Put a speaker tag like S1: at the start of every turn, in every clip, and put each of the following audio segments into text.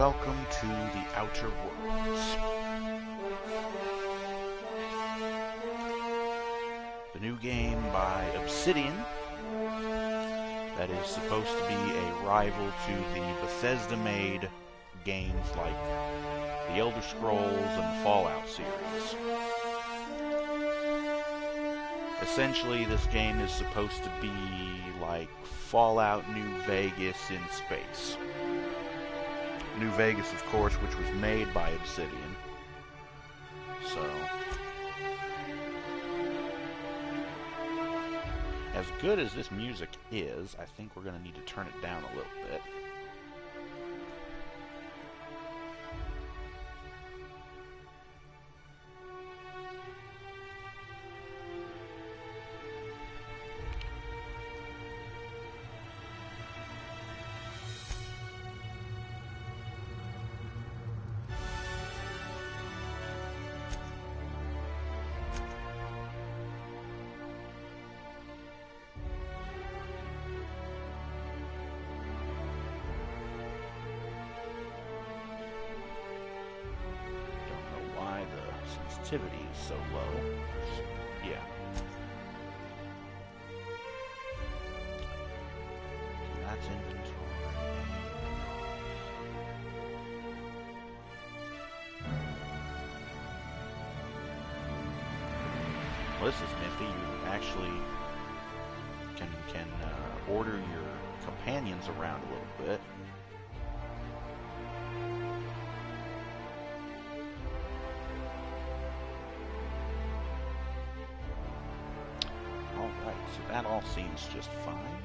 S1: welcome to the Outer Worlds. The new game by Obsidian that is supposed to be a rival to the Bethesda-made games like the Elder Scrolls and the Fallout series. Essentially, this game is supposed to be like Fallout New Vegas in space. New Vegas, of course, which was made by Obsidian. So, as good as this music is, I think we're going to need to turn it down a little bit. Sensitivity is so low. Yeah. So that's inventory. Well, this is nifty. You actually can order your companions around a little bit. So that all seems just fine.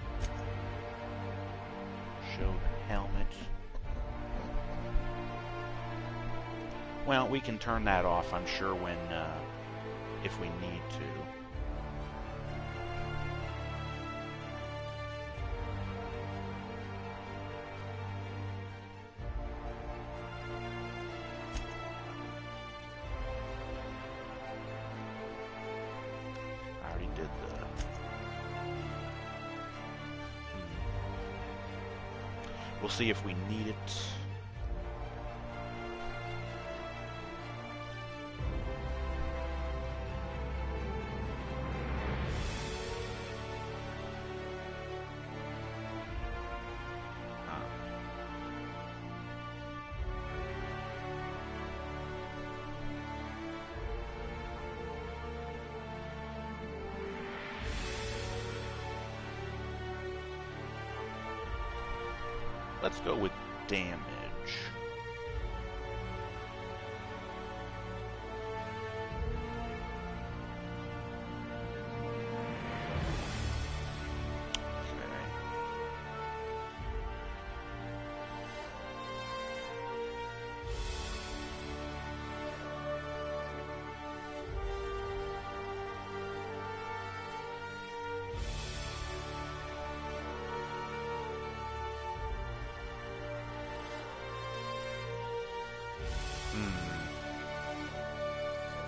S1: Show the helmet. Well, we can turn that off, I'm sure, when, if we need to. I already did the... We'll see if we need it. Let's go with damage.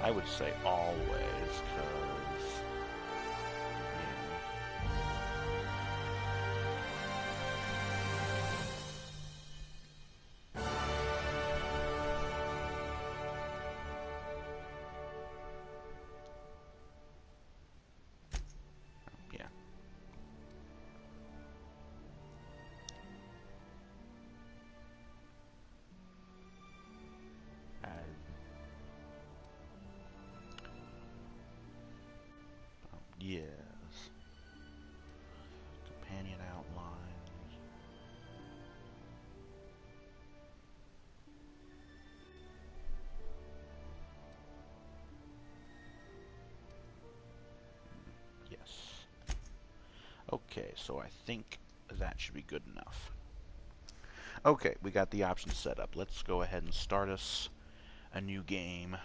S1: I would say always, because... Yeah. Yes. Companion outlines. Yes. Okay, so I think that should be good enough. Okay, we got the options set up. Let's go ahead and start us a new game.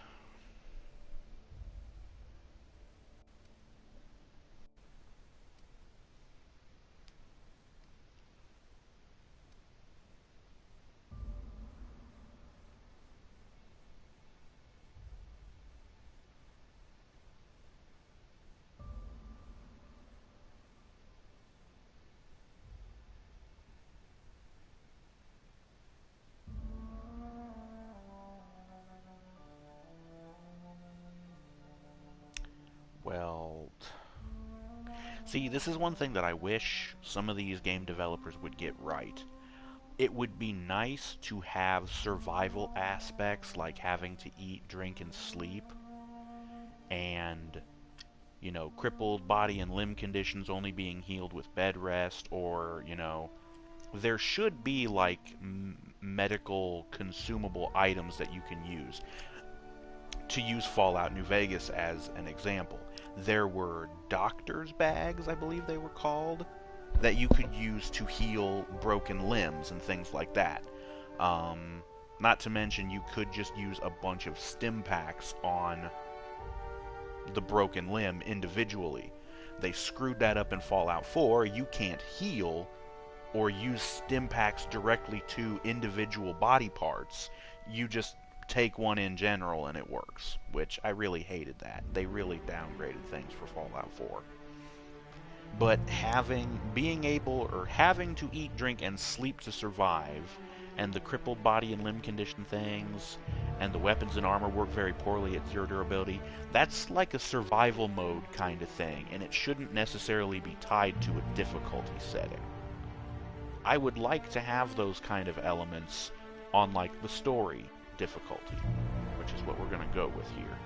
S1: See, this is one thing that I wish some of these game developers would get right. It would be nice to have survival aspects like having to eat, drink, and sleep, and, you know, crippled body and limb conditions only being healed with bed rest, or, you know, there should be, like, medical consumable items that you can use. To use Fallout New Vegas as an example, there were doctor's bags, I believe they were called, that you could use to heal broken limbs and things like that. Not to mention, you could just use a bunch of stim packs on the broken limb individually. They screwed that up in Fallout 4. You can't heal or use stim packs directly to individual body parts. You just take one in general and it works, which I really hated that. They really downgraded things for Fallout 4. But being able, or having to eat, drink, and sleep to survive, and the crippled body and limb condition things, and the weapons and armor work very poorly at 0 durability, that's like a survival mode kind of thing, and it shouldn't necessarily be tied to a difficulty setting. I would like to have those kind of elements on, like, the story difficulty, which is what we're going to go with here.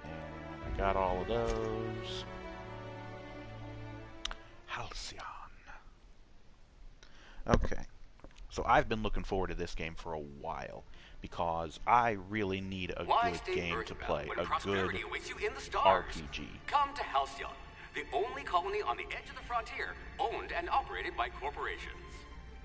S1: And I got all of those. Halcyon. Okay, so I've been looking forward to this game for a while, because I really need a good game to play, a good RPG.
S2: Come to Halcyon, the only colony on the edge of the frontier, owned and operated by corporations.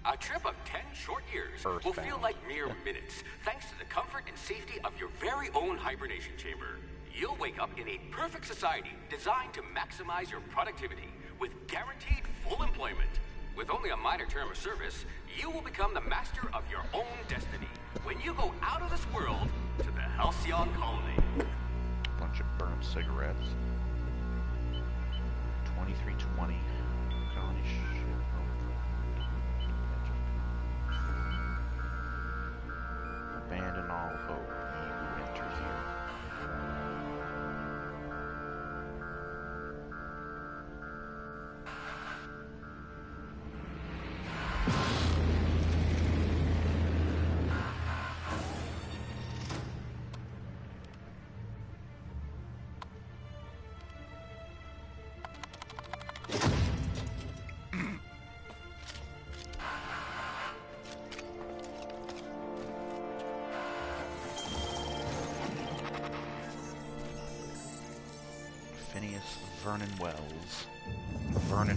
S2: A trip of 10 short years will feel like mere minutes, thanks to the comfort and safety of your very own hibernation chamber. You'll wake up in a perfect society designed to maximize your productivity, with guaranteed full employment. With only a minor term of service, you will become the master of your own destiny when you go out of this world to the Halcyon colony.
S1: Bunch of burnt cigarettes. 2320. Colony ship. Abandon all hope, ye who enter here. Vernon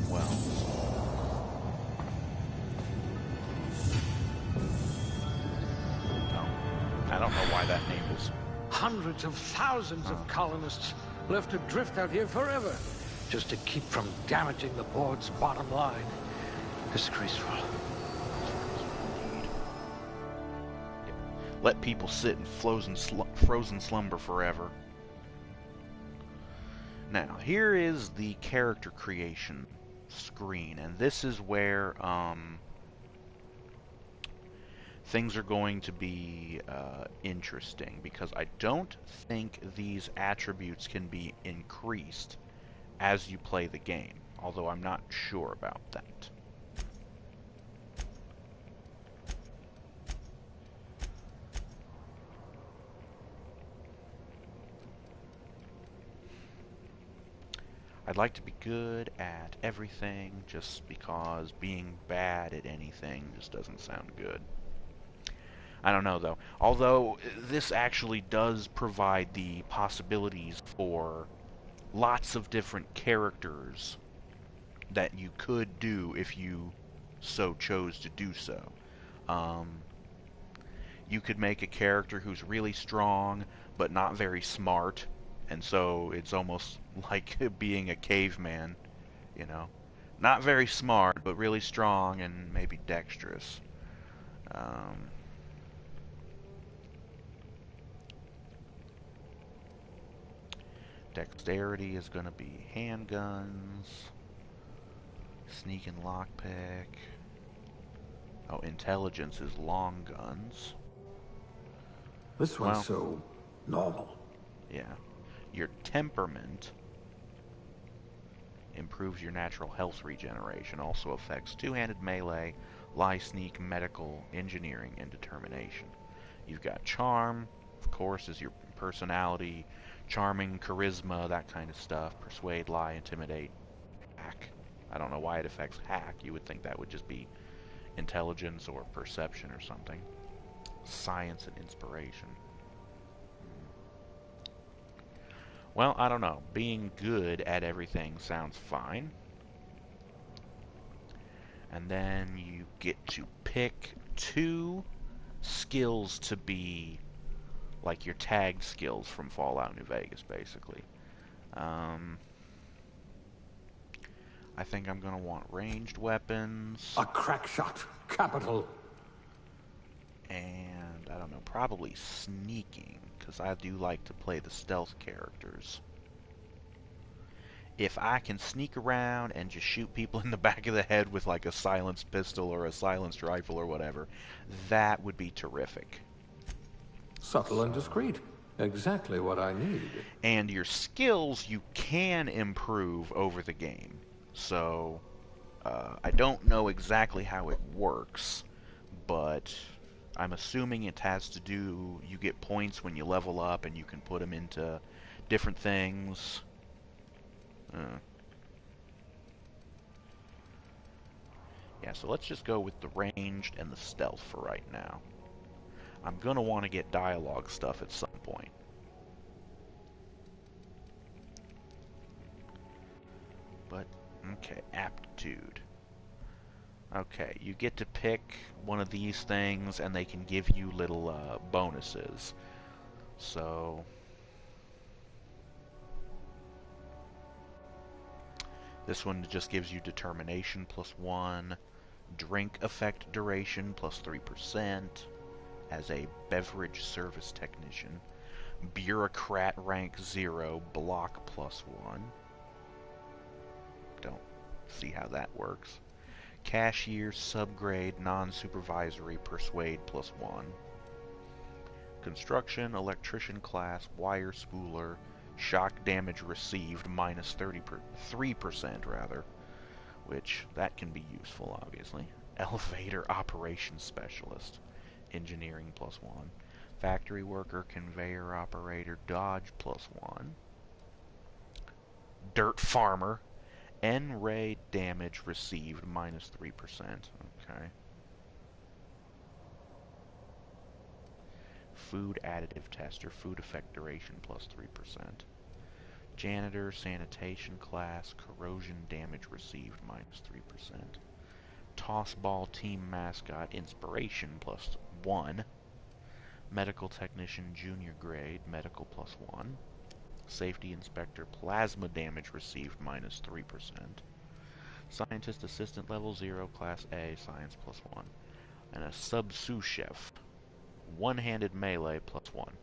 S1: Wells. No, I don't know why that name is.
S3: Hundreds of thousands of colonists left adrift out here forever, just to keep from damaging the board's bottom line. Disgraceful.
S1: Let people sit in frozen slumber forever. Now, here is the character creation screen, and this is where things are going to be interesting, because I don't think these attributes can be increased as you play the game, although I'm not sure about that. I'd like to be good at everything, just because being bad at anything just doesn't sound good. I don't know, though. Although, this actually does provide the possibilities for lots of different characters that you could do if you so chose to do so. You could make a character who's really strong, but not very smart, and so it's almost like being a caveman, you know. Not very smart, but really strong and maybe dexterous. Dexterity is going to be handguns. Sneak and lockpick. Oh, intelligence is long guns.
S3: This one's so normal.
S1: Yeah. Your temperament improves your natural health regeneration. Also affects two-handed melee, lie, sneak, medical, engineering, and determination. You've got charm, of course, is your personality, charming, charisma, that kind of stuff. Persuade, lie, intimidate, hack. I don't know why it affects hack. You would think that would just be intelligence or perception or something. Science and inspiration. Well, I don't know. Being good at everything sounds fine. And then you get to pick 2 skills to be like your tagged skills from Fallout New Vegas, basically. I think I'm going to want ranged weapons.
S3: A crack shot. Capital.
S1: And, I don't know, probably sneaking, because I do like to play the stealth characters. If I can sneak around and just shoot people in the back of the head with like a silenced pistol or a silenced rifle or whatever, that would be terrific.
S3: Subtle and discreet. Exactly what I need.
S1: And your skills you can improve over the game. So, I don't know exactly how it works, but I'm assuming it has to do, you get points when you level up and you can put them into different things. Yeah, so let's just go with the ranged and the stealth for right now. I'm going to want to get dialogue stuff at some point. But, okay, aptitude. Okay, you get to pick one of these things and they can give you little bonuses. So, this one just gives you determination +1, drink effect duration +3%, as a beverage service technician, bureaucrat rank 0, block +1. Don't see how that works. Cashier subgrade non-supervisory persuade +1. Construction electrician class wire spooler shock damage received -3% rather, which that can be useful obviously. Elevator operations specialist, engineering +1. Factory worker, conveyor operator, dodge +1. Dirt farmer, N-ray damage received -3%. Okay. Food additive tester, food effect duration +3%. Janitor, sanitation class, corrosion damage received -3%. Tossball team mascot, inspiration +1. Medical technician, junior grade, medical +1. Safety inspector, plasma damage received -3%. Scientist assistant level 0, class A, science +1. And a sous chef, one-handed melee +1.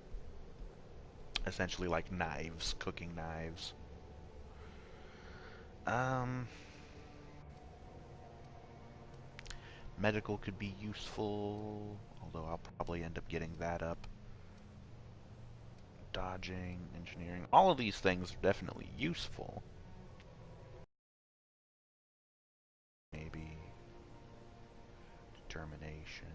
S1: Essentially like knives, cooking knives. Medical could be useful, although I'll probably end up getting that up. Dodging, engineering, all of these things are definitely useful. Maybe determination.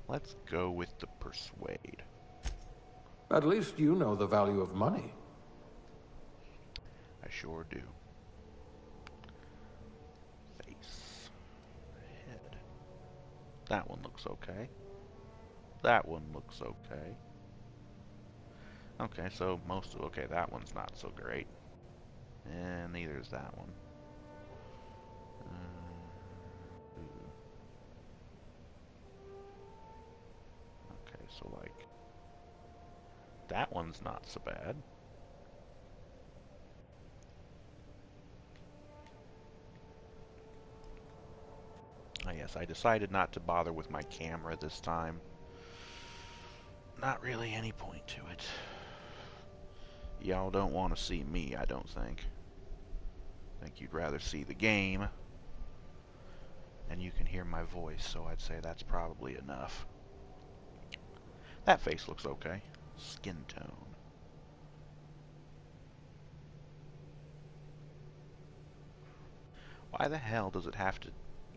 S1: Let's go with the persuade.
S3: At least you know the value of money.
S1: I sure do. Face. Head. That one looks okay. That one looks okay. Okay, so okay, that one's not so great. And neither is that one. Okay, so like, that one's not so bad. Oh yes, I decided not to bother with my camera this time. Not really any point to it. Y'all don't want to see me, I don't think. I think you'd rather see the game. And you can hear my voice, so I'd say that's probably enough. That face looks okay. Skin tone. Why the hell does it have to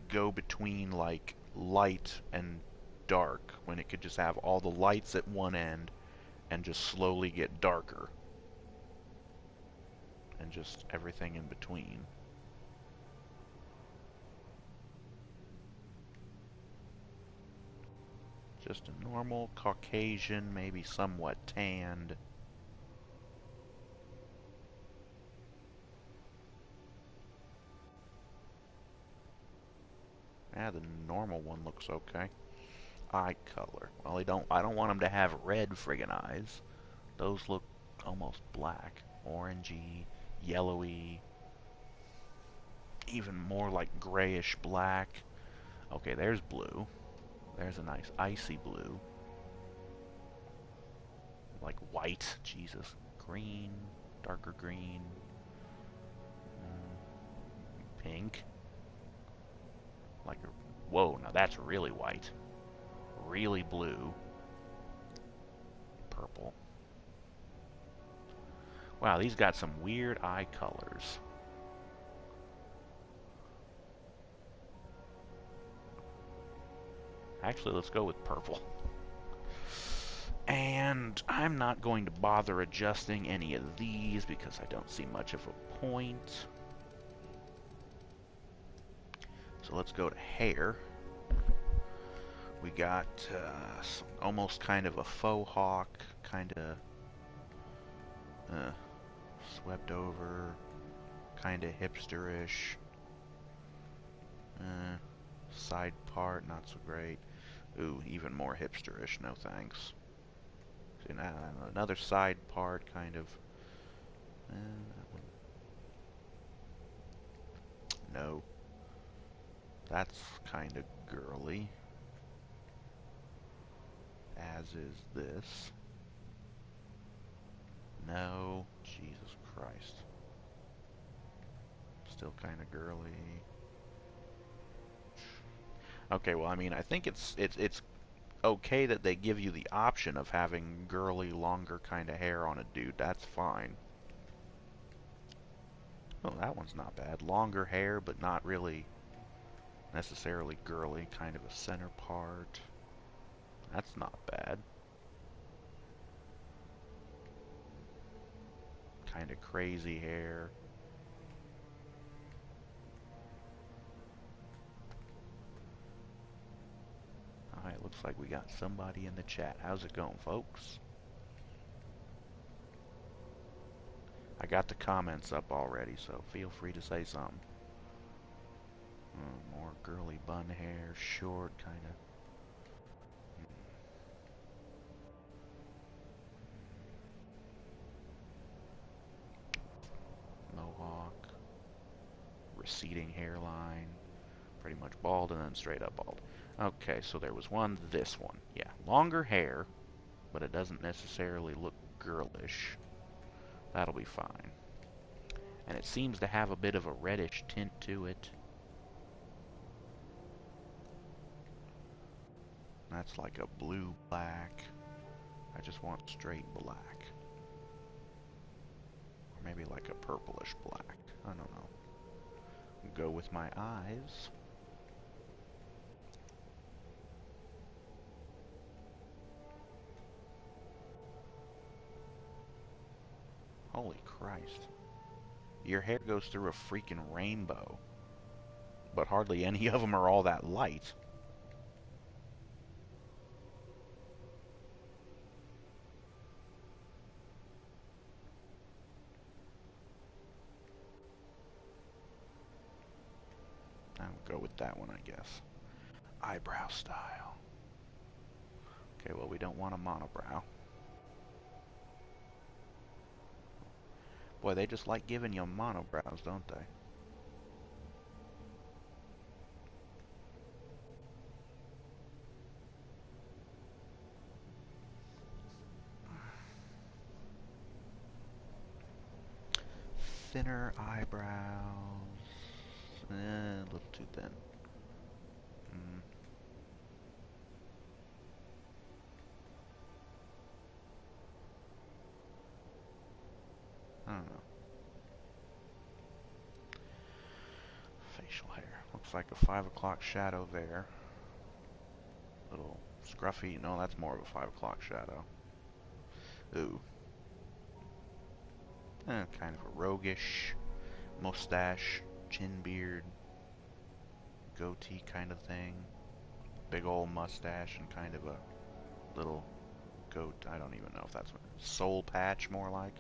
S1: go between, like, light and dark when it could just have all the lights at one end and just slowly get darker? And just everything in between. Just a normal Caucasian, maybe somewhat tanned. Yeah, the normal one looks okay. Eye color. Well, I don't want them to have red friggin' eyes. Those look almost black. Orangey, yellowy, even more like grayish black. Okay, there's blue. There's a nice icy blue. Like white. Jesus. Green. Darker green. Pink. Like a... Whoa, now that's really white. Really blue. Purple. Wow, these got some weird eye colors. Actually, let's go with purple. And I'm not going to bother adjusting any of these because I don't see much of a point. So let's go to hair. We got almost kind of a faux hawk, kind of swept over, kind of hipsterish. Side part, not so great. Ooh, even more hipsterish, no thanks. See, now another side part, kind of. That one. No. That's kind of girly. As is this. No. Jesus Christ. Still kind of girly. Okay, well, I mean, I think it's okay that they give you the option of having girly, longer kind of hair on a dude. That's fine. Oh, that one's not bad. Longer hair, but not really necessarily girly. Kind of a center part. That's not bad. Kind of crazy hair. Alright, looks like we got somebody in the chat. How's it going, folks? I got the comments up already, so feel free to say something. More girly bun hair, short, kind of. Mohawk. Receding hairline. Pretty much bald and then straight up bald. Okay, so there was this one. Yeah, longer hair, but it doesn't necessarily look girlish. That'll be fine. And it seems to have a bit of a reddish tint to it. That's like a blue-black. I just want straight black. Or maybe like a purplish black. I don't know. Go with my eyes. Holy Christ. Your hair goes through a freaking rainbow. But hardly any of them are all that light. I'll go with that one, I guess. Eyebrow style. Okay, well, we don't want a monobrow. Boy, they just like giving you monobrows, don't they? Thinner eyebrows. A little too thin. like a 5 o'clock shadow there. Little scruffy. No, that's more of a 5 o'clock shadow. Ooh. Kind of a roguish mustache, chin beard, goatee kind of thing. Big old mustache and kind of a little goat. I don't even know if that's what soul patch more like.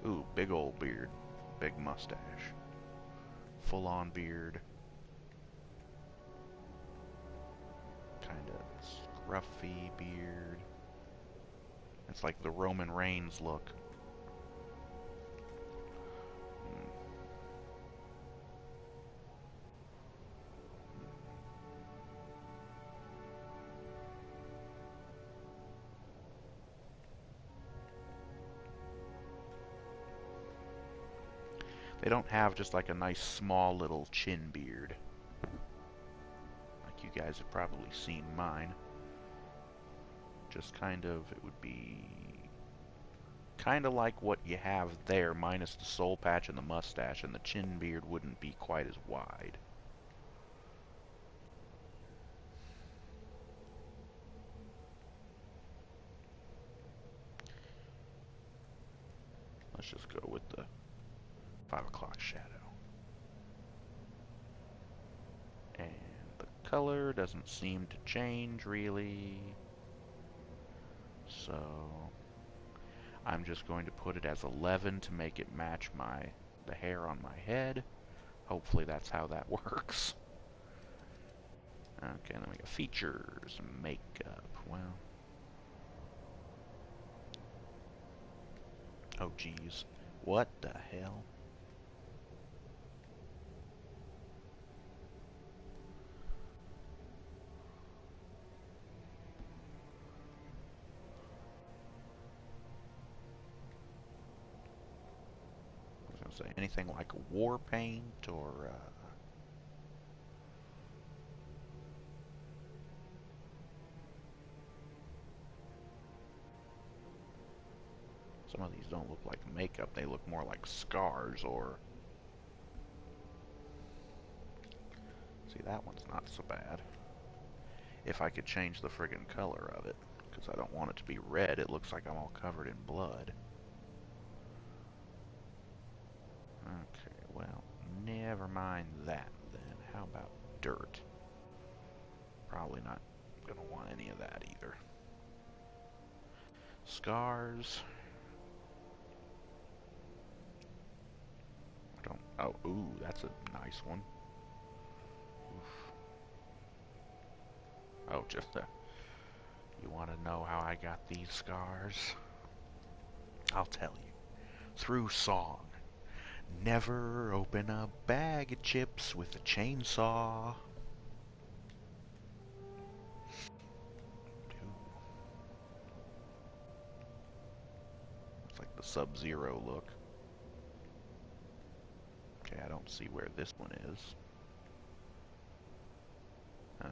S1: Ooh, big old beard, big mustache, full on beard, kind of scruffy beard. It's like the Roman Reigns look. They don't have just like a nice small little chin beard. Like you guys have probably seen mine. Just kind of, it would be kind of like what you have there, minus the soul patch and the mustache, and the chin beard wouldn't be quite as wide. Let's just go with the 5 o'clock shadow. And the color doesn't seem to change really. So I'm just going to put it as 11 to make it match the hair on my head. Hopefully that's how that works. Okay, then we got features, makeup. Well, oh geez, what the hell? I was gonna say anything like war paint or some of these don't look like makeup, they look more like scars or... See, that one's not so bad. If I could change the friggin' color of it, because I don't want it to be red, it looks like I'm all covered in blood. Okay, well, never mind that then. How about dirt? Probably not gonna want any of that either. Scars. Oh, ooh, that's a nice one. Oof. Oh, just you want to know how I got these scars? I'll tell you. Through song. Never open a bag of chips with a chainsaw. It's like the Sub-Zero look. Okay, I don't see where this one is. Huh.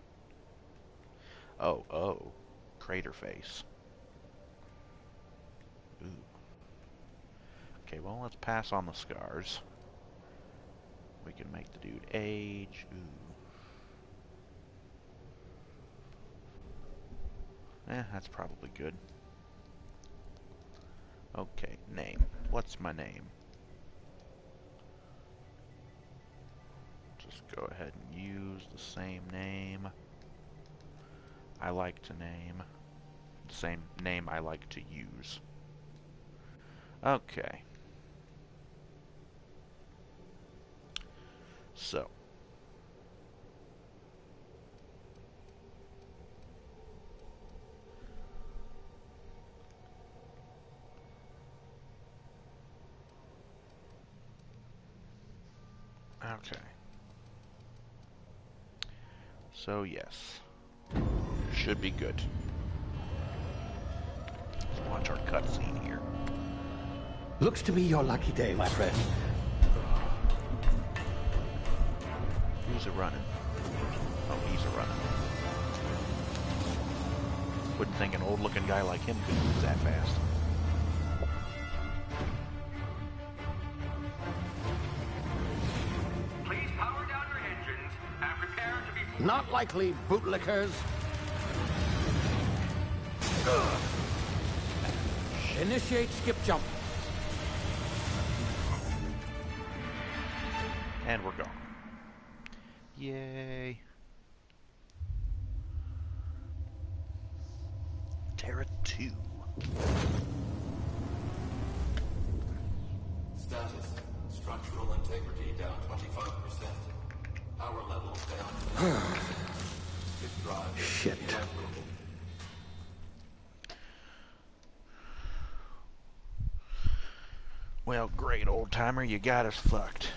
S1: Oh. Crater face. Ooh. Okay, well, let's pass on the scars. We can make the dude age. Ooh. That's probably good. Okay, name. What's my name? Just go ahead and use the same name I like to name. The same name I like to use. Okay. So. Okay. So, yes. Should be good. Let's watch our cutscene here.
S3: Looks to be your lucky day, my friend.
S1: Who's a running? Oh, he's a running. Wouldn't think an old-looking guy like him could move that fast.
S2: Please power down your engines.
S3: Not likely, bootlickers. Initiate skip jump.
S1: And we're gone. Yay. Terra 2.
S4: Status. Structural integrity down 25%. Power levels down.
S3: Shit.
S1: Well, great, old timer, you got us fucked.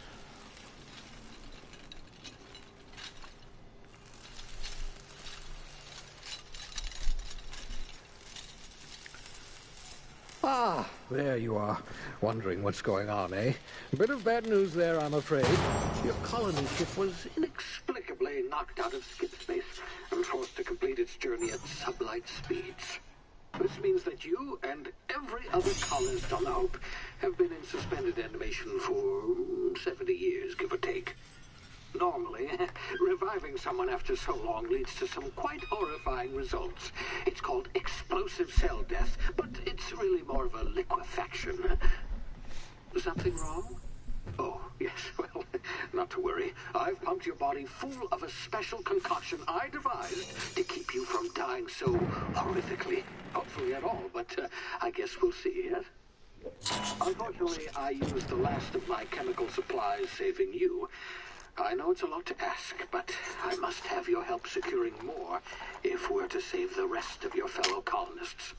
S3: Ah, there you are. Wondering what's going on, eh? A bit of bad news there, I'm afraid. Your colony ship was inexplicably knocked out of skip space and forced to complete its journey at sublight speeds. This means that you and every other colonist on the Hope have been in suspended animation for 70 years, give or take. Normally, reviving someone after so long leads to some quite horrifying results. It's called explosive cell death, but it's really more of a liquefaction. Something wrong? Oh, yes, well, not to worry. I've pumped your body full of a special concoction I devised to keep you from dying so horrifically. Hopefully at all, but I guess we'll see, yes? Unfortunately, I used the last of my chemical supplies saving you. I know it's a lot to ask, but I must have your help securing more if we're to save the rest of your fellow colonists.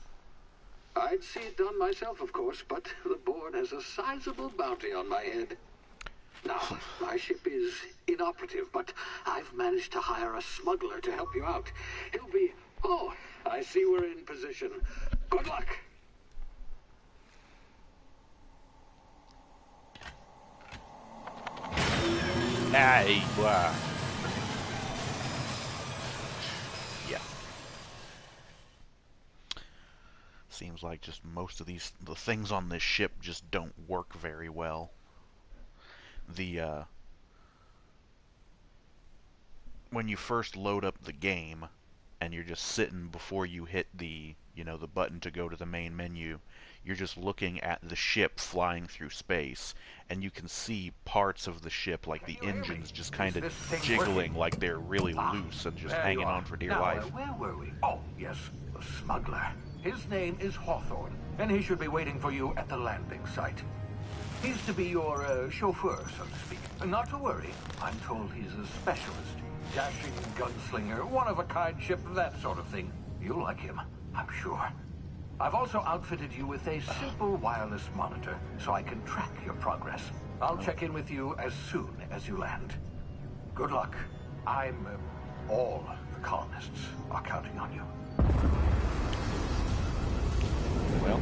S3: I'd see it done myself, of course, but the board has a sizable bounty on my head. Now, my ship is inoperative, but I've managed to hire a smuggler to help you out. He'll be... Oh, I see we're in position. Good luck!
S1: Hey, wow. Yeah. Seems like just most of the things on this ship just don't work very well. When you first load up the game and you're just sitting before you hit the button to go to the main menu, you're just looking at the ship flying through space, and you can see parts of the ship, like the engines, just kind of jiggling like they're really loose and just hanging on for dear life.
S5: Where were we? Oh, yes, the smuggler. His name is Hawthorne, and he should be waiting for you at the landing site. He's to be your chauffeur, so to speak. Not to worry. I'm told he's a specialist. Dashing gunslinger, one-of-a-kind ship, that sort of thing. You'll like him, I'm sure. I've also outfitted you with a simple wireless monitor, so I can track your progress. I'll check in with you as soon as you land. Good luck. All the colonists are counting on you.
S1: Well,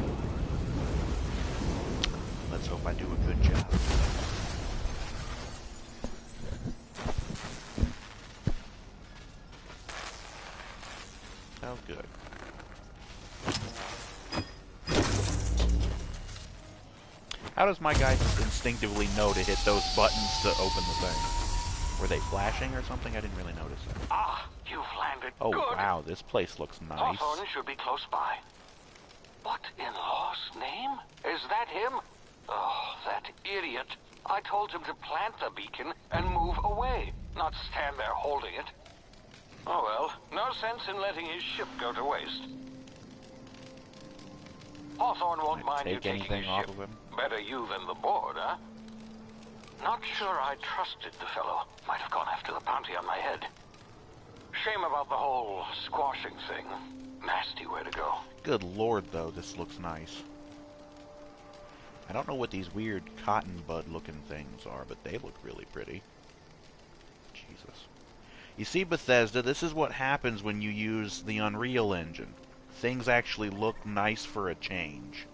S1: let's hope I do a good job. Oh, good. How does my guy just instinctively know to hit those buttons to open the thing? Were they flashing or something? I didn't really notice that.
S5: Ah, you've landed.
S1: Oh,
S5: Good.
S1: wow, this place looks nice.
S5: Hawthorne should be close by. What in law's name? Is that him? Oh, that idiot. I told him to plant the beacon and move away, not stand there holding it. Oh well, no sense in letting his ship go to waste. Hawthorne won't mind you taking his ship. Better you than the board, huh? Not sure I trusted the fellow. Might have gone after the bounty on my head. Shame about the whole squashing thing. Nasty way to go.
S1: Good lord, though, this looks nice. I don't know what these weird cotton bud looking things are, but they look really pretty. Jesus. You see, Bethesda, this is what happens when you use the Unreal Engine. Things actually look nice for a change,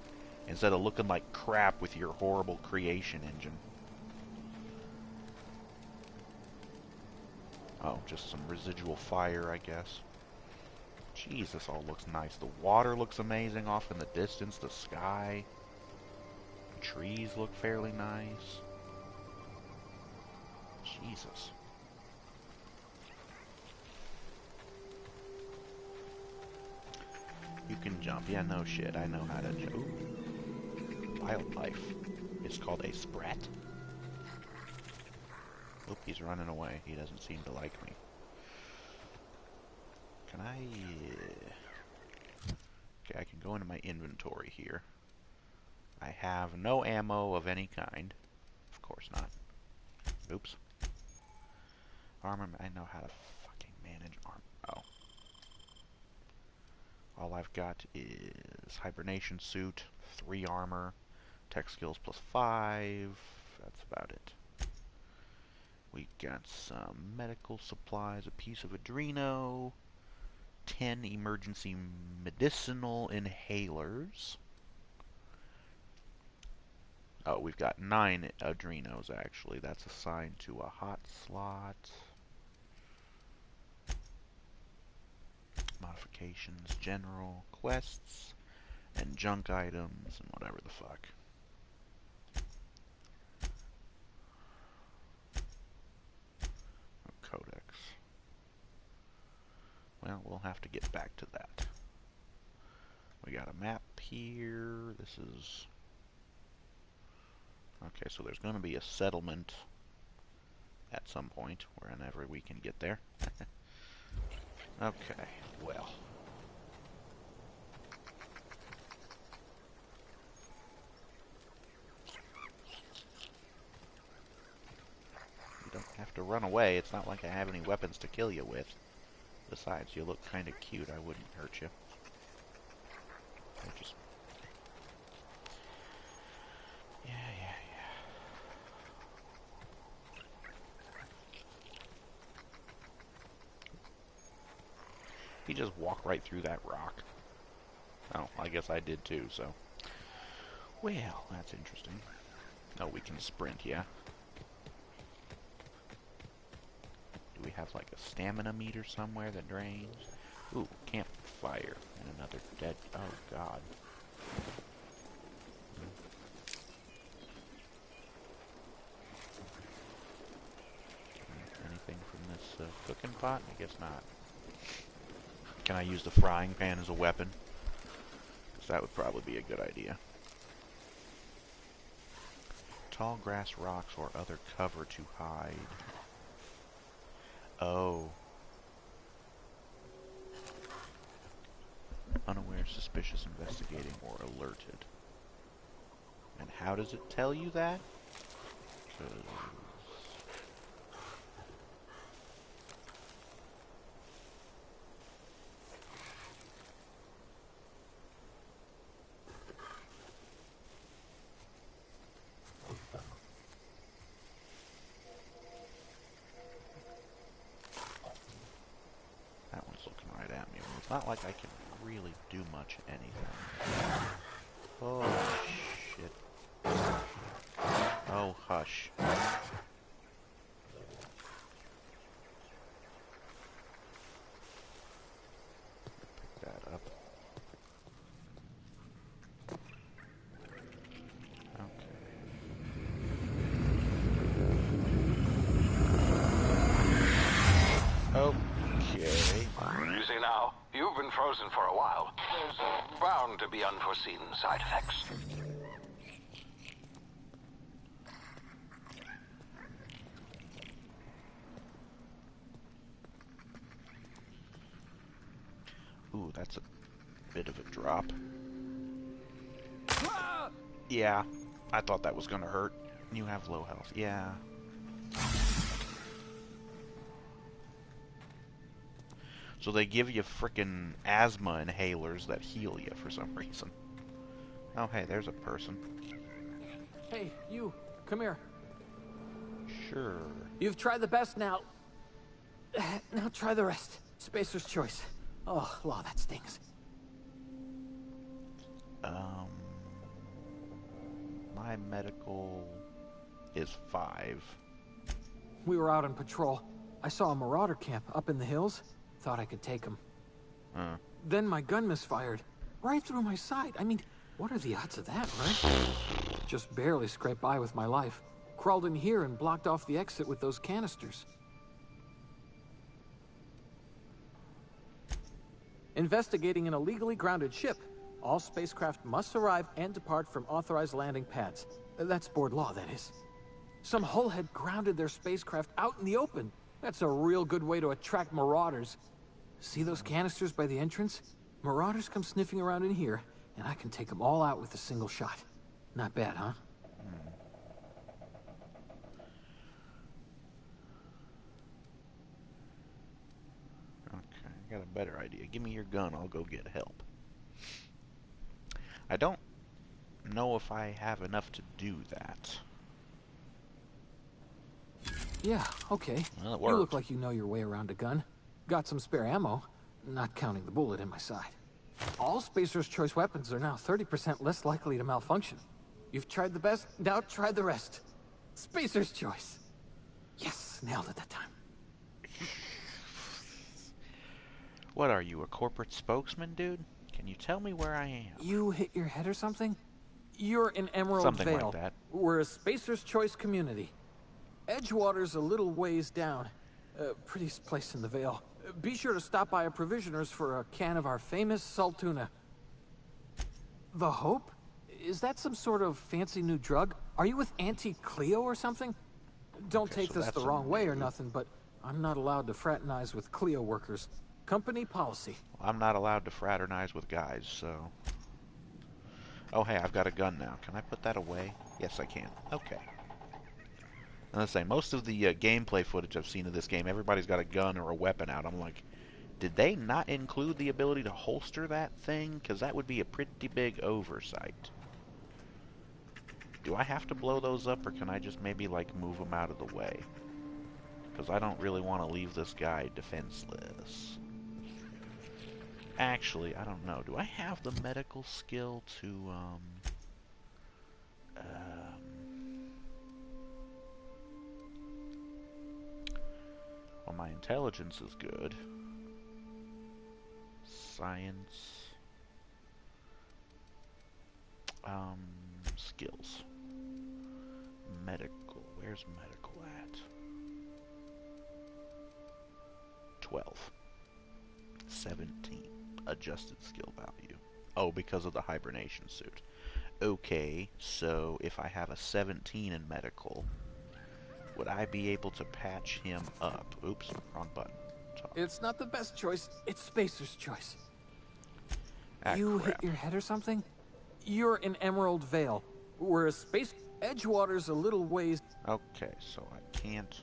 S1: instead of looking like crap with your horrible creation engine. Oh, just some residual fire, I guess. Jeez, this all looks nice. The water looks amazing off in the distance. The sky. The trees look fairly nice. Jesus. You can jump. Yeah, no shit. I know how to jump. Ooh. Wildlife. It's called a sprat. Oop, he's running away. He doesn't seem to like me. Can I... Okay, I can go into my inventory here. I have no ammo of any kind. Of course not. Oops. Armor, I know how to fucking manage armor. Oh. All I've got is hibernation suit, 3 armor, tech skills plus 5. That's about it. We got some medical supplies, a piece of Adreno, 10 emergency medicinal inhalers. Oh, we've got 9 Adrenos, actually. That's assigned to a hot slot. Modifications, general, quests, and junk items, and whatever the fuck. Codex. Well, we'll have to get back to that. We got a map here. This is... Okay, so there's going to be a settlement at some point, whenever we can get there. Okay, well. You don't have to run away. It's not like I have any weapons to kill you with. Besides, you look kind of cute. I wouldn't hurt you. I just... Yeah. He just walked right through that rock. Oh, I guess I did too, so... Well, that's interesting. Oh, we can sprint, yeah. Do we have, like, a stamina meter somewhere that drains? Ooh, campfire. And another dead... Oh, God. Anything from this cooking pot? I guess not. Can I use the frying pan as a weapon? Because that would probably be a good idea. Tall grass, rocks, or other cover to hide. Oh. Unaware, suspicious, investigating, or alerted. And how does it tell you that? 'Cause... That one's looking right at me. Well, it's not like I can really do much anything. Oh, shit. Oh, hush. Pick that up. Okay.
S5: Easy now. You've been frozen for a while. There's bound to be unforeseen side effects.
S1: Ooh, that's a bit of a drop. Yeah, I thought that was gonna hurt. You have low health. Yeah. So they give you frickin' asthma inhalers that heal you for some reason. Oh, hey, there's a person.
S3: Hey, you. Come here.
S1: Sure.
S3: You've tried the best now. Now try the rest. Spacer's choice. Oh, law, that stings.
S1: My medical is 5.
S3: We were out on patrol. I saw a marauder camp up in the hills. Thought I could take him. Then my gun misfired. Right through my side. I mean, what are the odds of that, right? Just barely scraped by with my life. Crawled in here and blocked off the exit with those canisters. investigating an illegally grounded ship. All spacecraft must arrive and depart from authorized landing pads. That's board law, that is. Some hull had grounded their spacecraft out in the open. That's a real good way to attract marauders. See those canisters by the entrance? Marauders come sniffing around in here, and I can take them all out with a single shot. Not bad, huh?
S1: Okay, I got a better idea. Give me your gun, I'll go get help. I don't know if I have enough to do that.
S3: Yeah, okay.
S1: Well, it
S3: You
S1: worked.
S3: look like you know your way around a gun. Got some spare ammo, not counting the bullet in my side. All Spacer's Choice weapons are now 30% less likely to malfunction. You've tried the best, now try the rest. Spacer's Choice. Yes, nailed it that time.
S1: What are you, a corporate spokesman, dude? Can you tell me where I am?
S3: You hit your head or something? You're in Emerald
S1: Something
S3: Vale.
S1: like that.
S3: We're a Spacer's Choice community. Edgewater's a little ways down. Prettiest place in the Vale. Be sure to stop by a provisioner's for a can of our famous salt tuna. The Hope? Is that some sort of fancy new drug? Are you with Auntie Cleo or something? Don't
S1: Okay,
S3: take
S1: so
S3: this the
S1: that's
S3: wrong way or
S1: new.
S3: nothing, but I'm not allowed to fraternize with Cleo workers. Company policy.
S1: I'm not allowed to fraternize with guys, so... Oh, hey, I've got a gun now. Can I put that away? Yes, I can. Okay. And let's say, most of the gameplay footage I've seen of this game, everybody's got a gun or a weapon out. I'm like, did they not include the ability to holster that thing? Because that would be a pretty big oversight. Do I have to blow those up, or can I just maybe, like, move them out of the way? Because I don't really want to leave this guy defenseless. Actually, I don't know. Do I have the medical skill to, well, my intelligence is good. Science. Skills. Medical. Where's medical at? 12. 17. Adjusted skill value. Oh, because of the hibernation suit. Okay, so if I have a 17 in medical, would I be able to patch him up? Oops, wrong button. Talk.
S3: It's not the best choice, it's Spacer's Choice.
S1: Ah,
S3: You
S1: crap.
S3: hit your head or something? You're in Emerald Vale. We're a space... Edgewater's a little ways...
S1: Okay, so I can't...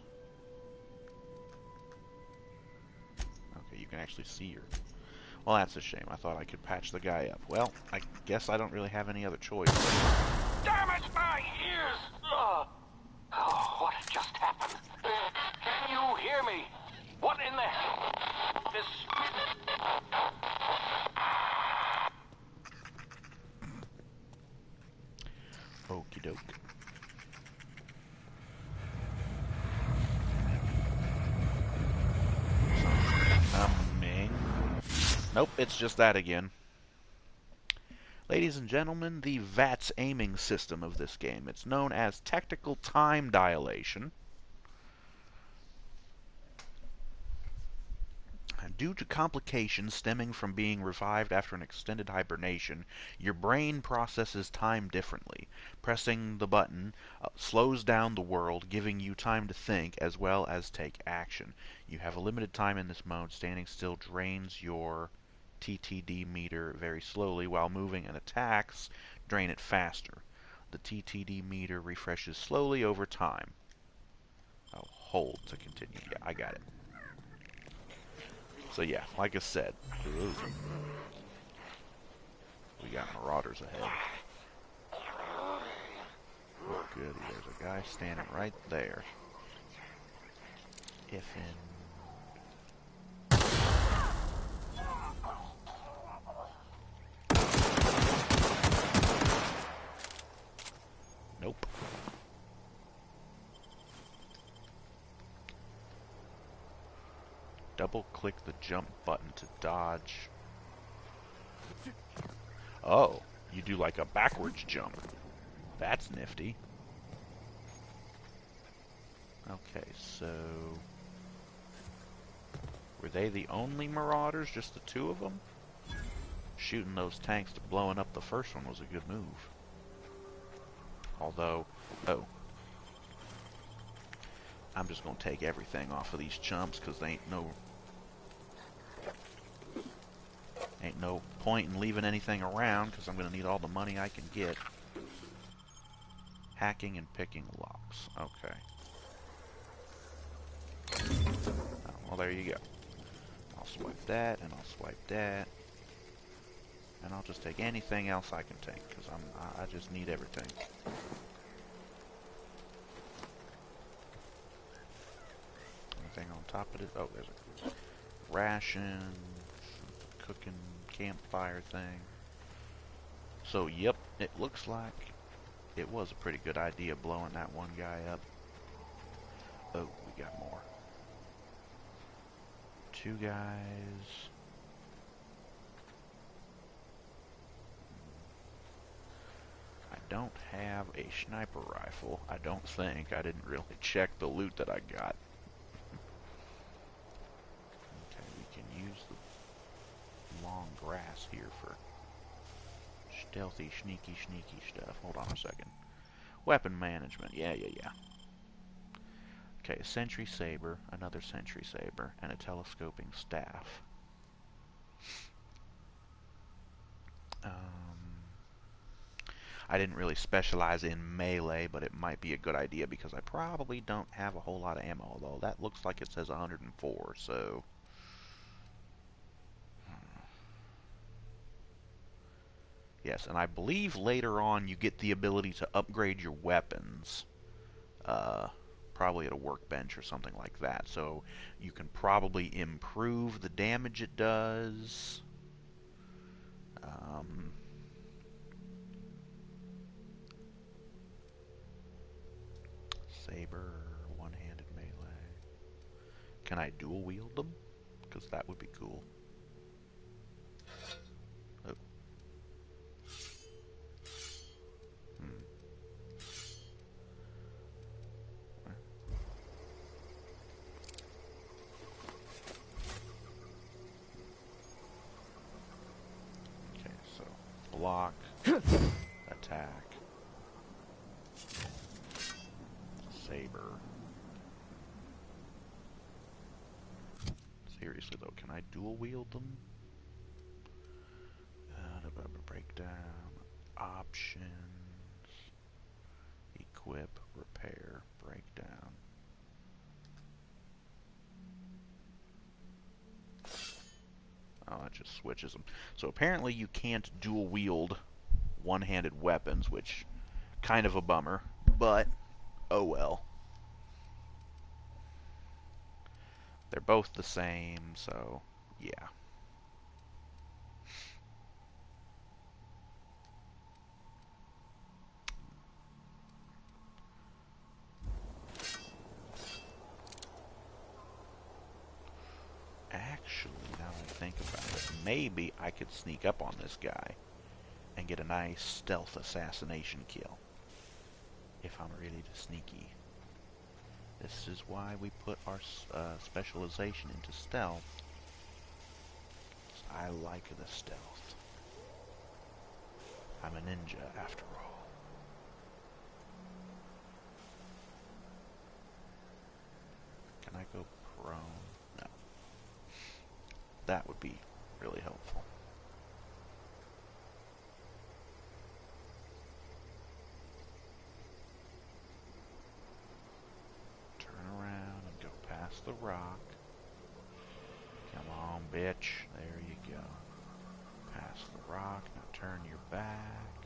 S1: Okay, you can actually see your... Well, that's a shame. I thought I could patch the guy up. Well, I guess I don't really have any other choice.
S5: Damn it, my ears! Oh, what just happened? Can you hear me? What in the hell? This...
S1: Okie doke. Nope, it's just that again. Ladies and gentlemen, the VATS aiming system of this game. It's known as Tactical Time Dilation. Due to complications stemming from being revived after an extended hibernation, your brain processes time differently. Pressing the button slows down the world, giving you time to think as well as take action. You have a limited time in this mode. Standing still drains your TTD meter very slowly, while moving and attacks drain it faster. The TTD meter refreshes slowly over time. I'll hold to continue. Yeah, I got it. So yeah, like I said, we got marauders ahead. Oh goody, there's a guy standing right there. If in... Nope. Double-click the jump button to dodge. Oh, you do like a backwards jump. That's nifty. Okay, so... Were they the only marauders? Just the two of them? shooting those tanks to blowing up the first one was a good move. Although, oh. I'm just going to take everything off of these chumps because there ain't no point in leaving anything around because I'm going to need all the money I can get. Hacking and picking locks. Okay. Oh, well, there you go. I'll swipe that, and I'll swipe that. And I'll just take anything else I can take because I just need everything. Anything on top of it? Oh, there's a ration, cooking campfire thing. So, yep, it looks like it was a pretty good idea blowing that one guy up. Oh, we got more. 2 guys. I don't have a sniper rifle. I don't think. I didn't really check the loot that I got. Okay, we can use the long grass here for stealthy, sneaky stuff. Hold on a second. Weapon management. Yeah. Okay, a sentry saber, another sentry saber, and a telescoping staff. I didn't really specialize in melee, but it might be a good idea because I probably don't have a whole lot of ammo, although that looks like it says 104, so... Yes, and I believe later on you get the ability to upgrade your weapons. Probably at a workbench or something like that. So you can probably improve the damage it does. Saber, one-handed melee. Can I dual wield them? Because that would be cool. Oh. Okay, so block, attack, saber. Seriously though, can I dual wield them? Breakdown, options, equip, repair, breakdown. Oh, that just switches them. So apparently you can't dual wield one-handed weapons, which kind of a bummer, but oh well. They're both the same, so yeah. Actually, now that I think about it, maybe I could sneak up on this guy and get a nice stealth assassination kill. If I'm really sneaky. This is why we put our specialization into stealth. I like the stealth. I'm a ninja, after all. Can I go prone? No. That would be really helpful. Turn around and go past the rock. Come on, bitch. There you go. Past the rock. Now turn your back.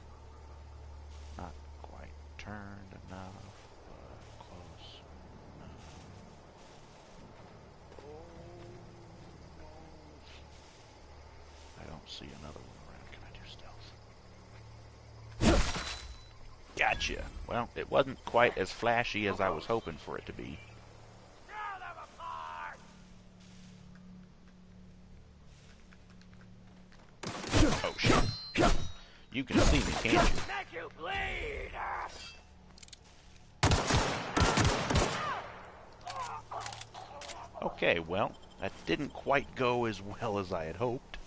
S1: Not quite turned enough, but close enough. I don't see another one around. Can I do stealth? Gotcha. Well, it wasn't quite as flashy as I was hoping for it to be. Oh, shit. You can see me, can't you?
S5: Make you bleed!
S1: Okay, well, that didn't quite go as well as I had hoped.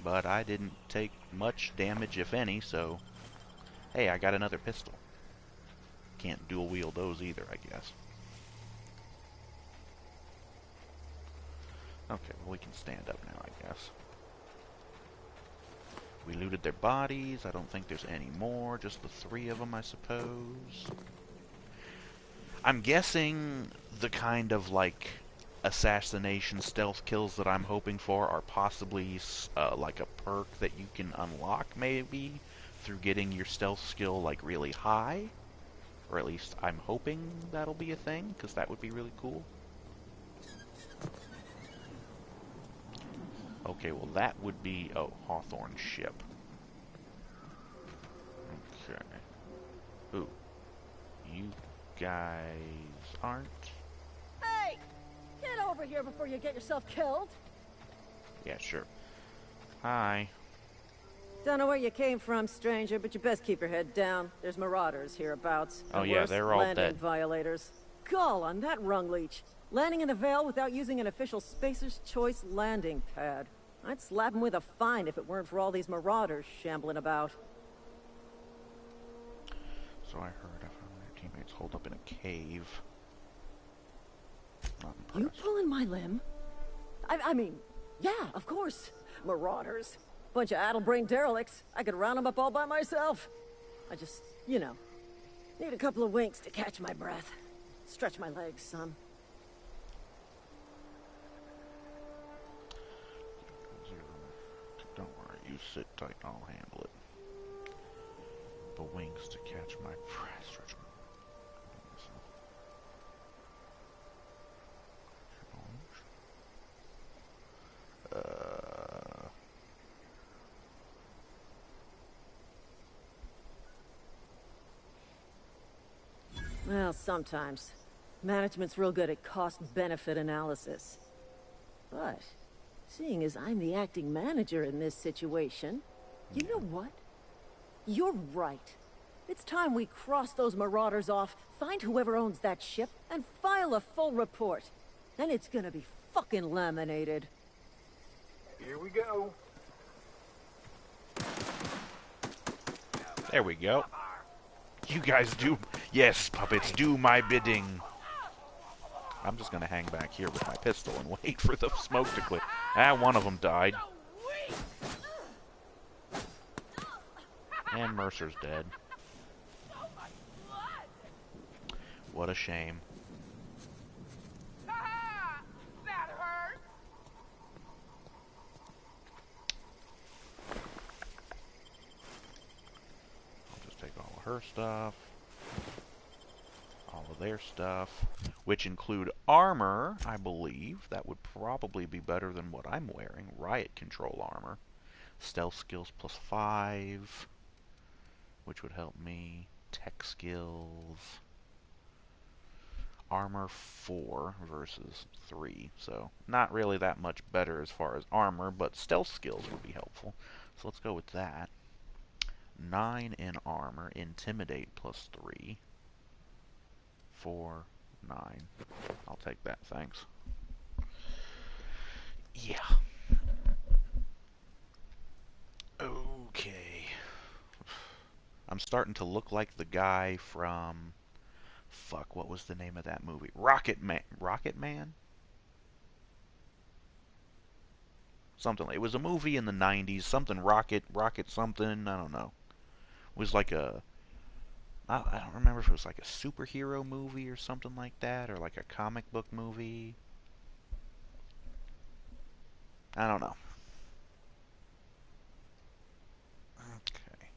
S1: but I didn't take much damage, if any, so... Hey, I got another pistol. Can't dual wield those either, I guess. Okay, well, we can stand up now, I guess. We looted their bodies. I don't think there's any more. Just the 3 of them, I suppose. I'm guessing the kind of, like, assassination stealth kills that I'm hoping for are possibly, like, a perk that you can unlock, maybe, through getting your stealth skill, like, really high. Or at least I'm hoping that'll be a thing, because that would be really cool. Okay, well, that would be... Oh, Hawthorne's ship. Okay. Ooh. You guys aren't?
S6: Hey! Get over here before you get yourself killed!
S1: Yeah, sure. Hi.
S6: Don't know where you came from, stranger, but you best keep your head down. There's marauders hereabouts.
S1: Oh,
S6: And
S1: yeah,
S6: worse,
S1: they're all
S6: landing
S1: dead.
S6: violators. Gall on that rung leech. Landing in the Vale without using an official Spacer's Choice landing pad. I'd slap him with a fine if it weren't for all these marauders shambling about.
S1: So I heard of their teammates holed up in a cave. Not
S6: You
S1: impressed.
S6: pulling my limb? I mean, yeah, of course. Marauders. Bunch of addle-brained derelicts. I could round them up all by myself. I just, you know, need a couple of winks to catch my breath. Stretch my legs, son.
S1: Don't worry, you sit tight and I'll handle it. The wings to catch my breath. Stretch my...
S6: Well, sometimes. Management's real good at cost-benefit analysis. But, seeing as I'm the acting manager in this situation, you know what? You're right. It's time we cross those marauders off, find whoever owns that ship, and file a full report. Then it's gonna be fucking laminated.
S5: Here we go.
S1: There we go. You guys do... Yes, puppets, do my bidding. I'm just gonna hang back here with my pistol and wait for the smoke to clear. Ah, one of them died. And Mercer's dead. What a shame. I'll just take all of her stuff. All of their stuff. Which include armor, I believe. That would probably be better than what I'm wearing. Riot control armor. Stealth skills +5. Which would help me. Tech skills. Armor 4 versus 3. So, not really that much better as far as armor, but stealth skills would be helpful. So let's go with that. 9 in armor. Intimidate +3. 4, 9. I'll take that, thanks. Yeah. Okay. I'm starting to look like the guy from... Fuck, what was the name of that movie? Rocket Man? Something like... It was a movie in the 90s. Something Rocket something. I don't know. It was like a... I don't remember if it was like a superhero movie or something like that, or like a comic book movie. I don't know. Okay.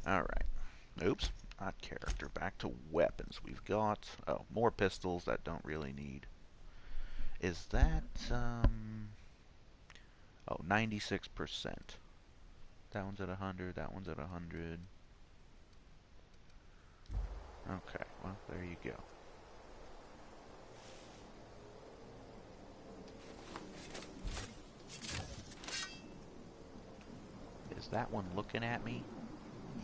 S1: Alright. Oops. Not character. Back to weapons. We've got... Oh, more pistols that don't really need. Is that... Oh, 96%. That one's at 100, that one's at 100. Okay, well, there you go. Is that one looking at me?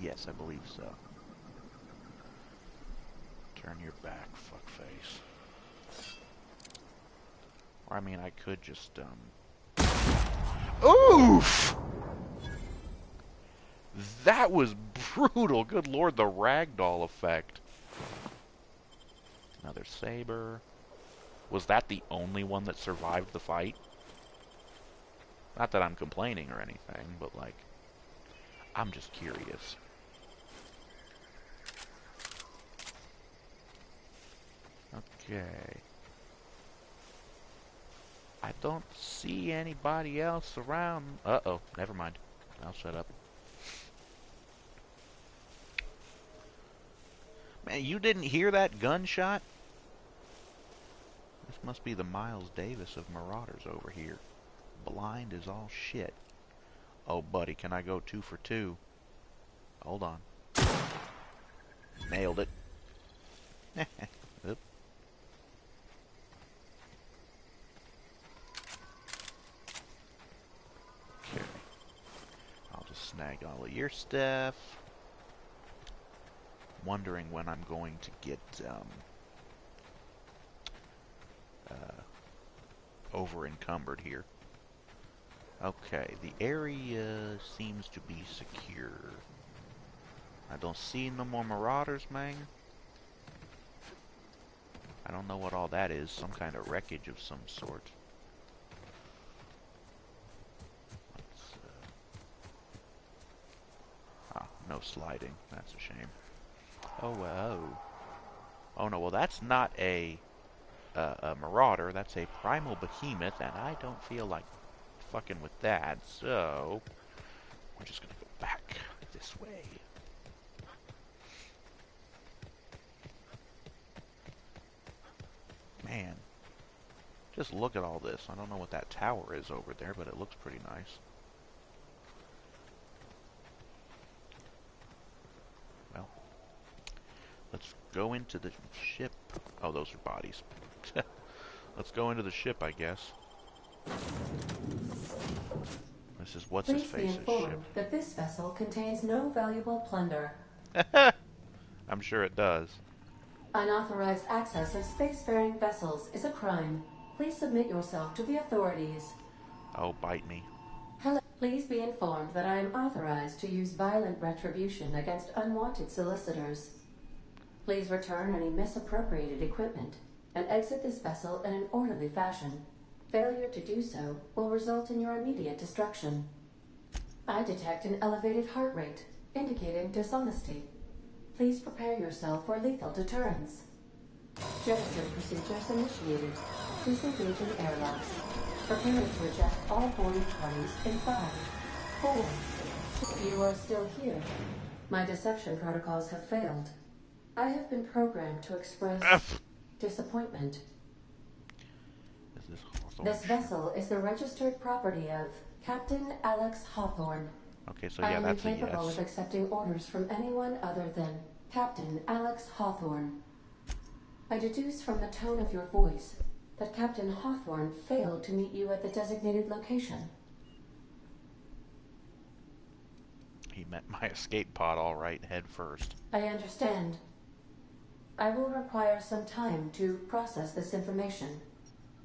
S1: Yes, I believe so. Turn your back, fuckface. Or, I mean, I could just, Oof! That was brutal. Good lord, the ragdoll effect. Another saber. Was that the only one that survived the fight? Not that I'm complaining or anything, but, like, I'm just curious. Okay. I don't see anybody else around. Uh-oh, never mind. I'll shut up. Man, you didn't hear that gunshot? This must be the Miles Davis of Marauders over here. Blind as all shit. Oh, buddy, can I go 2 for 2? Hold on. Nailed it. Oop. Okay. I'll just snag all of your stuff. Wondering when I'm going to get over encumbered here. Okay, the area seems to be secure. I don't see no more marauders, man. I don't know what all that is. Some kind of wreckage of some sort. No sliding. That's a shame. Oh, whoa. Oh, no, well, that's not a marauder. That's a primal behemoth, and I don't feel like fucking with that, so we're just gonna go back this way. Man, just look at all this. I don't know what that tower is over there, but it looks pretty nice. Well, let's go into the ship. Oh, those are bodies. Let's go into the ship, I guess. This is what's-his-face's ship.
S7: Please be informed that this vessel contains no valuable plunder.
S1: I'm sure it does.
S7: Unauthorized access of spacefaring vessels is a crime. Please submit yourself to the authorities.
S1: Oh, bite me.
S7: Hello. Please be informed that I am authorized to use violent retribution against unwanted solicitors. Please return any misappropriated equipment and exit this vessel in an orderly fashion. Failure to do so will result in your immediate destruction. I detect an elevated heart rate, indicating dishonesty. Please prepare yourself for lethal deterrence. Jettison procedures initiated. Disengaging airlocks. Preparing to eject all boarding parties in 5, 4. You are still here. My deception protocols have failed. I have been programmed to express disappointment. This vessel is the registered property of Captain Alex Hawthorne.
S1: Okay, so yeah, that's a yes.
S7: I am incapable of accepting orders from anyone other than Captain Alex Hawthorne. I deduce from the tone of your voice that Captain Hawthorne failed to meet you at the designated location.
S1: He met my escape pod all right, head first.
S7: I understand. I will require some time to process this information.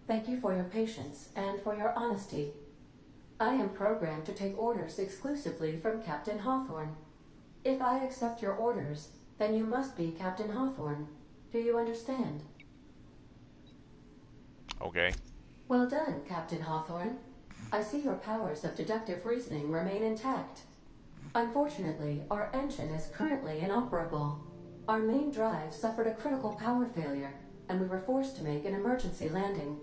S7: Thank you for your patience and for your honesty. I am programmed to take orders exclusively from Captain Hawthorne. If I accept your orders, then you must be Captain Hawthorne. Do you understand?
S1: Okay.
S7: Well done, Captain Hawthorne. I see your powers of deductive reasoning remain intact. Unfortunately, our engine is currently inoperable. Our main drive suffered a critical power failure, and we were forced to make an emergency landing.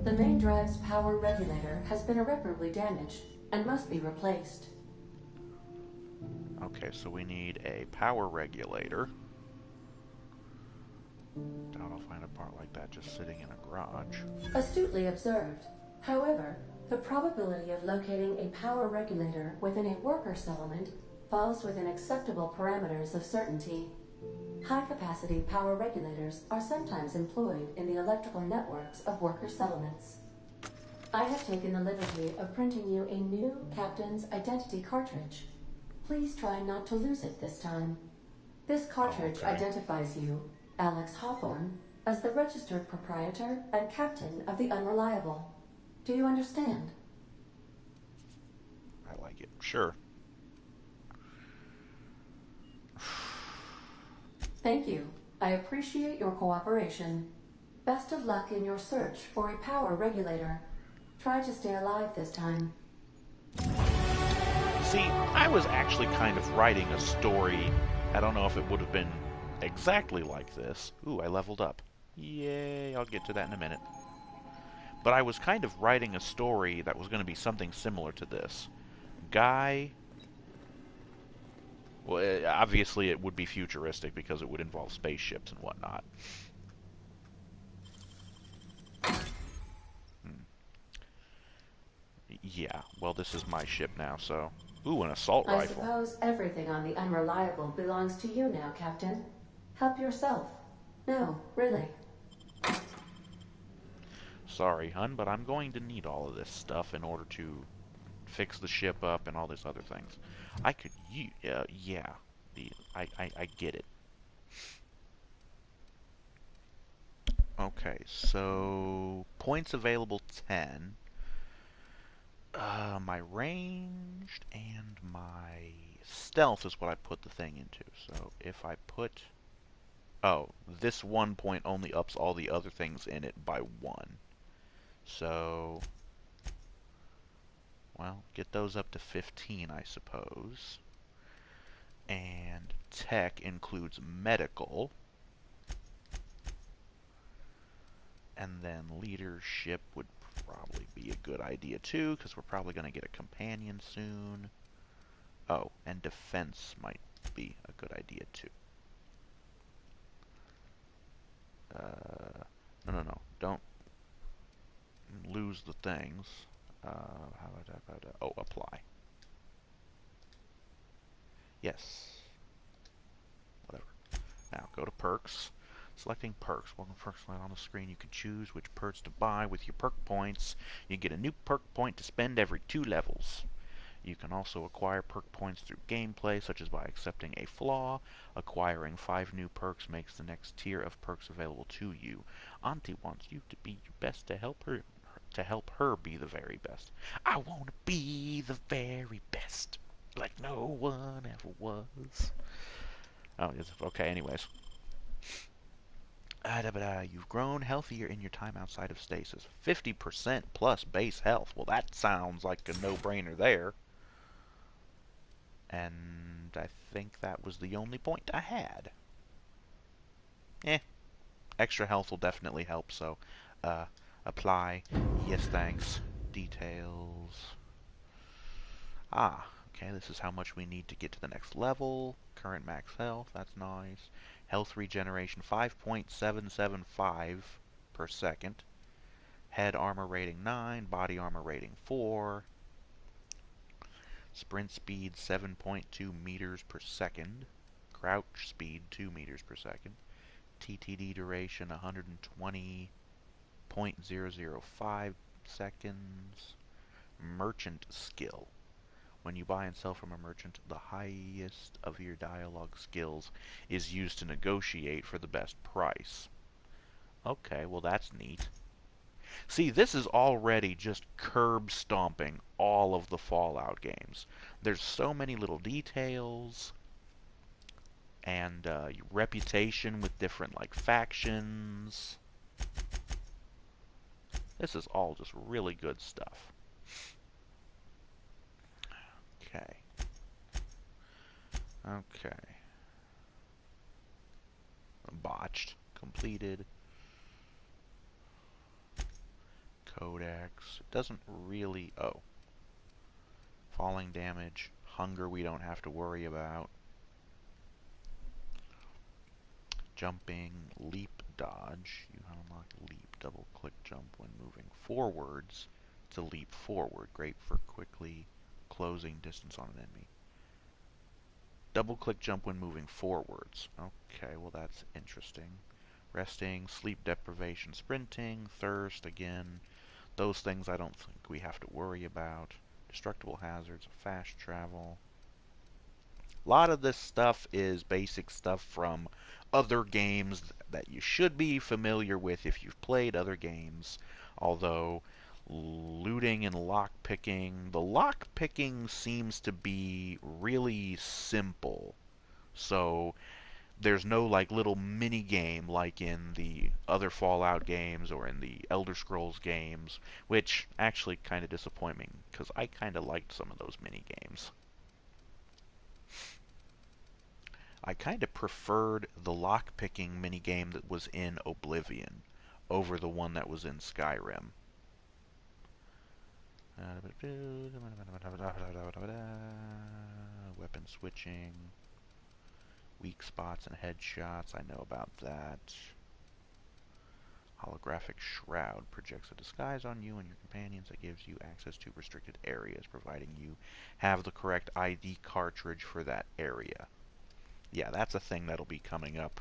S7: The main drive's power regulator has been irreparably damaged and must be replaced.
S1: Okay, so we need a power regulator. Doubt I'll find a part like that just sitting in a garage.
S7: Astutely observed. However, the probability of locating a power regulator within a worker settlement falls within acceptable parameters of certainty. High-capacity power regulators are sometimes employed in the electrical networks of worker settlements. I have taken the liberty of printing you a new Captain's Identity cartridge. Please try not to lose it this time. This cartridge identifies you, Alex Hawthorne, as the registered proprietor and captain of the Unreliable. Do you understand?
S1: I like it. Sure.
S7: Thank you. I appreciate your cooperation. Best of luck in your search for a power regulator. Try to stay alive this time.
S1: See, I was actually kind of writing a story. I don't know if it would have been exactly like this. Ooh, I leveled up. Yay, I'll get to that in a minute. But I was kind of writing a story that was going to be something similar to this. Guy... Well, obviously it would be futuristic because it would involve spaceships and whatnot. Yeah, well, this is my ship now, so... Ooh, an assault
S7: I
S1: rifle.
S7: suppose everything on the Unreliable belongs to you now, Captain. Help yourself. No, really.
S1: Sorry, hun, but I'm going to need all of this stuff in order to fix the ship up and all these other things. I could use... yeah. I get it. Okay, so... Points available 10. My ranged and my stealth is what I put the thing into. So if I put... Oh, this 1 point only ups all the other things in it by 1. So... Well, get those up to 15, I suppose. And tech includes medical. And then leadership would probably be a good idea too, because we're probably going to get a companion soon. Oh, and defense might be a good idea too. No. Don't lose the things. Oh, apply. Yes. Whatever. Now, go to perks. Selecting perks. Welcome to perks line on the screen. You can choose which perks to buy with your perk points. You get a new perk point to spend every 2 levels. You can also acquire perk points through gameplay, such as by accepting a flaw. Acquiring 5 new perks makes the next tier of perks available to you. Auntie wants you to be your best to help her be the very best. I want to be the very best, like no one ever was. Oh, okay, anyways. You've grown healthier in your time outside of stasis. 50% plus base health. Well, that sounds like a no-brainer there. And I think that was the only point I had. Extra health will definitely help, so apply. Yes, thanks. Details. Okay, this is how much we need to get to the next level. Current max health, that's nice. Health regeneration, 5.775 per second. Head armor rating 9, body armor rating 4. Sprint speed 7.2 meters per second. Crouch speed 2 meters per second. TTD duration 120.005 seconds. Merchant skill. When you buy and sell from a merchant, the highest of your dialogue skills is used to negotiate for the best price. Okay, well that's neat. See, this is already just curb stomping all of the Fallout games. There's so many little details, and your reputation with different like factions. This is all just really good stuff. Okay. Botched. Completed. Codex. It doesn't really... Oh. Falling damage. Hunger we don't have to worry about. Jumping. Leap dodge. You unlock leap. Double click jump when moving forwards to leap forward. Great for quickly closing distance on an enemy. Double click jump when moving forwards. Okay, well that's interesting. Resting, sleep deprivation, sprinting, thirst, again. Those things I don't think we have to worry about. Destructible hazards, fast travel. A lot of this stuff is basic stuff from other games that you should be familiar with if you've played other games, although looting and lockpicking, the lockpicking seems to be really simple. So there's no like little mini game like in the other Fallout games or in the Elder Scrolls games, which actually kind of disappoint me because I kind of liked some of those mini games. I kind of preferred the lockpicking minigame that was in Oblivion over the one that was in Skyrim. Weapon switching, weak spots and headshots, I know about that. Holographic Shroud projects a disguise on you and your companions that gives you access to restricted areas, providing you have the correct ID cartridge for that area. Yeah, that's a thing that'll be coming up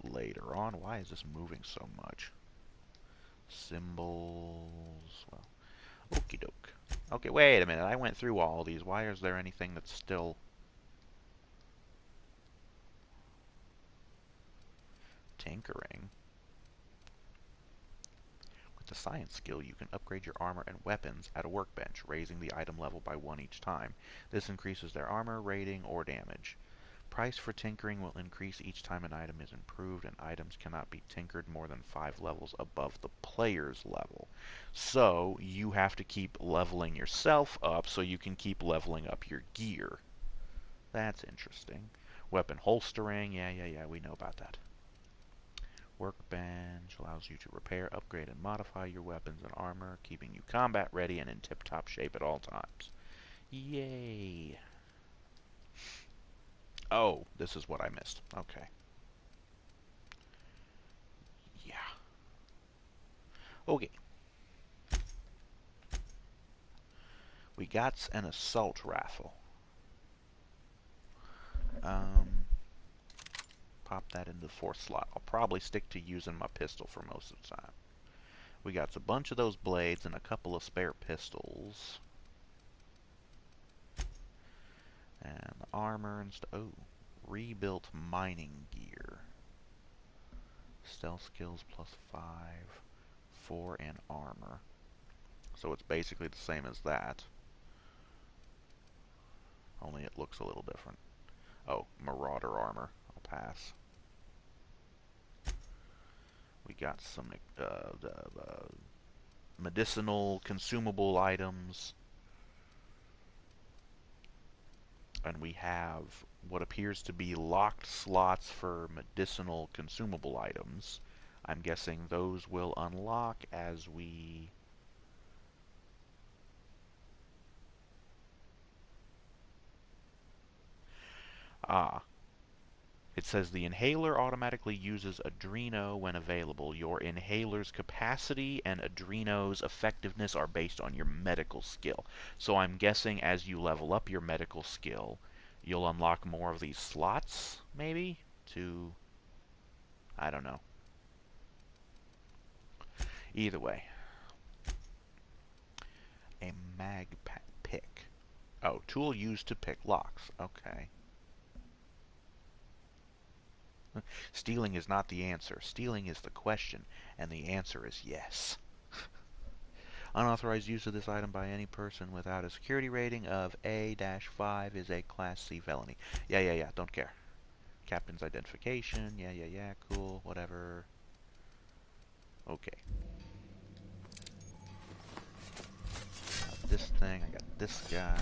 S1: later on. Why is this moving so much? Symbols. Well, okie doke. Okay, wait a minute. I went through all these. Why is there anything that's still tinkering? With the science skill, you can upgrade your armor and weapons at a workbench, raising the item level by 1 each time. This increases their armor, rating, or damage. Price for tinkering will increase each time an item is improved, and items cannot be tinkered more than 5 levels above the player's level. So, you have to keep leveling yourself up so you can keep leveling up your gear. That's interesting. Weapon holstering, yeah, we know about that. Workbench allows you to repair, upgrade, and modify your weapons and armor, keeping you combat ready and in tip-top shape at all times. Yay! Oh, this is what I missed. Okay. Yeah. Okay. We got an assault rifle. Pop that into the 4th slot. I'll probably stick to using my pistol for most of the time. We got a bunch of those blades and a couple of spare pistols. And armor and stuff. Oh, rebuilt mining gear. Stealth skills +5, 4 in armor. So it's basically the same as that. Only it looks a little different. Oh, Marauder armor. I'll pass. We got some medicinal consumable items. And we have what appears to be locked slots for medicinal consumable items. I'm guessing those will unlock as we... It says the inhaler automatically uses Adreno when available. Your inhaler's capacity and Adreno's effectiveness are based on your medical skill. So I'm guessing as you level up your medical skill, you'll unlock more of these slots, maybe? To... I don't know. Either way. A mag pick. Oh, tool used to pick locks. Okay. Stealing is not the answer. Stealing is the question, and the answer is yes. Unauthorized use of this item by any person without a security rating of A-5 is a Class C felony. Yeah, don't care. Captain's identification, yeah, cool, whatever. Okay. Got this thing, I got this guy.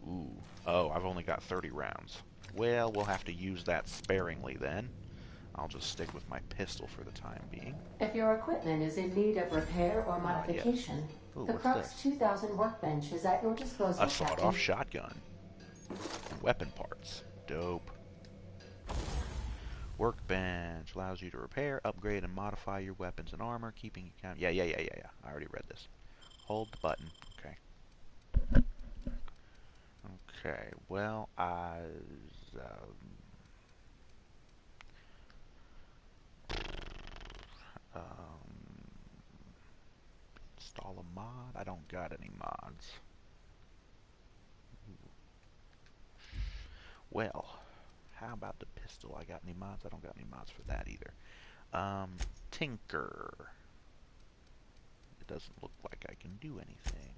S1: Ooh. Oh, I've only got 30 rounds. Well, we'll have to use that sparingly then. I'll just stick with my pistol for the time being.
S7: If your equipment is in need of repair or modification,
S1: yes. Ooh,
S7: the Crux 2000 workbench is at your disposal,
S1: a sawed-off shotgun. And weapon parts. Dope. Workbench allows you to repair, upgrade, and modify your weapons and armor, keeping you count. Yeah. I already read this. Hold the button. Okay. Okay, well, install a mod? I don't got any mods. Well, how about the pistol? I got any mods? I don't got any mods for that either. Tinker. It doesn't look like I can do anything.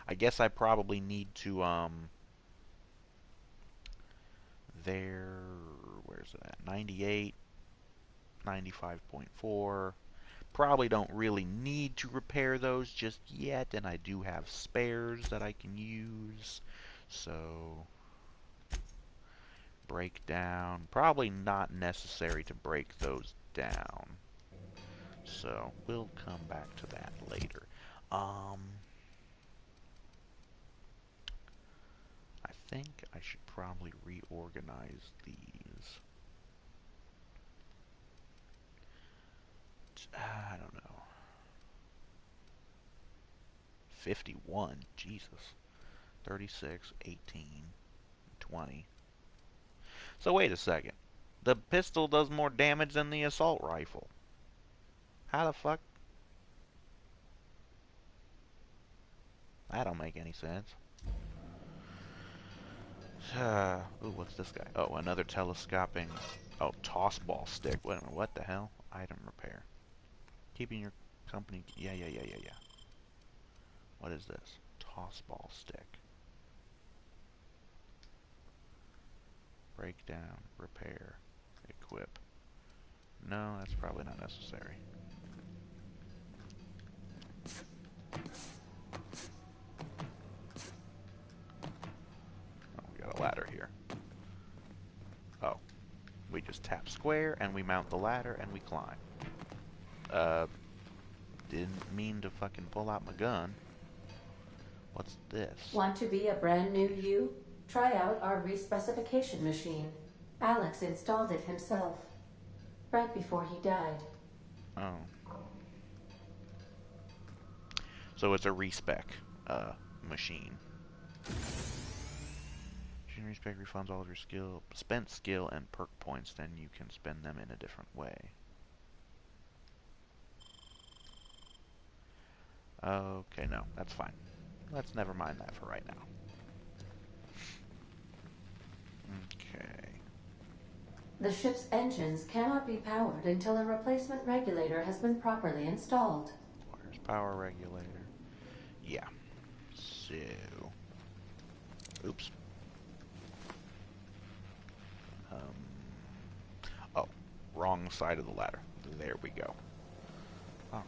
S1: I guess I probably need to, where's it at? 98, 95.4. Probably don't really need to repair those just yet, and I do have spares that I can use. So, breakdown. Probably not necessary to break those down. So, we'll come back to that later. I think I should probably reorganize these. I don't know. 51, Jesus. 36, 18, 20. So wait a second. The pistol does more damage than the assault rifle. How the fuck? That don't make any sense. Ooh, what's this guy? Oh, another telescoping. Oh, toss ball stick. Wait a minute, what the hell? Item repair. Keeping your company. Yeah. What is this? Toss ball stick. Breakdown, repair, equip. No, that's probably not necessary. Oh, we got a ladder here. Oh. We just tap square, and we mount the ladder, and we climb. Didn't mean to fucking pull out my gun. What's this?
S7: Want to be a brand new you? Try out our respecification machine. Alex installed it himself, right before he died.
S1: Oh. So it's a respec machine. Respec refunds all of your spent skill and perk points, then you can spend them in a different way. Okay, no, that's fine. Let's never mind that for right now. Okay.
S7: The ship's engines cannot be powered until a replacement regulator has been properly installed.
S1: Where's power regulator? Yeah. So... Oops. Oh, wrong side of the ladder. There we go. Alrighty.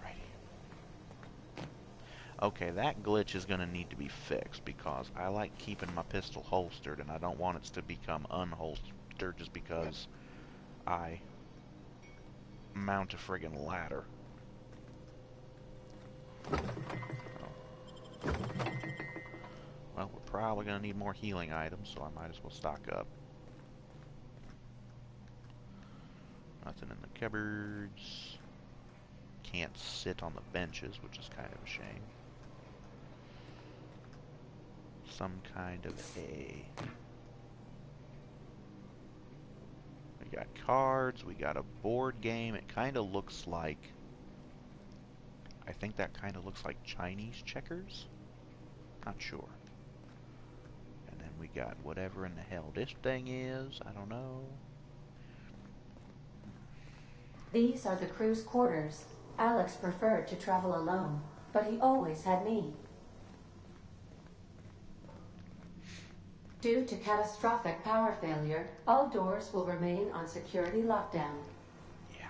S1: Okay, that glitch is going to need to be fixed because I like keeping my pistol holstered and I don't want it to become unholstered just because I mount a friggin' ladder. Oh. Well, we're probably going to need more healing items, so I might as well stock up. Nothing in the cupboards. Can't sit on the benches, which is kind of a shame. Some kind of a... We got cards, we got a board game. It kind of looks like... I think that kind of looks like Chinese checkers? Not sure. And then we got whatever in the hell this thing is. I don't know.
S7: These are the crew's quarters. Alex preferred to travel alone, but he always had me. Due to catastrophic power failure, all doors will remain on security lockdown.
S1: Yeah.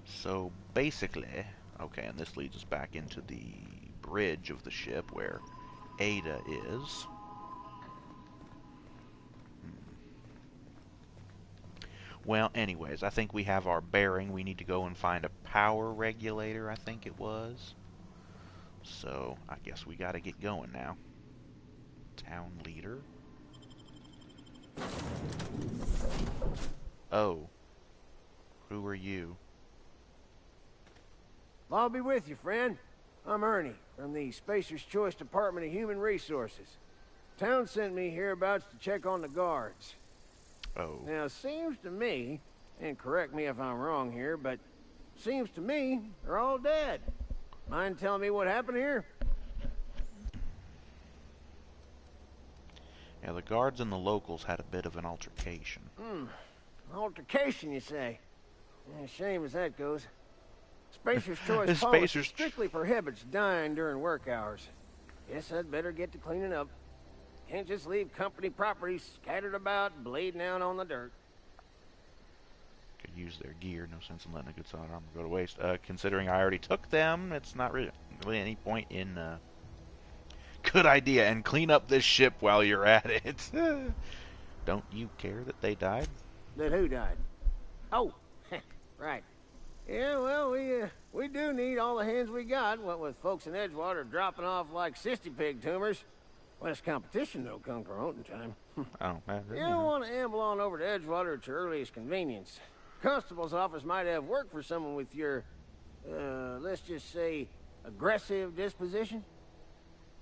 S1: So basically, okay, and this leads us back into the bridge of the ship where Ada is. Well, anyways, I think we have our bearing. We need to go and find a power regulator, I think it was. So, I guess we gotta get going now. Town leader. Oh. Who are you?
S8: I'll be with you, friend. I'm Ernie, from the Spacer's Choice Department of Human Resources. Town sent me hereabouts to check on the guards.
S1: Oh.
S8: Now, it seems to me, and correct me if I'm wrong here, but seems to me they're all dead. Mind telling me what happened here?
S1: Yeah, the guards and the locals had a bit of an altercation.
S8: Altercation, you say? Yeah, shame as that goes. Spacer's Choice
S1: Spacer's
S8: policy strictly prohibits dying during work hours. Guess I'd better get to cleaning up. Can't just leave company property scattered about, bleeding out on the dirt.
S1: Could use their gear. No sense in letting a good solid armor go to waste. Considering I already took them, it's not really any point in... Good idea, and clean up this ship while you're at it. Don't you care that they died?
S8: That who died? Oh, right. Yeah, well, we do need all the hands we got, what with folks in Edgewater dropping off like sissy pig tumors. Less competition, though, come promoting time.
S1: Oh, man.
S8: You don't want to amble on over to Edgewater at your earliest convenience. Constable's office might have work for someone with your, let's just say, aggressive disposition.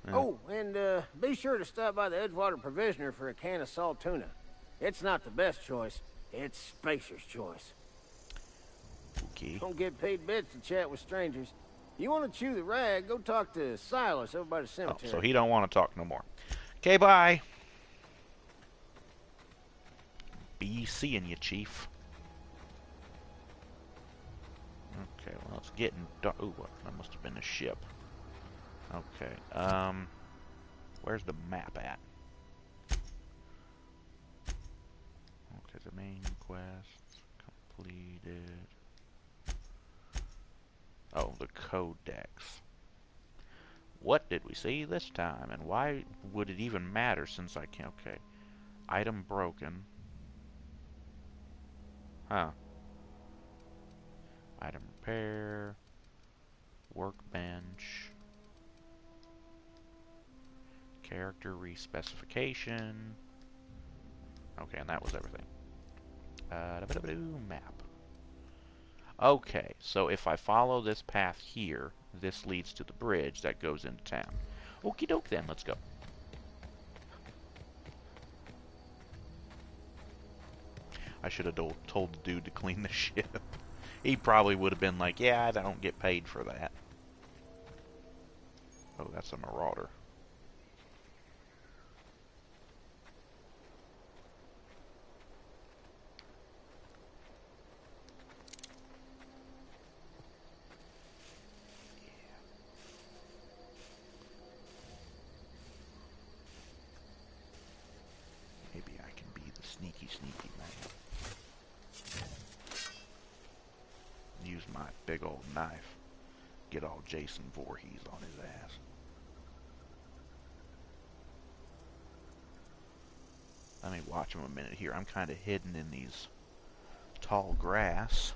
S8: Yeah. Oh, and be sure to stop by the Edgewater Provisioner for a can of salt tuna. It's not the best choice. It's Spacer's Choice.
S1: Okay.
S8: Don't get paid bits to chat with strangers. You want to chew the rag, go talk to Silas over by the cemetery.
S1: Oh, so he don't want to talk no more. Okay, bye. Be seeing you, Chief. Okay, well, it's getting dark. Ooh, that must have been a ship. Okay, where's the map at? Okay, the main quest completed. Oh, the codex. What did we see this time, and why would it even matter since I can't... Okay. Item broken. Huh. Item repair. Workbench. Character respecification. Okay, and that was everything. Map. Okay, so if I follow this path here, this leads to the bridge that goes into town. Okie doke then, let's go. I should have told the dude to clean the ship. He probably would have been like, yeah, I don't get paid for that. Oh, that's a marauder. Sneaky man. Use my big old knife. Get all Jason Voorhees on his ass. Let me watch him a minute here. I'm kind of hidden in these tall grass.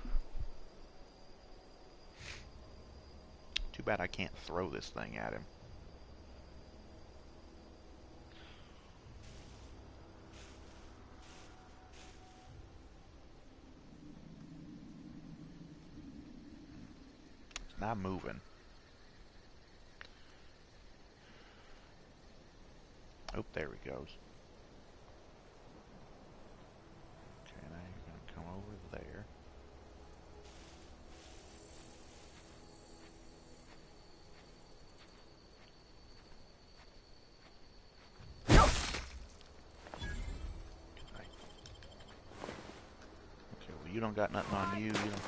S1: Too bad I can't throw this thing at him. Not moving. Oh, there he goes. Okay, now you're going to come over there. Okay, well, you don't got nothing on you. You don't...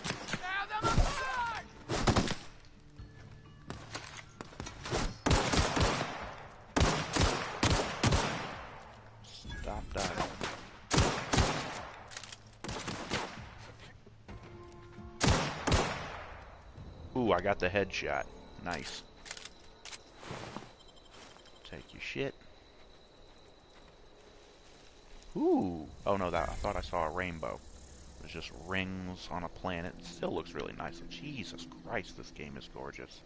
S1: Ooh, I got the headshot. Nice. Take your shit. Ooh. Oh no, I thought I saw a rainbow. It was just rings on a planet. It still looks really nice. Jesus Christ, this game is gorgeous.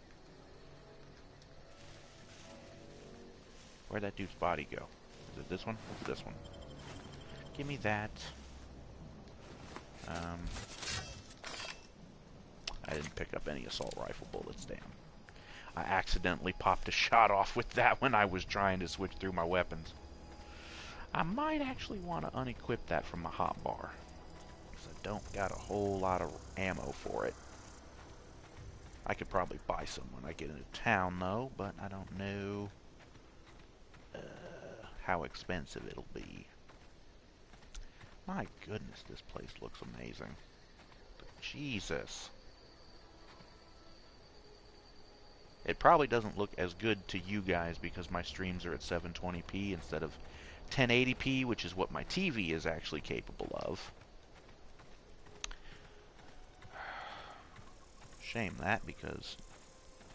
S1: Where'd that dude's body go? Is it this one? It's this one. Give me that. I didn't pick up any assault rifle bullets, damn. I accidentally popped a shot off with that when I was trying to switch through my weapons. I might actually want to unequip that from my hotbar, because I don't got a whole lot of ammo for it. I could probably buy some when I get into town, though, but I don't know how expensive it'll be. My goodness, this place looks amazing. Jesus. It probably doesn't look as good to you guys because my streams are at 720p instead of 1080p, which is what my TV is actually capable of. Shame that, because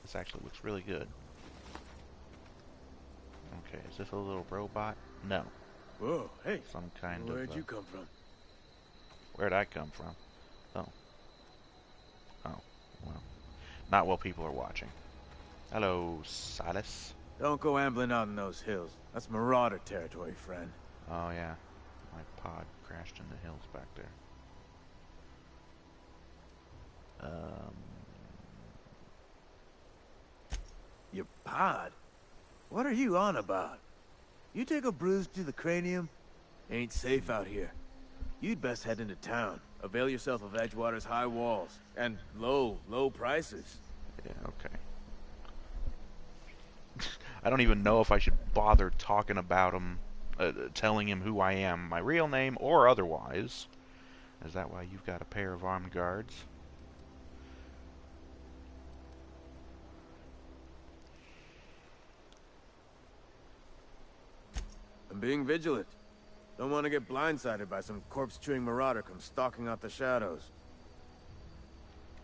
S1: this actually looks really good. Okay, is this a little robot? No.
S9: Whoa, hey.
S1: Some kind of...
S9: Where'd you come from?
S1: Where'd I come from? Oh. Oh, well. Not while people are watching. Hello, Silas.
S9: Don't go ambling out in those hills. That's Marauder territory, friend.
S1: Oh, yeah. My pod crashed in the hills back there.
S9: Your pod? What are you on about? You take a bruise to the cranium? Ain't safe out here. You'd best head into town. Avail yourself of Edgewater's high walls. And low prices.
S1: Yeah, okay. I don't even know if I should bother talking about him, telling him who I am, my real name or otherwise. Is that why you've got a pair of armed guards?
S9: I'm being vigilant. Don't want to get blindsided by some corpse-chewing marauder come stalking out the shadows.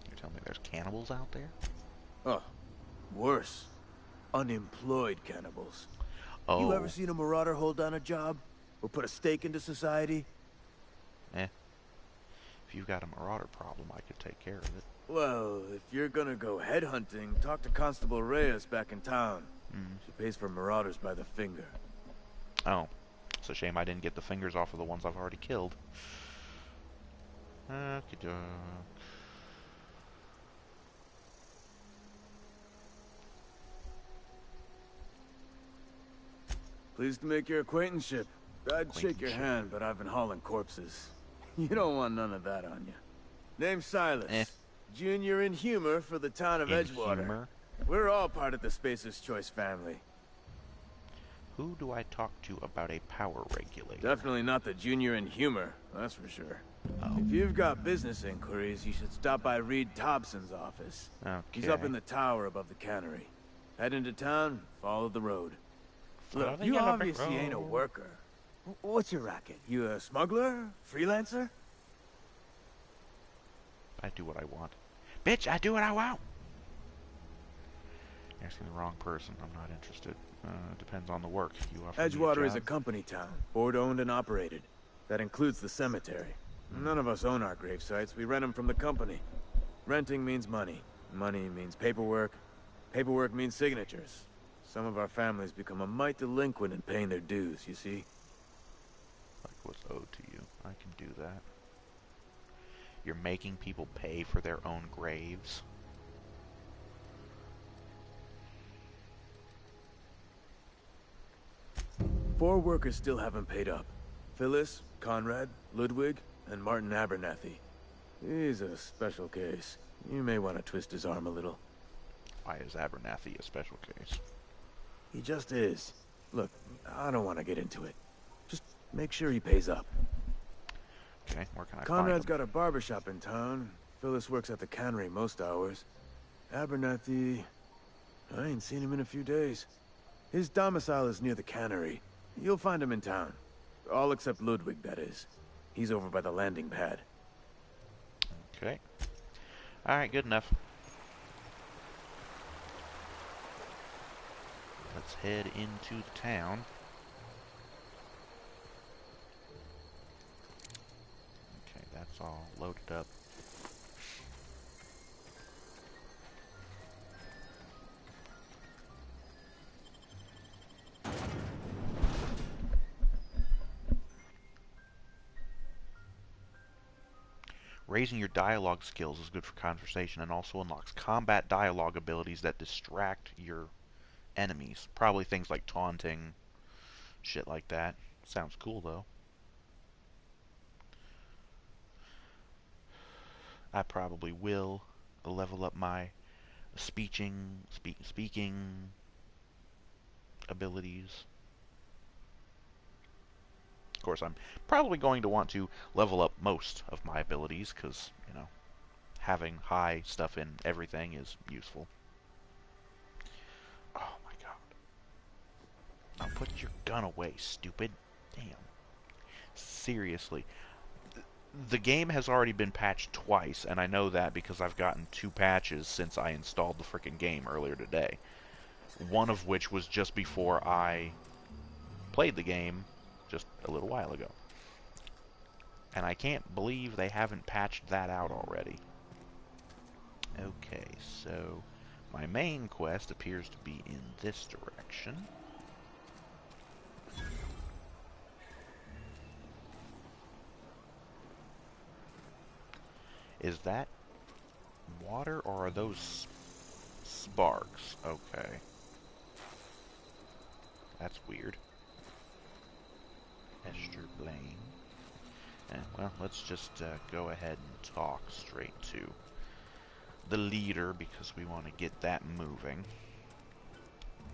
S1: You tell me there's cannibals out there?
S9: Oh, worse. Unemployed cannibals.
S1: Oh.
S9: You ever seen a marauder hold down a job? Or put a stake into society?
S1: If you've got a marauder problem, I could take care of it.
S9: Well, if you're gonna go headhunting, talk to Constable Reyes back in town. She pays for marauders by the finger.
S1: Oh. It's a shame I didn't get the fingers off of the ones I've already killed. Okey-doke.
S9: Pleased to make your acquaintanceship. I'd shake your hand, but I've been hauling corpses. You don't want none of that on you. Name's Silas. Junior in humor for the town of Edgewater.
S1: Humor?
S9: We're all part of the Spacer's Choice family.
S1: Who do I talk to about a power regulator?
S9: Definitely not the junior in humor, that's for sure.
S1: Oh.
S9: If you've got business inquiries, you should stop by Reed Thompson's office.
S1: Okay.
S9: He's up in the tower above the cannery. Head into town, follow the road. Look, you obviously ain't a worker. What's your racket? You a smuggler? Freelancer?
S1: I do what I want. Bitch, I do what I want! You're asking the wrong person. I'm not interested. Depends on the work. You offer
S9: Edgewater
S1: me
S9: is a company town, board-owned and operated. That includes the cemetery. None of us own our grave sites. We rent them from the company. Renting means money. Money means paperwork. Paperwork means signatures. Some of our families become a mite delinquent in paying their dues, you see?
S1: Like what's owed to you. I can do that. You're making people pay for their own graves?
S9: Four workers still haven't paid up. Phyllis, Conrad, Ludwig, and Martin Abernathy. He's a special case. You may want to twist his arm a little.
S1: Why is Abernathy a special case?
S9: He just is. Look, I don't want to get into it. Just make sure he pays up.
S1: Okay, where can I
S9: Conrad's
S1: find him?
S9: got a barbershop in town. Phyllis works at the cannery most hours. Abernathy... I ain't seen him in a few days. His domicile is near the cannery. You'll find him in town. All except Ludwig, that is. He's over by the landing pad.
S1: Okay. Alright, good enough. Let's head into the town. Okay, that's all loaded up. Raising your dialogue skills is good for conversation and also unlocks combat dialogue abilities that distract your enemies. Probably things like taunting, shit like that. Sounds cool though. I probably will level up my speaking abilities. Of course, I'm probably going to want to level up most of my abilities, because, you know, having high stuff in everything is useful. Oh my god. Now put your gun away, stupid. Damn. Seriously. The game has already been patched twice, and I know that because I've gotten 2 patches since I installed the frickin' game earlier today. One of which was just before I played the game just a little while ago. And I can't believe they haven't patched that out already. Okay, so my main quest appears to be in this direction. Is that water, or are those sparks? Okay. That's weird. Esther Blaine. Well, let's just go ahead and talk straight to the leader, because we want to get that moving.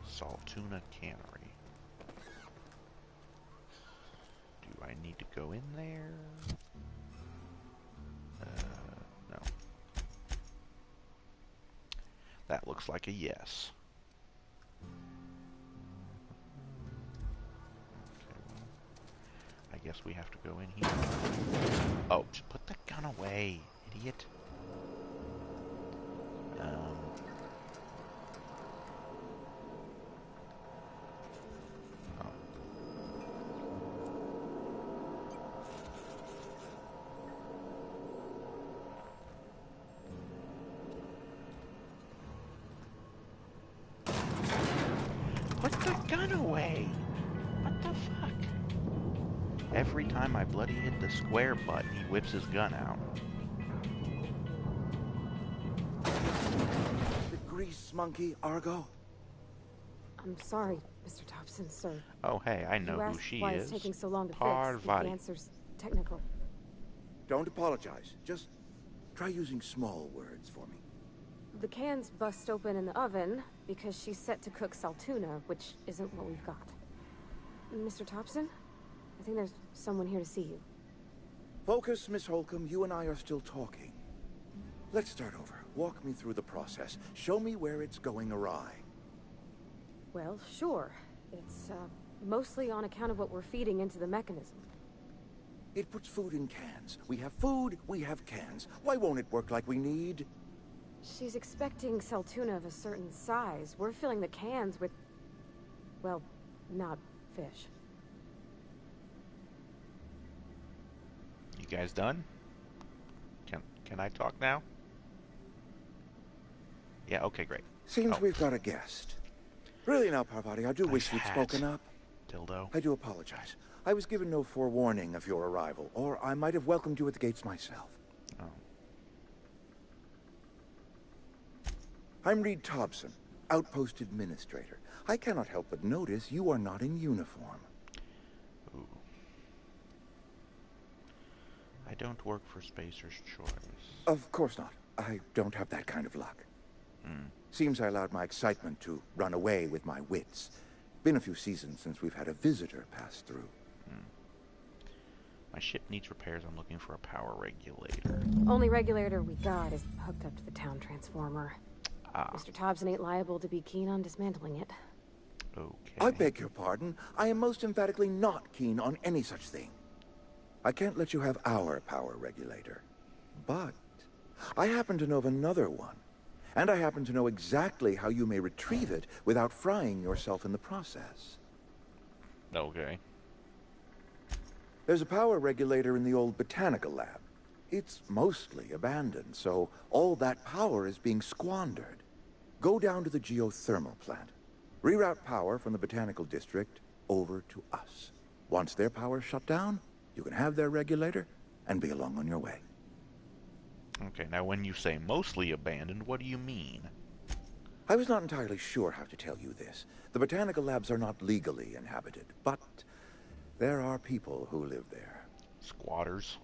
S1: Saltuna Cannery. Do I need to go in there? No. That looks like a yes. Okay, well, I guess we have to go in here. Oh, just put the gun away, idiot. Put the gun away! What the fuck? Every time I bloody hit the square button, he whips his gun out.
S10: The grease monkey, Argo?
S11: I'm sorry, Mr. Thompson, sir.
S1: Oh, hey, I know who she
S11: why
S1: is.
S11: It's taking so long to fix.
S1: Parvati.
S11: The answer's technical.
S10: Don't apologize. Just try using small words for me.
S11: The can's bust open in the oven because she's set to cook saltuna, which isn't what we've got. Mr. Thompson? I think there's someone here to see you.
S10: Focus, Miss Holcomb. You and I are still talking. Let's start over. Walk me through the process. Show me where it's going awry.
S11: Well, sure. It's, mostly on account of what we're feeding into the mechanism.
S10: It puts food in cans. We have food, we have cans. Why won't it work like we need?
S11: She's expecting saltuna of a certain size. We're filling the cans with, well, not fish.
S1: You guys done? Can I talk now? Yeah, okay, great.
S10: Seems we've got a guest. Really now, Parvati, I do wish you'd spoken up.
S1: Dildo.
S10: I do apologize. I was given no forewarning of your arrival, or I might have welcomed you at the gates myself.
S1: Oh.
S10: I'm Reed Thompson, Outpost Administrator. I cannot help but notice you are not in uniform.
S1: Ooh. I don't work for Spacer's Choice.
S10: Of course not. I don't have that kind of luck. Seems I allowed my excitement to run away with my wits. Been a few seasons since we've had a visitor pass through.
S1: My ship needs repairs. I'm looking for a power regulator.
S11: Only regulator we got is hooked up to the town transformer. Mr. Thompson ain't liable to be keen on dismantling it.
S1: Okay.
S10: I beg your pardon. I am most emphatically not keen on any such thing. I can't let you have our power regulator. But I happen to know of another one. And I happen to know exactly how you may retrieve it without frying yourself in the process.
S1: Okay.
S10: There's a power regulator in the old botanical lab. It's mostly abandoned, so all that power is being squandered. Go down to the geothermal plant. Reroute power from the botanical district over to us. Once their power's shut down, you can have their regulator and be along on your way.
S1: Okay, now when you say mostly abandoned, what do you mean?
S10: I was not entirely sure how to tell you this. The botanical labs are not legally inhabited, but there are people who live there.
S1: Squatters?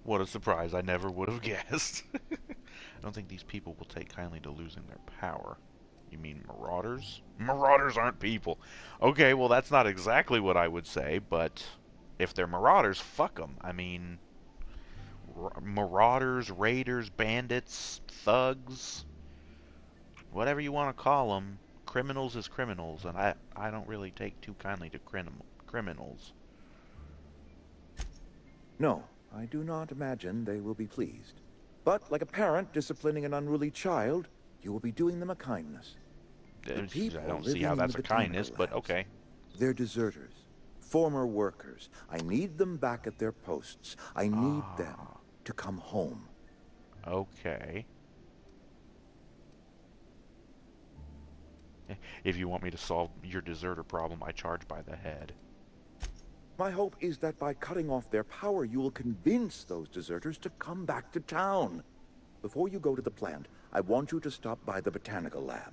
S1: What a surprise, I never would have guessed. I don't think these people will take kindly to losing their power. You mean marauders? Marauders aren't people. Okay, well, that's not exactly what I would say, but if they're marauders, fuck them. I mean, marauders, raiders, bandits, thugs, whatever you want to call them, criminals is criminals, and I don't really take too kindly to criminals.
S10: No, I do not imagine they will be pleased. But like a parent disciplining an unruly child, you will be doing them a kindness. The people
S1: I don't see
S10: living
S1: how
S10: in
S1: that's
S10: the
S1: a kindness,
S10: botanical
S1: but
S10: labs,
S1: okay.
S10: they're deserters, former workers. I need them back at their posts. I need them to come home.
S1: Okay. If you want me to solve your deserter problem, I charge by the head.
S10: My hope is that by cutting off their power, you will convince those deserters to come back to town. Before you go to the plant, I want you to stop by the botanical lab.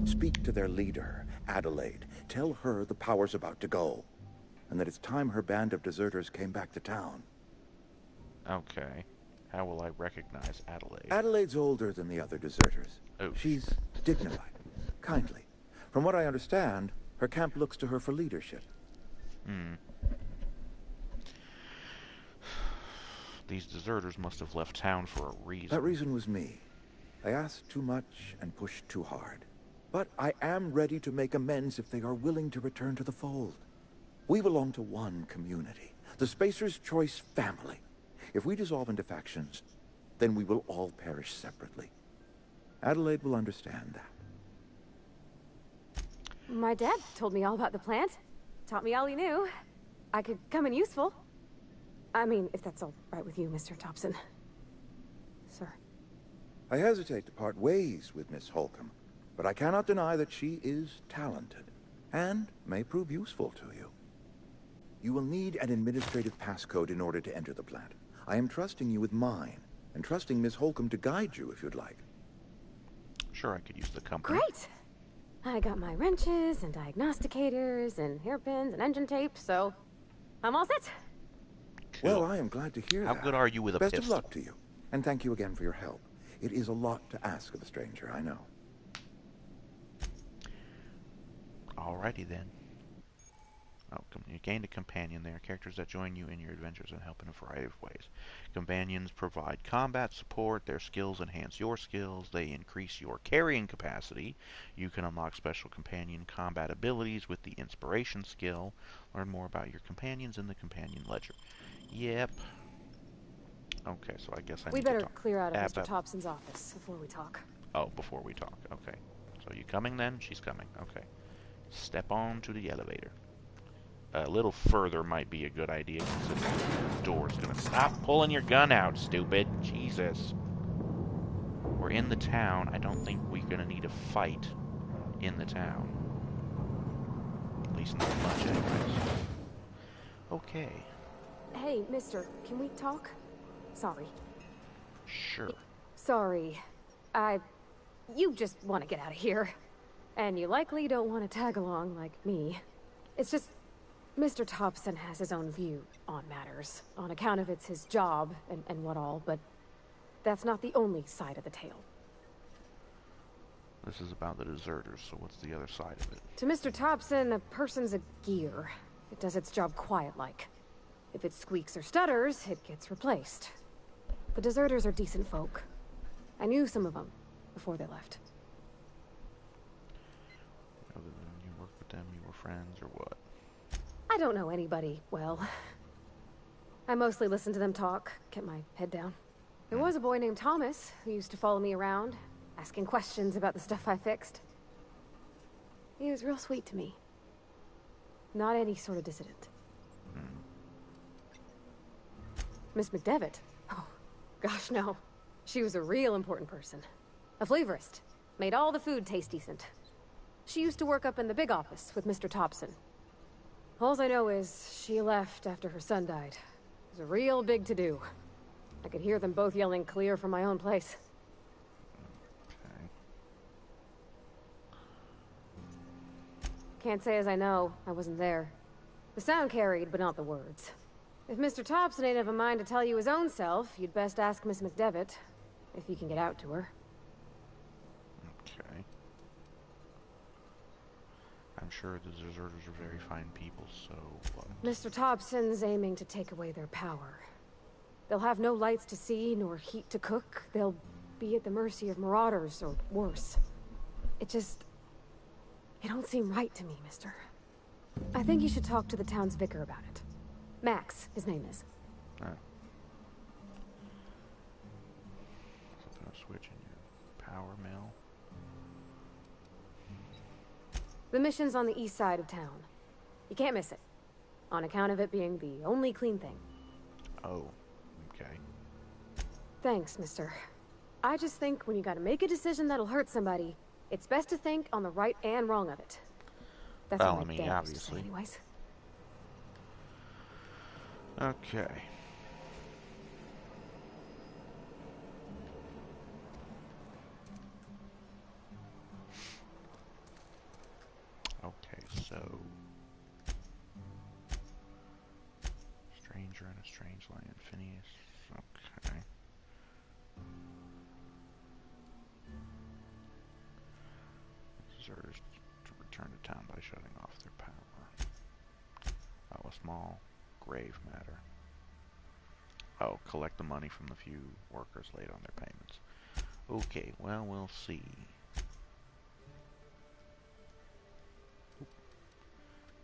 S10: Speak to their leader, Adelaide. Tell her the power's about to go, and that it's time her band of deserters came back to town.
S1: Okay. How will I recognize Adelaide?
S10: Adelaide's older than the other deserters.
S1: Oh.
S10: She's dignified, kindly. From what I understand, her camp looks to her for leadership.
S1: These deserters must have left town for a reason.
S10: That reason was me. I asked too much and pushed too hard. But I am ready to make amends if they are willing to return to the fold. We belong to one community, the Spacer's Choice family. If we dissolve into factions, then we will all perish separately. Adelaide will understand that.
S11: My dad told me all about the plant. Taught me all he knew. I could come in useful. I mean, if that's all right with you, Mr. Thompson. Sir.
S10: I hesitate to part ways with Miss Holcomb, but I cannot deny that she is talented, and may prove useful to you. You will need an administrative passcode in order to enter the plant. I am trusting you with mine, and trusting Miss Holcomb to guide you if you'd like.
S1: Sure, I could use the company.
S11: Great! I got my wrenches, and diagnosticators, and hairpins, and engine tape, so I'm all set.
S10: Cool. Well, I am glad to hear that.
S1: How good are you with a
S10: pistol?
S1: Best
S10: of luck to you, and thank you again for your help. It is a lot to ask of a stranger, I know.
S1: Alrighty then. Oh, you gained a companion there. Characters that join you in your adventures and help in a variety of ways. Companions provide combat support. Their skills enhance your skills. They increase your carrying capacity. You can unlock special companion combat abilities with the inspiration skill. Learn more about your companions in the companion ledger. Yep. Okay, so I guess
S11: We better
S1: to talk.
S11: clear out of Mr. Thompson's office before we talk.
S1: Oh, before we talk. Okay. So you coming then? She's coming. Okay. Step on to the elevator. A little further might be a good idea, considering the door's gonna stop pulling your gun out, stupid. Jesus. We're in the town. I don't think we're gonna need a fight in the town. At least not much, anyways. Okay.
S11: Hey, mister, can we talk? Sorry.
S1: Sure.
S11: Sorry. You just want to get out of here. And you likely don't want to tag along like me. It's just, Mr. Thompson has his own view on matters, on account of it's his job and what all, but that's not the only side of the tale.
S1: This is about the deserters, so what's the other side of it?
S11: To Mr. Thompson, a person's a gear. It does its job quiet-like. If it squeaks or stutters, it gets replaced. The deserters are decent folk. I knew some of them before they left.
S1: Other than you worked with them, you were friends, or what?
S11: I don't know anybody well. I mostly listened to them talk, kept my head down. There was a boy named Thomas who used to follow me around, asking questions about the stuff I fixed. He was real sweet to me. Not any sort of dissident. Miss McDevitt? Oh, gosh, no. She was a real important person. A flavorist. Made all the food taste decent. She used to work up in the big office with Mr. Thompson. All I know is she left after her son died. It was a real big to-do. I could hear them both yelling clear from my own place.
S1: Okay.
S11: Can't say as I know. I wasn't there. The sound carried, but not the words. If Mr. Thompson ain't of a mind to tell you his own self, you'd best ask Miss McDevitt, if you can get out to her.
S1: Okay. sure the deserters are very fine people, so what?
S11: Mr. Thompson's aiming to take away their power. They'll have no lights to see, nor heat to cook. They'll be at the mercy of marauders, or worse. It don't seem right to me, mister. I think you should talk to the town's vicar about it. Max, his name is.
S1: Oh. Something to switch in your power mill.
S11: The mission's on the east side of town. You can't miss it, on account of it being the only clean thing.
S1: Oh, okay.
S11: Thanks, mister. I just think when you gotta make a decision that'll hurt somebody, it's best to think on the right and wrong of it. That's
S1: Well,
S11: what
S1: I
S11: my
S1: mean,
S11: dad used to say
S1: obviously.
S11: anyways.
S1: Okay. Okay, so stranger in a strange land, Phineas. Okay. Deserters to return to town by shutting off their power. Oh, a small grave matter. Oh, collect the money from the few workers late on their payments. Okay, well, we'll see.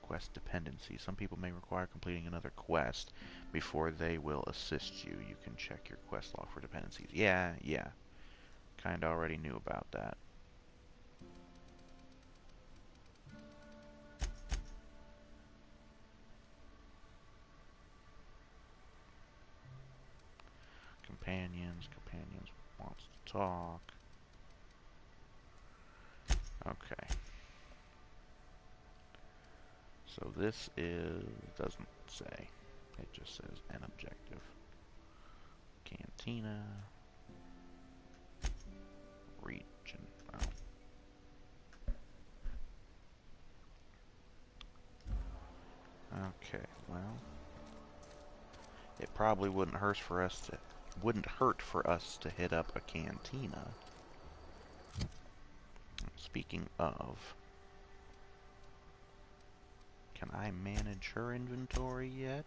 S1: Quest dependency. Some people may require completing another quest before they will assist you. You can check your quest log for dependencies. Yeah. Kinda already knew about that. Companions wants to talk. Okay. So this doesn't say. It just says an objective. Cantina. Region. Oh. Okay, well. It probably wouldn't hurt for us to hit up a cantina. Speaking of, can I manage her inventory yet?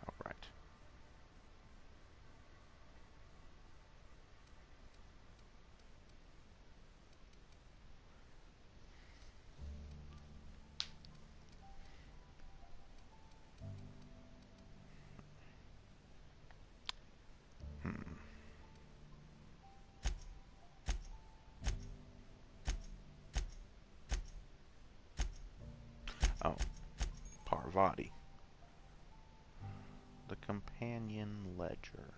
S1: All right. Oh, Parvati. The companion ledger.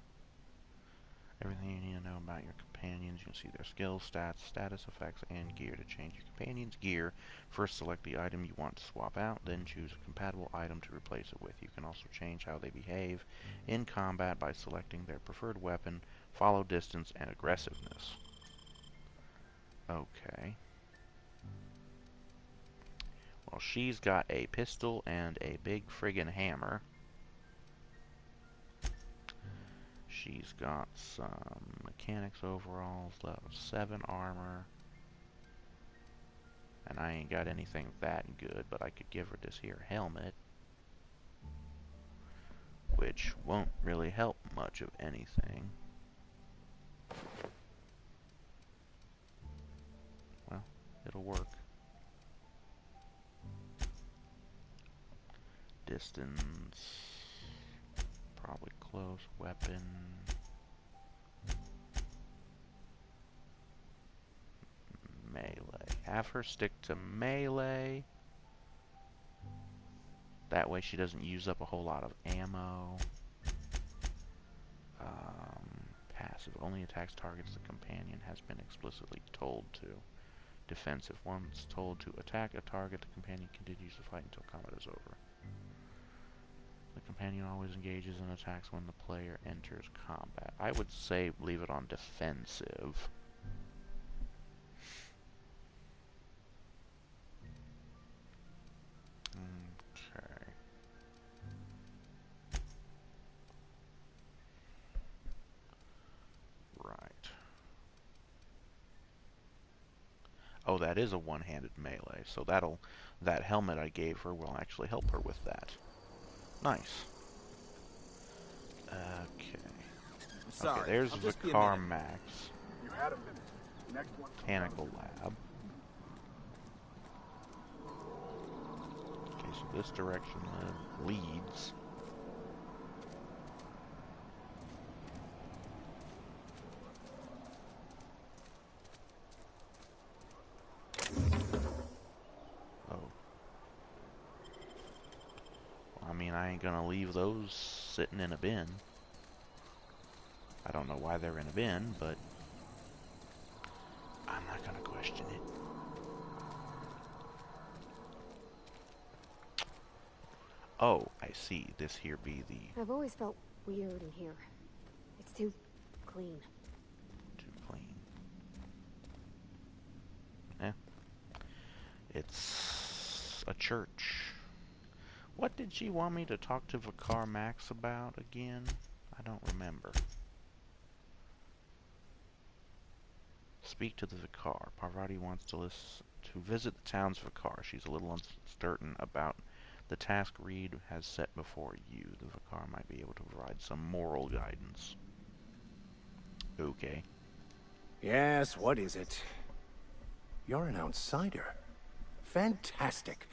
S1: Everything you need to know about your companions. You can see their skills, stats, status effects, and gear. To change your companion's gear, first select the item you want to swap out, then choose a compatible item to replace it with. You can also change how they behave in combat by selecting their preferred weapon, follow distance, and aggressiveness. Okay. Well, she's got a pistol and a big friggin' hammer. She's got some mechanics overalls, level 7 armor. And I ain't got anything that good, but I could give her this here helmet. Which won't really help much of anything. Well, it'll work. Distance, probably close weapon. Melee. Have her stick to melee. That way she doesn't use up a whole lot of ammo. Passive. Only attacks targets the companion has been explicitly told to. Defensive. Once told to attack a target, the companion continues to fight until combat is over. The companion always engages in attacks when the player enters combat. I would say leave it on defensive. Okay. that is a one-handed melee. So that helmet I gave her will actually help her with that. Nice. Okay.
S12: Sorry,
S1: okay, there's
S12: I'll just be a
S1: Vicar
S12: minute.
S1: Max.
S13: You had a minute. Next one.
S1: Mechanical lab. Okay, so this direction leads. Oh. Well, I mean, I ain't gonna leave those sitting in a bin. I don't know why they're in a bin, but I'm not gonna question it. Oh, I see. This here be the...
S11: I've always felt weird in here. It's too clean.
S1: Too clean. Yeah. It's a church. What did she want me to talk to Vicar Max about again? I don't remember. Speak to the Vicar. Parvati wants to visit the town's Vicar. She's a little uncertain about the task Reed has set before you. The Vicar might be able to provide some moral guidance. Okay.
S14: Yes, what is it? You're an outsider. Fantastic.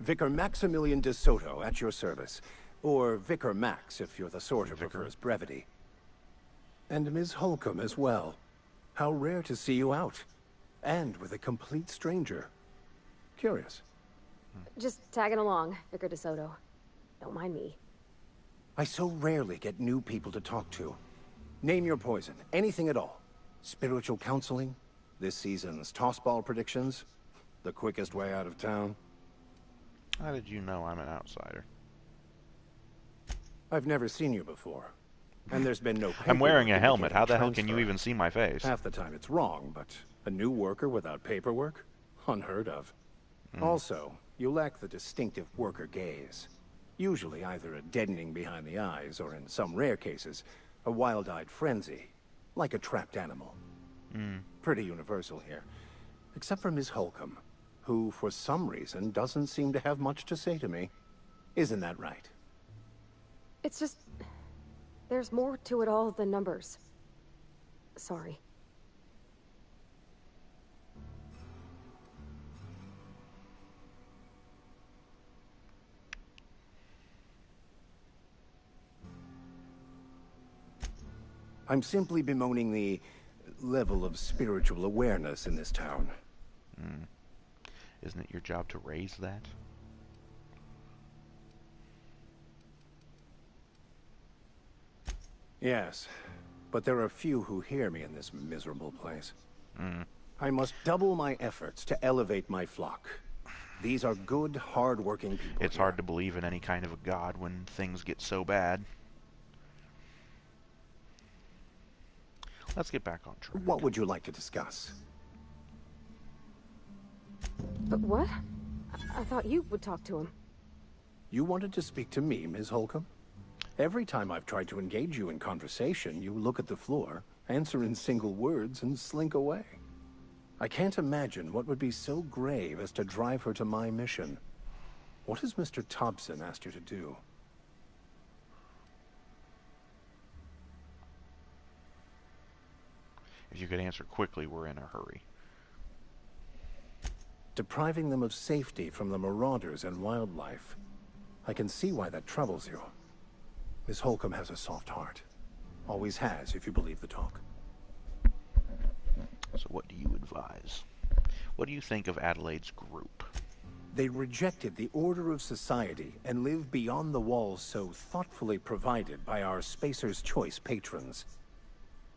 S14: Vicar Maximilian de Soto at your service. Or Vicar Max, if you're the sort who prefers brevity. And Ms. Holcomb as well. How rare to see you out. And with a complete stranger. Curious.
S11: Just tagging along, Vicar de Soto. Don't mind me.
S14: I so rarely get new people to talk to. Name your poison, anything at all. Spiritual counseling, this season's tossball predictions, the quickest way out of town.
S1: How did you know I'm an outsider?
S14: I've never seen you before. And there's been no paperwork.
S1: I'm wearing a helmet. How the hell
S14: transfer.
S1: can you even see my face?
S14: Half the time it's wrong, but a new worker without paperwork? Unheard of. Also, you lack the distinctive worker gaze. Usually either a deadening behind the eyes, or in some rare cases, a wild-eyed frenzy, like a trapped animal. Pretty universal here. Except for Ms. Holcomb, who, for some reason, doesn't seem to have much to say to me. Isn't that right?
S11: It's just... there's more to it all than numbers. Sorry.
S14: I'm simply bemoaning the level of spiritual awareness in this town.
S1: Isn't it your job to raise that?
S14: Yes, but there are few who hear me in this miserable place. I must double my efforts to elevate my flock. These are good, hard-working people.
S1: It's hard to believe in any kind of a god when things get so bad. Let's get back on track.
S14: What would you like to discuss?
S11: But what? I thought you would talk to him.
S14: You wanted to speak to me, Ms. Holcomb? Every time I've tried to engage you in conversation, you look at the floor, answer in single words, and slink away. I can't imagine what would be so grave as to drive her to my mission. What has Mr. Thompson asked you to do?
S1: If you could answer quickly, we're in a hurry.
S14: Depriving them of safety from the marauders and wildlife. I can see why that troubles you. Miss Holcomb has a soft heart. Always has, if you believe the talk.
S1: So what do you advise? What do you think of Adelaide's group?
S14: They rejected the order of society and live beyond the walls so thoughtfully provided by our Spacer's Choice patrons.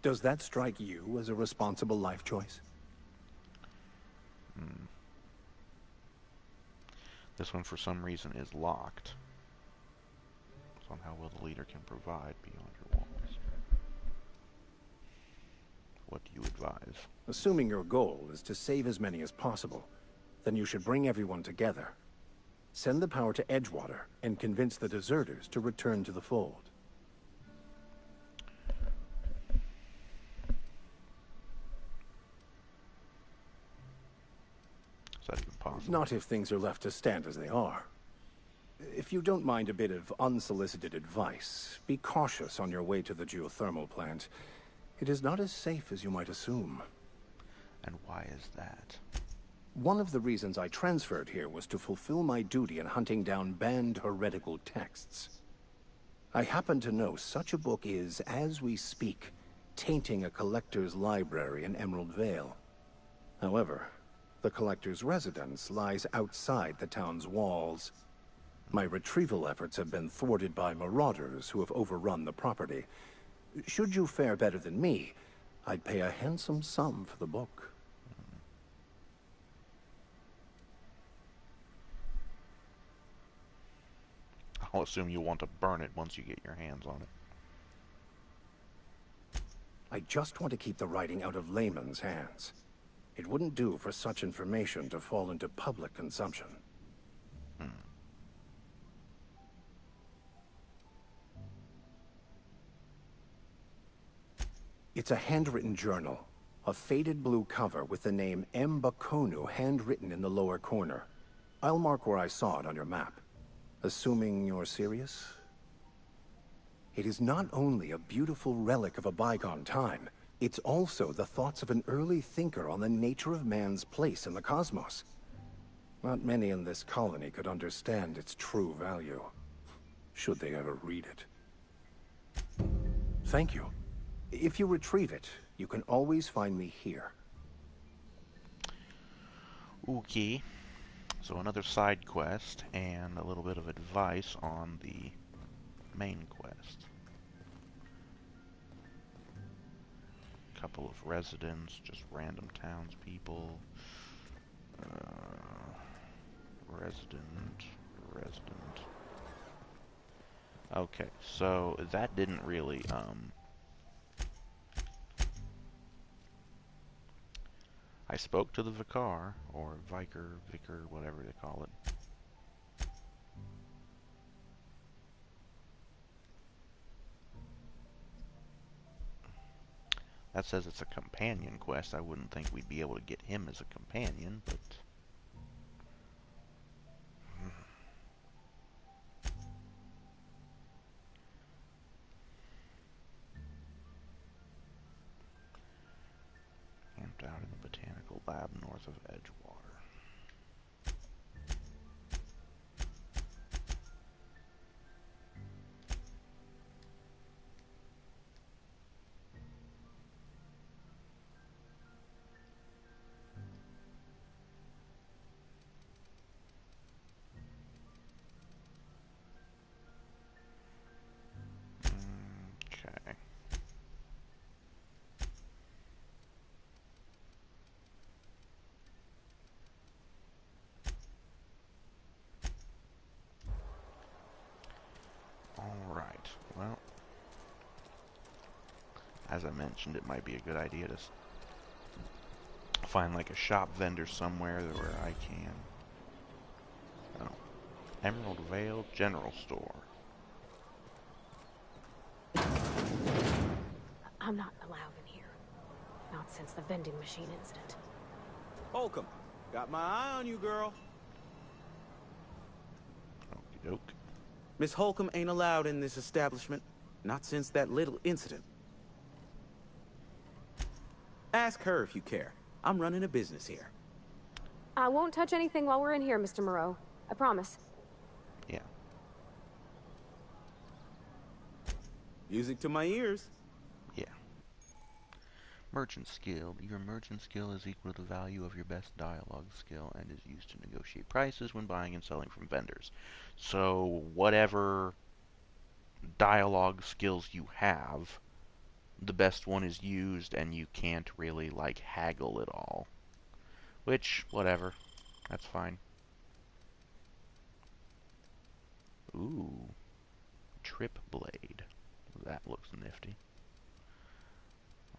S14: Does that strike you as a responsible life choice?
S1: This one, for some reason, is locked. So how well the leader can provide beyond your walls. What do you advise?
S14: Assuming your goal is to save as many as possible, then you should bring everyone together. Send the power to Edgewater and convince the deserters to return to the fold.
S1: Is that even possible?
S14: Not if things are left to stand as they are. If you don't mind a bit of unsolicited advice, be cautious on your way to the geothermal plant. It is not as safe as you might assume.
S1: And why is that?
S14: One of the reasons I transferred here was to fulfill my duty in hunting down banned heretical texts. I happen to know such a book is, as we speak, tainting a collector's library in Emerald Vale. However, the collector's residence lies outside the town's walls. My retrieval efforts have been thwarted by marauders who have overrun the property. Should you fare better than me, I'd pay a handsome sum for the book.
S1: I'll assume you want to burn it once you get your hands on it.
S14: I just want to keep the writing out of layman's hands. It wouldn't do for such information to fall into public consumption. It's a handwritten journal. A faded blue cover with the name M. Bakonu handwritten in the lower corner. I'll mark where I saw it on your map. Assuming you're serious? It is not only a beautiful relic of a bygone time, it's also the thoughts of an early thinker on the nature of man's place in the cosmos. Not many in this colony could understand its true value, should they ever read it. Thank you. If you retrieve it, you can always find me here.
S1: Okay. So another side quest and a little bit of advice on the main quest. Couple of residents, just random townspeople. Resident. Okay, so that didn't really, I spoke to the vicar, or vicar, whatever they call it. That says it's a companion quest. I wouldn't think we'd be able to get him as a companion, but... Camped out in the botanical lab north of Edgewater. Okay. Alright, well, as I mentioned, it might be a good idea to find like a shop vendor somewhere where I can... Oh, Emerald Vale General Store.
S11: I'm not allowed in here. Not since the vending machine incident.
S12: Holcomb, got my eye on you, girl.
S1: Okie doke.
S12: Miss Holcomb ain't allowed in this establishment. Not since that little incident. Ask her if you care. I'm running a business here.
S11: I won't touch anything while we're in here, Mr. Moreau. I promise.
S1: Yeah.
S12: Music to my ears.
S1: Yeah. Merchant skill. Your merchant skill is equal to the value of your best dialogue skill and is used to negotiate prices when buying and selling from vendors. So whatever dialogue skills you have, the best one is used and you can't really like haggle it all. Which, whatever. That's fine. Ooh. Trip blade. That looks nifty.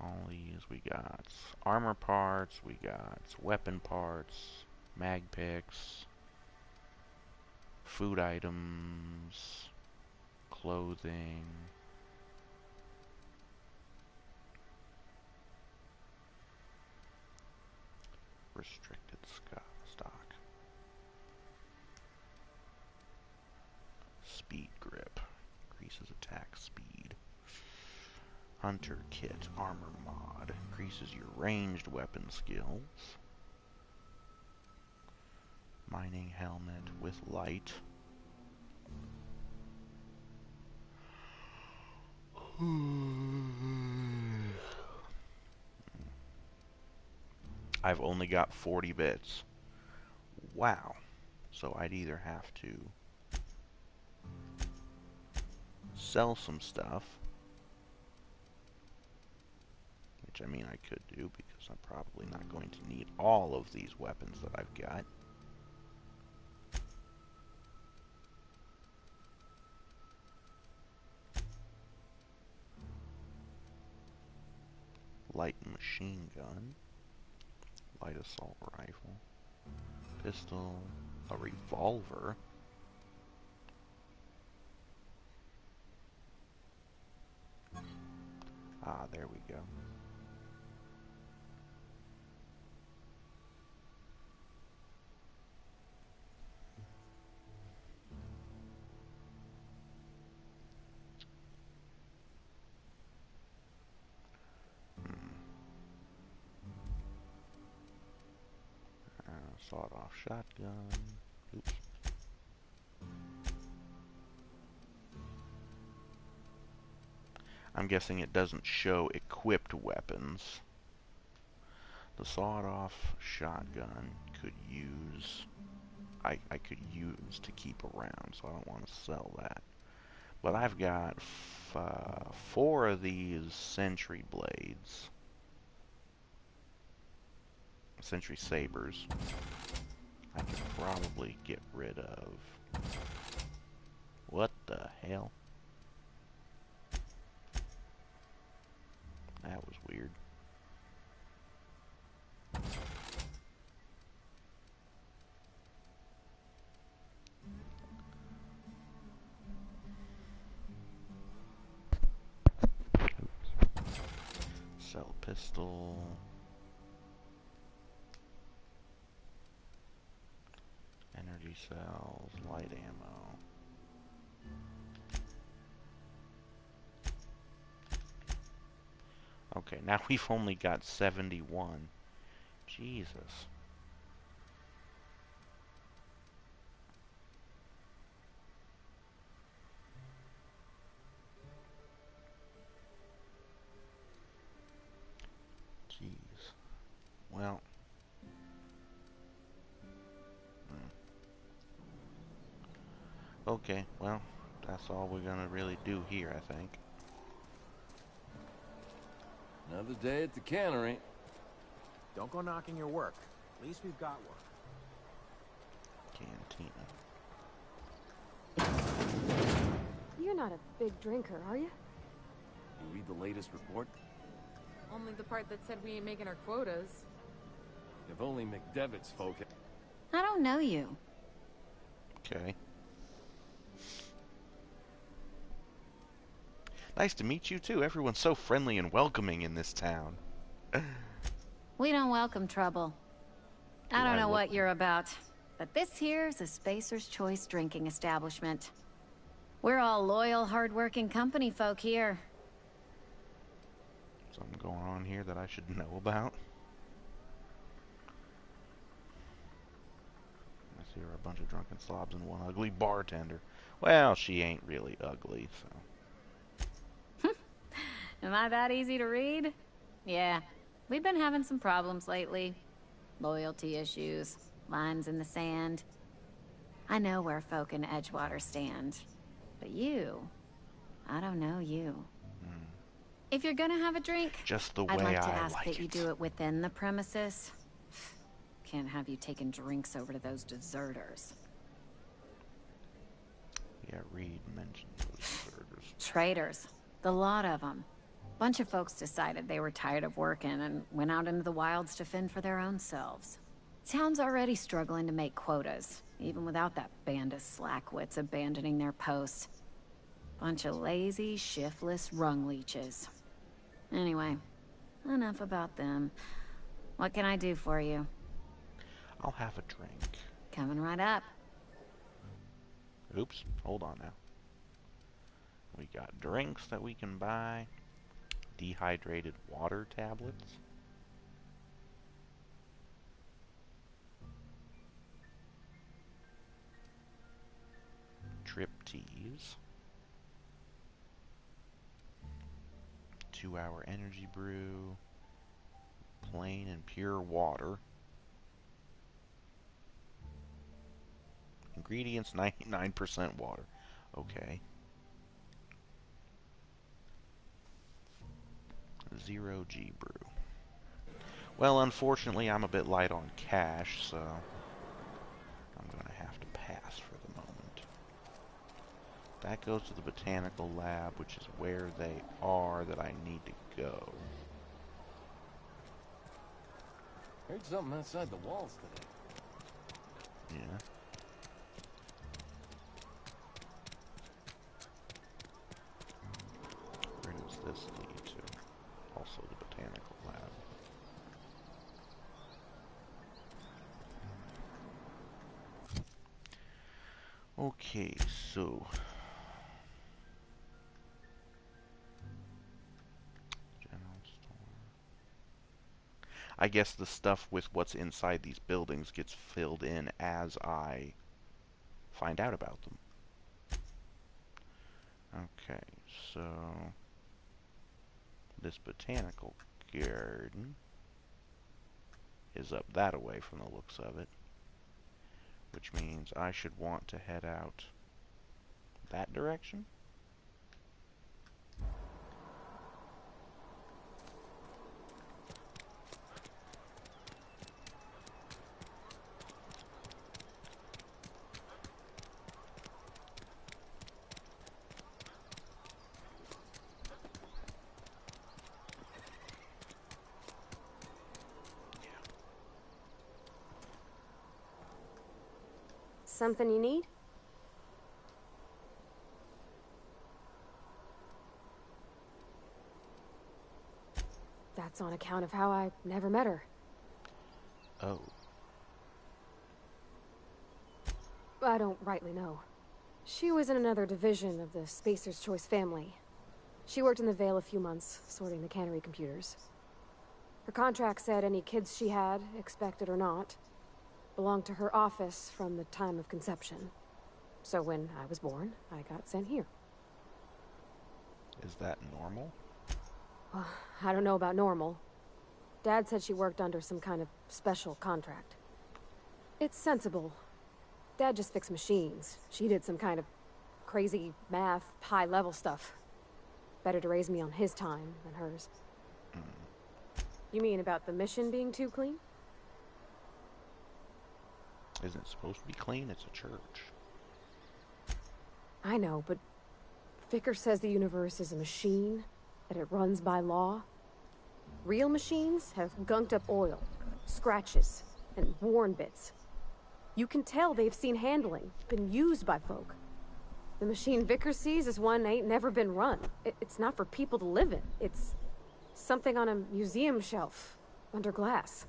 S1: All these we got armor parts, we got weapon parts, mag picks, food items, clothing. Restricted stock. Hunter Kit Armor Mod. Increases your ranged weapon skills. Mining helmet with light. I've only got 40 bits. Wow. So I'd either have to sell some stuff, which I mean I could do because I'm probably not going to need all of these weapons that I've got. Light machine gun, light assault rifle, pistol, a revolver. Ah, there we go. Sawed-off shotgun. Oops. I'm guessing it doesn't show equipped weapons. The sawed-off shotgun could use... I could use to keep around, so I don't want to sell that. But I've got 4 of these sentry blades. Sentry sabers. I could probably get rid of... What the hell? That was weird. Sell pistol. Energy cells, light ammo. Okay, now we've only got 71. Jesus. Jeez. Well. Okay, well, that's all we're gonna really do here, I think.
S15: Another day at the cannery.
S12: Don't go knocking your work. At least we've got one.
S1: Cantina.
S11: You're not a big drinker, are you?
S15: You read the latest report?
S16: Only the part that said we ain't making our quotas.
S15: If only McDevitt's folk...
S17: I don't know you.
S1: Okay. Nice to meet you, too. Everyone's so friendly and welcoming in this town.
S17: We don't welcome trouble. I don't know what you're about, but this here's a Spacer's Choice drinking establishment. We're all loyal, hard-working company folk here.
S1: Something going on here that I should know about? I see her a bunch of drunken slobs and one ugly bartender. Well, she ain't really ugly, so...
S17: Am I that easy to read? Yeah, we've been having some problems lately. Loyalty issues, lines in the sand. I know where folk in Edgewater stand. But you, I don't know you. If you're gonna have a drink,
S1: just the way
S17: I'd like to
S1: I
S17: ask
S1: like
S17: that you
S1: it.
S17: do it within the premises. Can't have you taking drinks over to those deserters.
S1: Yeah, Reed mentioned those deserters.
S17: Traitors. The lot of them. Bunch of folks decided they were tired of working and went out into the wilds to fend for their own selves. Town's already struggling to make quotas, even without that band of slackwits abandoning their posts. Bunch of lazy, shiftless rung leeches. Anyway, enough about them. What can I do for you?
S1: I'll have a drink.
S17: Coming right up.
S1: Oops, hold on now. We got drinks that we can buy. Dehydrated water tablets? Trip teas. 2-hour energy brew. Plain and pure water. Ingredients 99% water. Okay. 0G brew. Well, unfortunately, I'm a bit light on cash, so I'm going to have to pass for the moment. That goes to the botanical lab, which is where they are that I need to go.
S15: Heard something outside the walls today.
S1: Yeah. Where does this lead to? Also the botanical lab. Okay, so general store. I guess the stuff with what's inside these buildings gets filled in as I find out about them. Okay, so this botanical garden is up that away from the looks of it, which means I should want to head out that direction.
S11: Something you need? That's on account of how I never met her.
S1: Oh.
S11: I don't rightly know. She was in another division of the Spacer's Choice family. She worked in the Vale a few months, sorting the cannery computers. Her contract said any kids she had, expected or not, belonged to her office from the time of conception. So when I was born, I got sent here.
S1: Is that normal?
S11: I don't know about normal. Dad said she worked under some kind of special contract. It's sensible. Dad just fixed machines. She did some kind of crazy math, high-level stuff. Better to raise me on his time than hers. You mean about the mission being too clean?
S1: Isn't it supposed to be clean? It's a church.
S11: I know, but Vicker says the universe is a machine, that it runs by law. Real machines have gunked up oil, scratches, and worn bits. You can tell they've seen handling, been used by folk. The machine Vicker sees is one ain't never been run. It's not for people to live in. It's something on a museum shelf, under glass.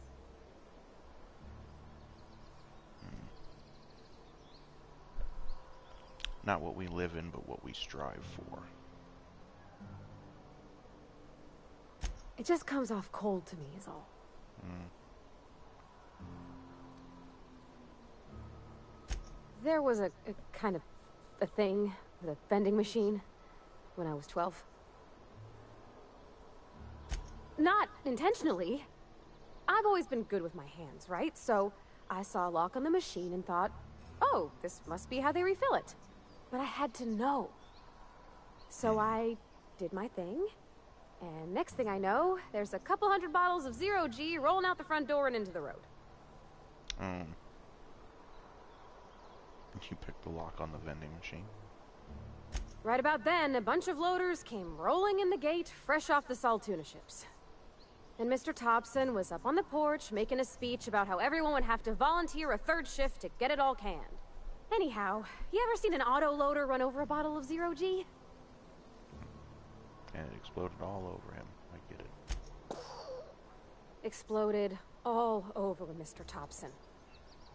S1: Not what we live in, but what we strive for.
S11: It just comes off cold to me, is all. There was a kind of a thing with a vending machine when I was 12. Not intentionally. I've always been good with my hands, right? So I saw a lock on the machine and thought, oh, this must be how they refill it. But I had to know. So I did my thing. And next thing I know, there's a couple hundred bottles of 0G rolling out the front door and into the road.
S1: You picked the lock on the vending machine.
S11: Right about then, a bunch of loaders came rolling in the gate, fresh off the Saltuna ships. And Mr. Thompson was up on the porch making a speech about how everyone would have to volunteer a third shift to get it all canned. Anyhow, you ever seen an auto loader run over a bottle of 0G?
S1: And it exploded all over him. I get it.
S11: Exploded all over Mr. Thompson.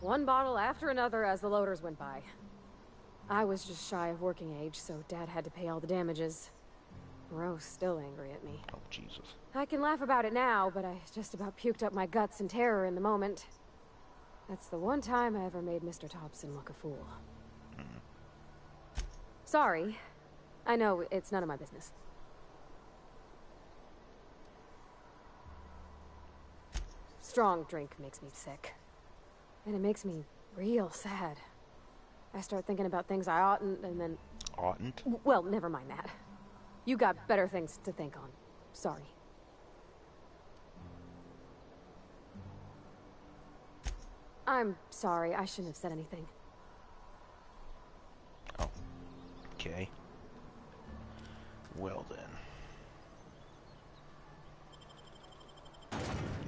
S11: One bottle after another as the loaders went by. I was just shy of working age, so Dad had to pay all the damages. Rose still angry at me.
S1: Oh, Jesus.
S11: I can laugh about it now, but I just about puked up my guts in terror in the moment. That's the one time I ever made Mr. Thompson look a fool. Sorry. I know, it's none of my business. Strong drink makes me sick. And it makes me real sad. I start thinking about things I oughtn't, and then...
S1: Oughtn't?
S11: Well, never mind that. You got better things to think on. Sorry. I'm sorry, I shouldn't have said anything.
S1: Oh. Okay. Well then.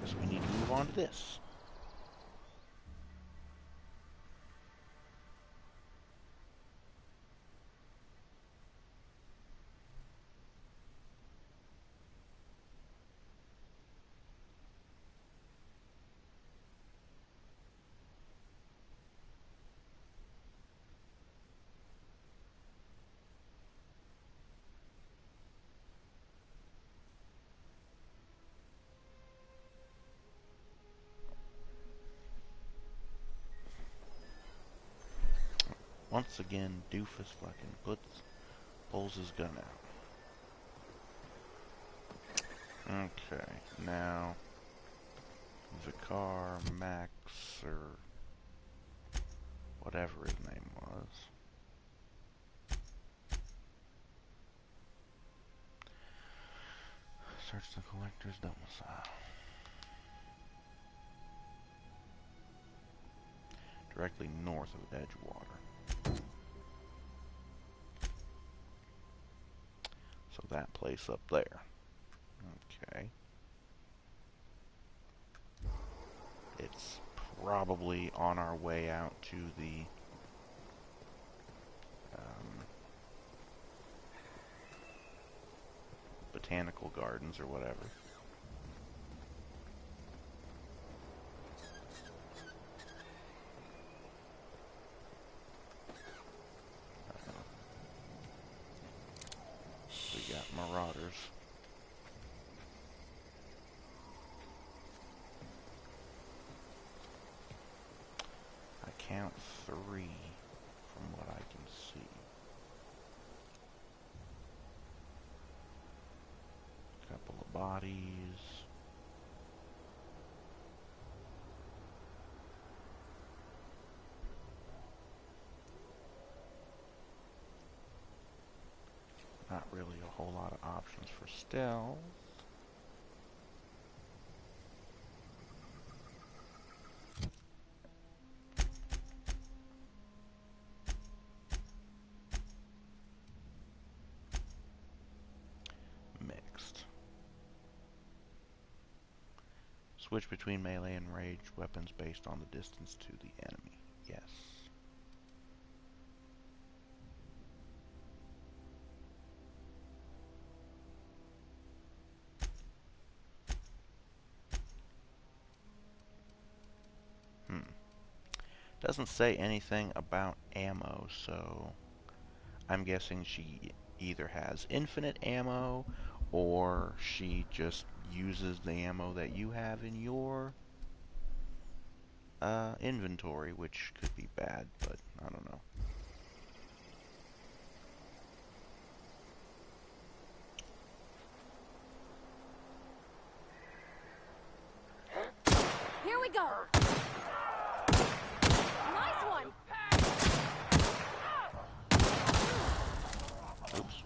S1: Guess we need to move on to this. Once again, Doofus fucking pulls his gun out. Okay, now Vicar, Max, or whatever his name was. Search the collector's domicile. Directly north of Edgewater. So that place up there. Okay. It's probably on our way out to the botanical gardens or whatever. We got marauders. I count 3 from what I can see. Couple of bodies. Not really a whole lot of options for stealth. Mixed. Switch between melee and ranged weapons based on the distance to the enemy. Yes. Doesn't say anything about ammo, so I'm guessing she either has infinite ammo or she just uses the ammo that you have in your inventory, which could be bad, but I don't know.
S11: Here we go! Nice one!
S1: Oops.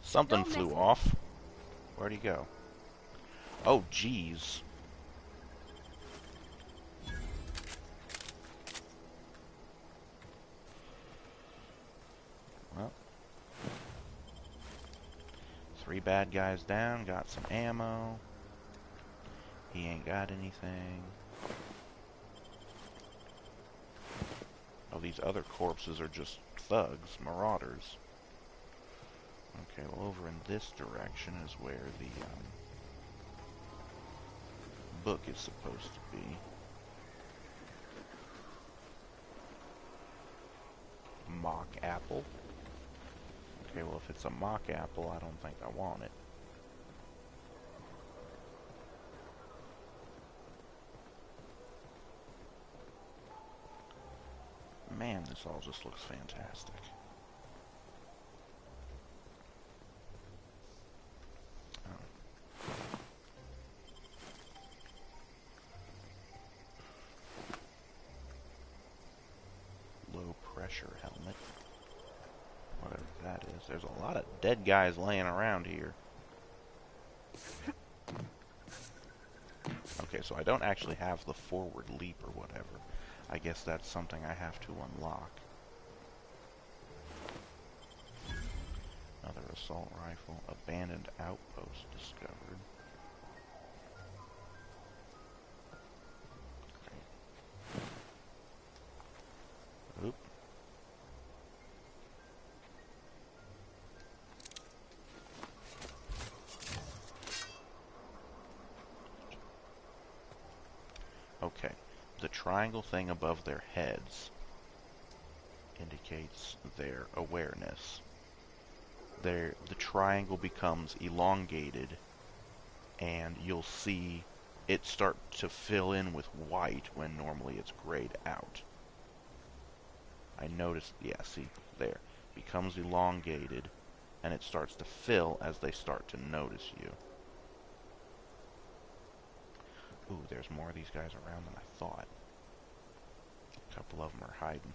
S1: Something flew off. Where'd he go? Oh, jeez. Well. 3 bad guys down, got some ammo. He ain't got anything. Oh, these other corpses are just thugs, marauders. Okay, well, over in this direction is where the book is supposed to be. Mock apple. Okay, well, if it's a mock apple, I don't think I want it. Man, this all just looks fantastic. Low pressure helmet. Whatever that is. There's a lot of dead guys laying around here. Okay, so I don't actually have the forward leap or whatever. I guess that's something I have to unlock. Another assault rifle. Abandoned outpost discovered. Okay. Oop. Okay. The triangle thing above their heads indicates their awareness. The triangle becomes elongated, and you'll see it start to fill in with white when normally it's grayed out. I noticed, yeah, see, there. Becomes elongated, and it starts to fill as they start to notice you. Ooh, there's more of these guys around than I thought. A couple of them are hiding.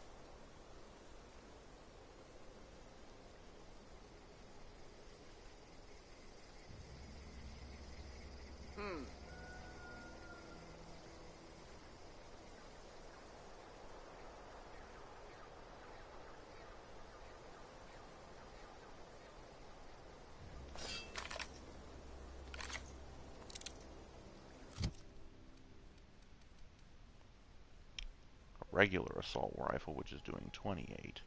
S1: Regular assault rifle, which is doing 28.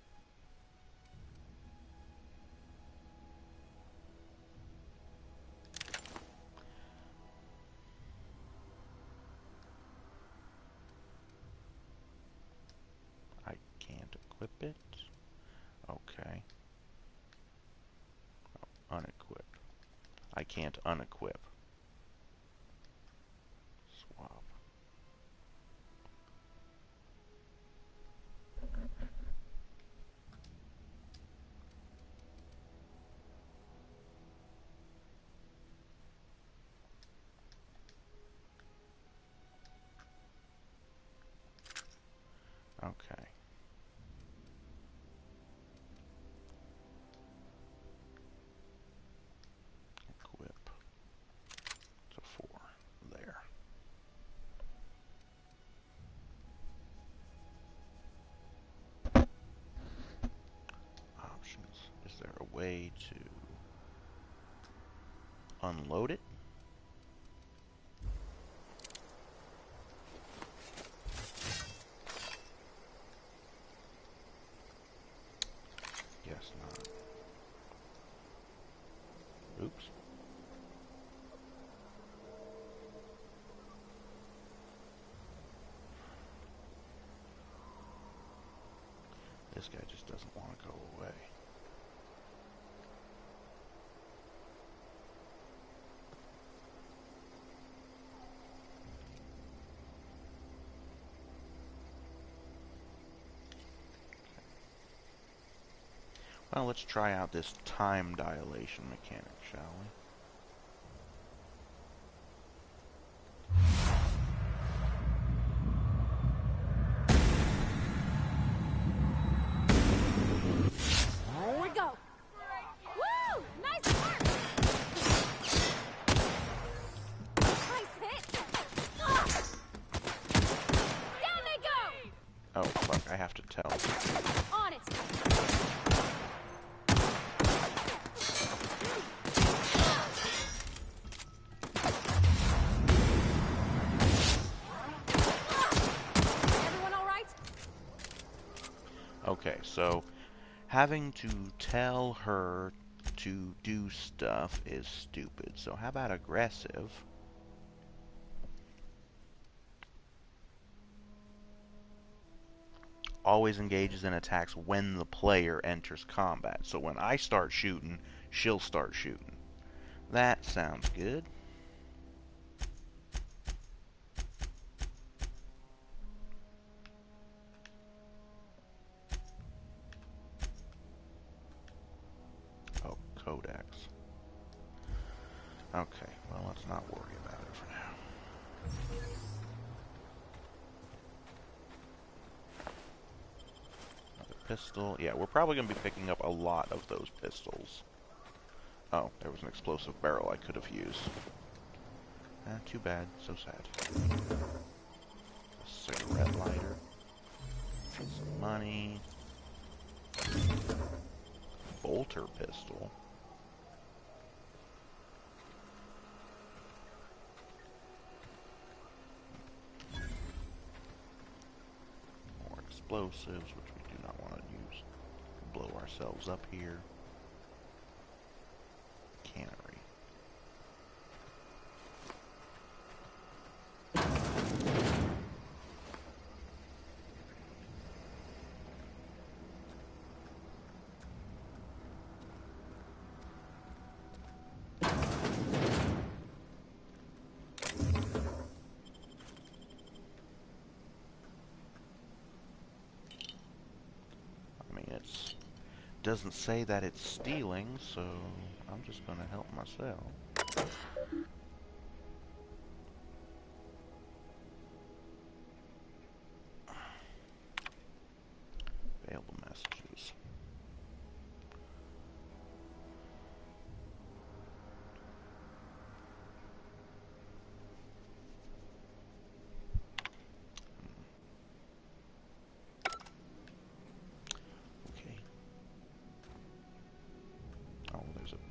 S1: I can't equip it. Okay. Oh, unequip. I can't unequip. Swap. Okay. Equip to 4. There. Options. Is there a way to unload it? Guess not. Oops. This guy just doesn't want to go away. Well, let's try out this time dilation mechanic, shall we?
S11: Here we go. Woo! Nice work! Nice hit! Ah! Down they go!
S1: Oh, fuck, I have to tell.
S11: On it! Everyone all right?
S1: Okay, so having to tell her to do stuff is stupid. So how about aggressive? always engages in attacks when the player enters combat. So when I start shooting, she'll start shooting. That sounds good. Oh, codex. Okay, well, let's not worry about it for now. Another pistol. Yeah, we're probably going to be picking up a lot of those pistols. Oh, there was an explosive barrel I could have used. Too bad. So sad. A cigarette lighter. Some money. Bolter pistol. More explosives, which we do not want to use. Blow ourselves up here. Cannery. Doesn't say that it's stealing, so I'm just going to help myself. Available messages.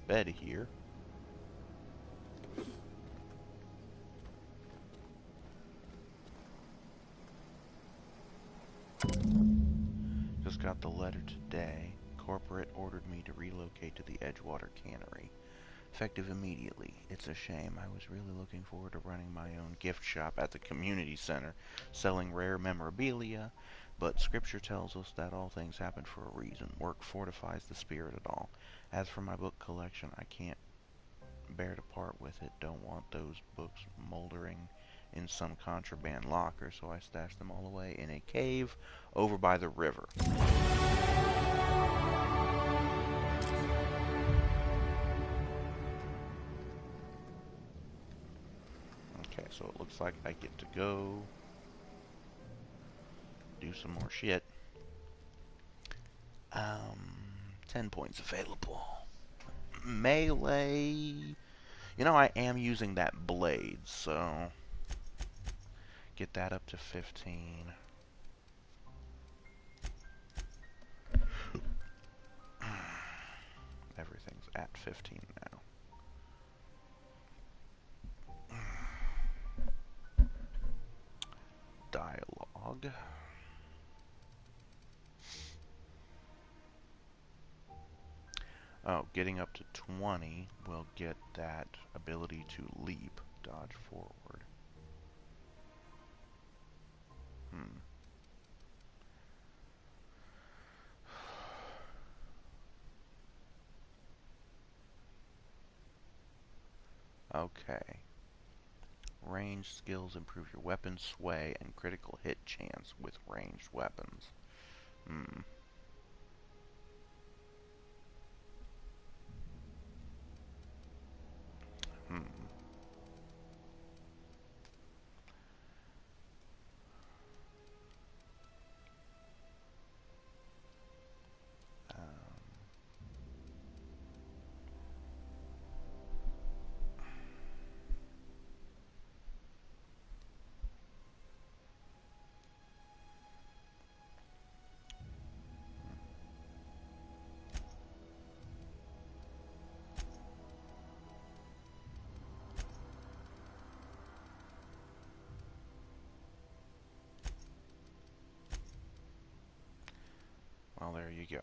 S1: Bed here. Just got the letter today. Corporate ordered me to relocate to the Edgewater Cannery. Effective immediately. It's a shame. I was really looking forward to running my own gift shop at the community center, selling rare memorabilia, but scripture tells us that all things happen for a reason. Work fortifies the spirit at all. As for my book collection, I can't bear to part with it. Don't want those books moldering in some contraband locker, so I stashed them all away in a cave over by the river. Okay, so it looks like I get to go do some more shit. 10 points available. Melee. You know, I am using that blade, so get that up to 15. Everything's at 15 now. Dialogue. Oh, getting up to 20 will get that ability to leap, dodge forward. Okay. Ranged skills improve your weapon sway and critical hit chance with ranged weapons. Well, there you go.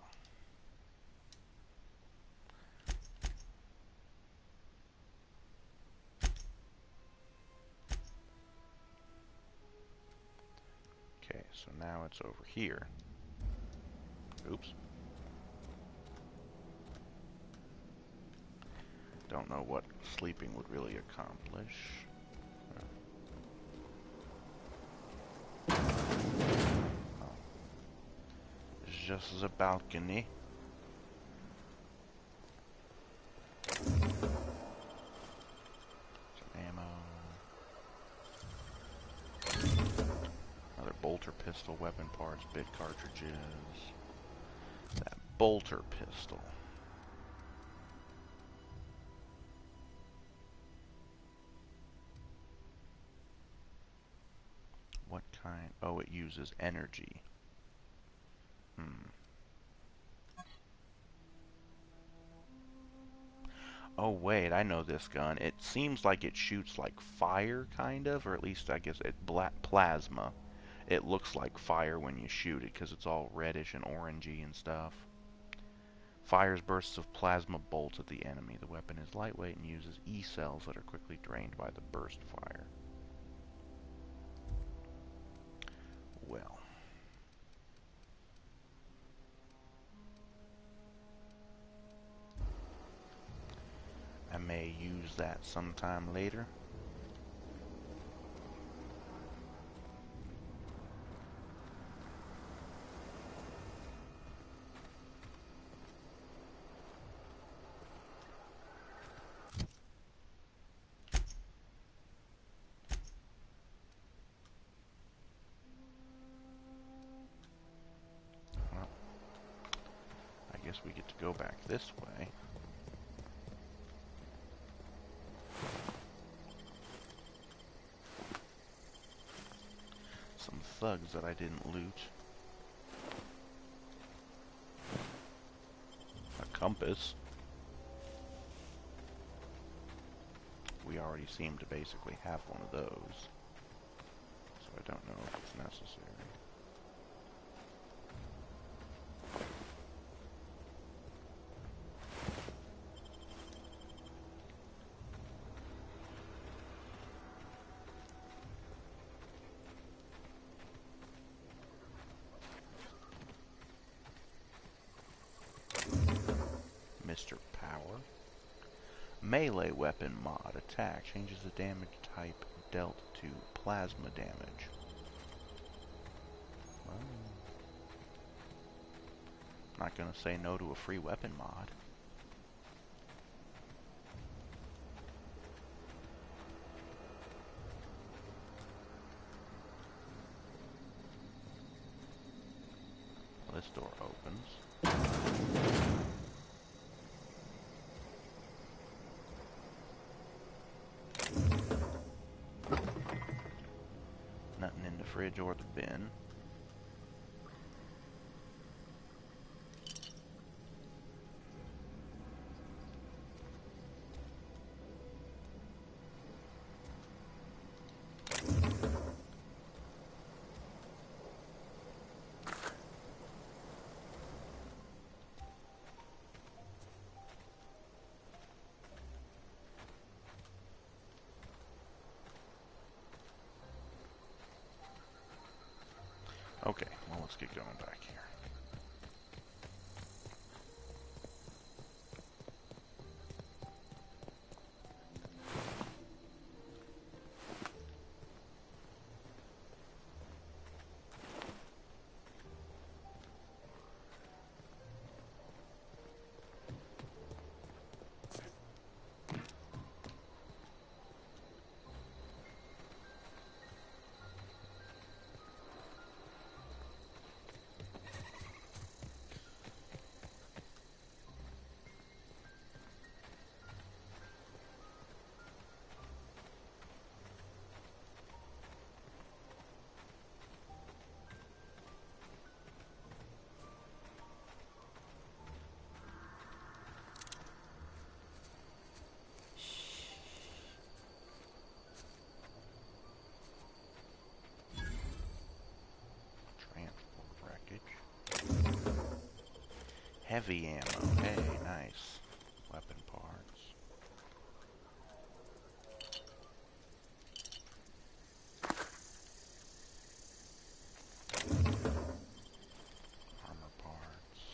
S1: Okay, so now it's over here. Oops. Don't know what sleeping would really accomplish. Oh. It's just the balcony. Bolter pistol, weapon parts, bit cartridges. That bolter pistol. What kind? Oh, it uses energy. Oh wait, I know this gun. It seems like it shoots like fire, kind of, or at least I guess it plasma. It looks like fire when you shoot it because it's all reddish and orangey and stuff. Fires bursts of plasma bolts at the enemy. The weapon is lightweight and uses E-cells that are quickly drained by the burst fire. Well. I may use that sometime later. Well, I guess we get to go back this way. Some thugs that I didn't loot. A compass. We already seem to basically have one of those. So I don't know if it's necessary. Mr. Power. Melee weapon mod. Attack. Changes the damage type dealt to plasma damage. Well, not gonna say no to a free weapon mod. Well, this door opens. Nothing in the fridge or the bin. Okay, well, let's get going back here. Heavy ammo. Hey, nice. Weapon parts. Armor parts.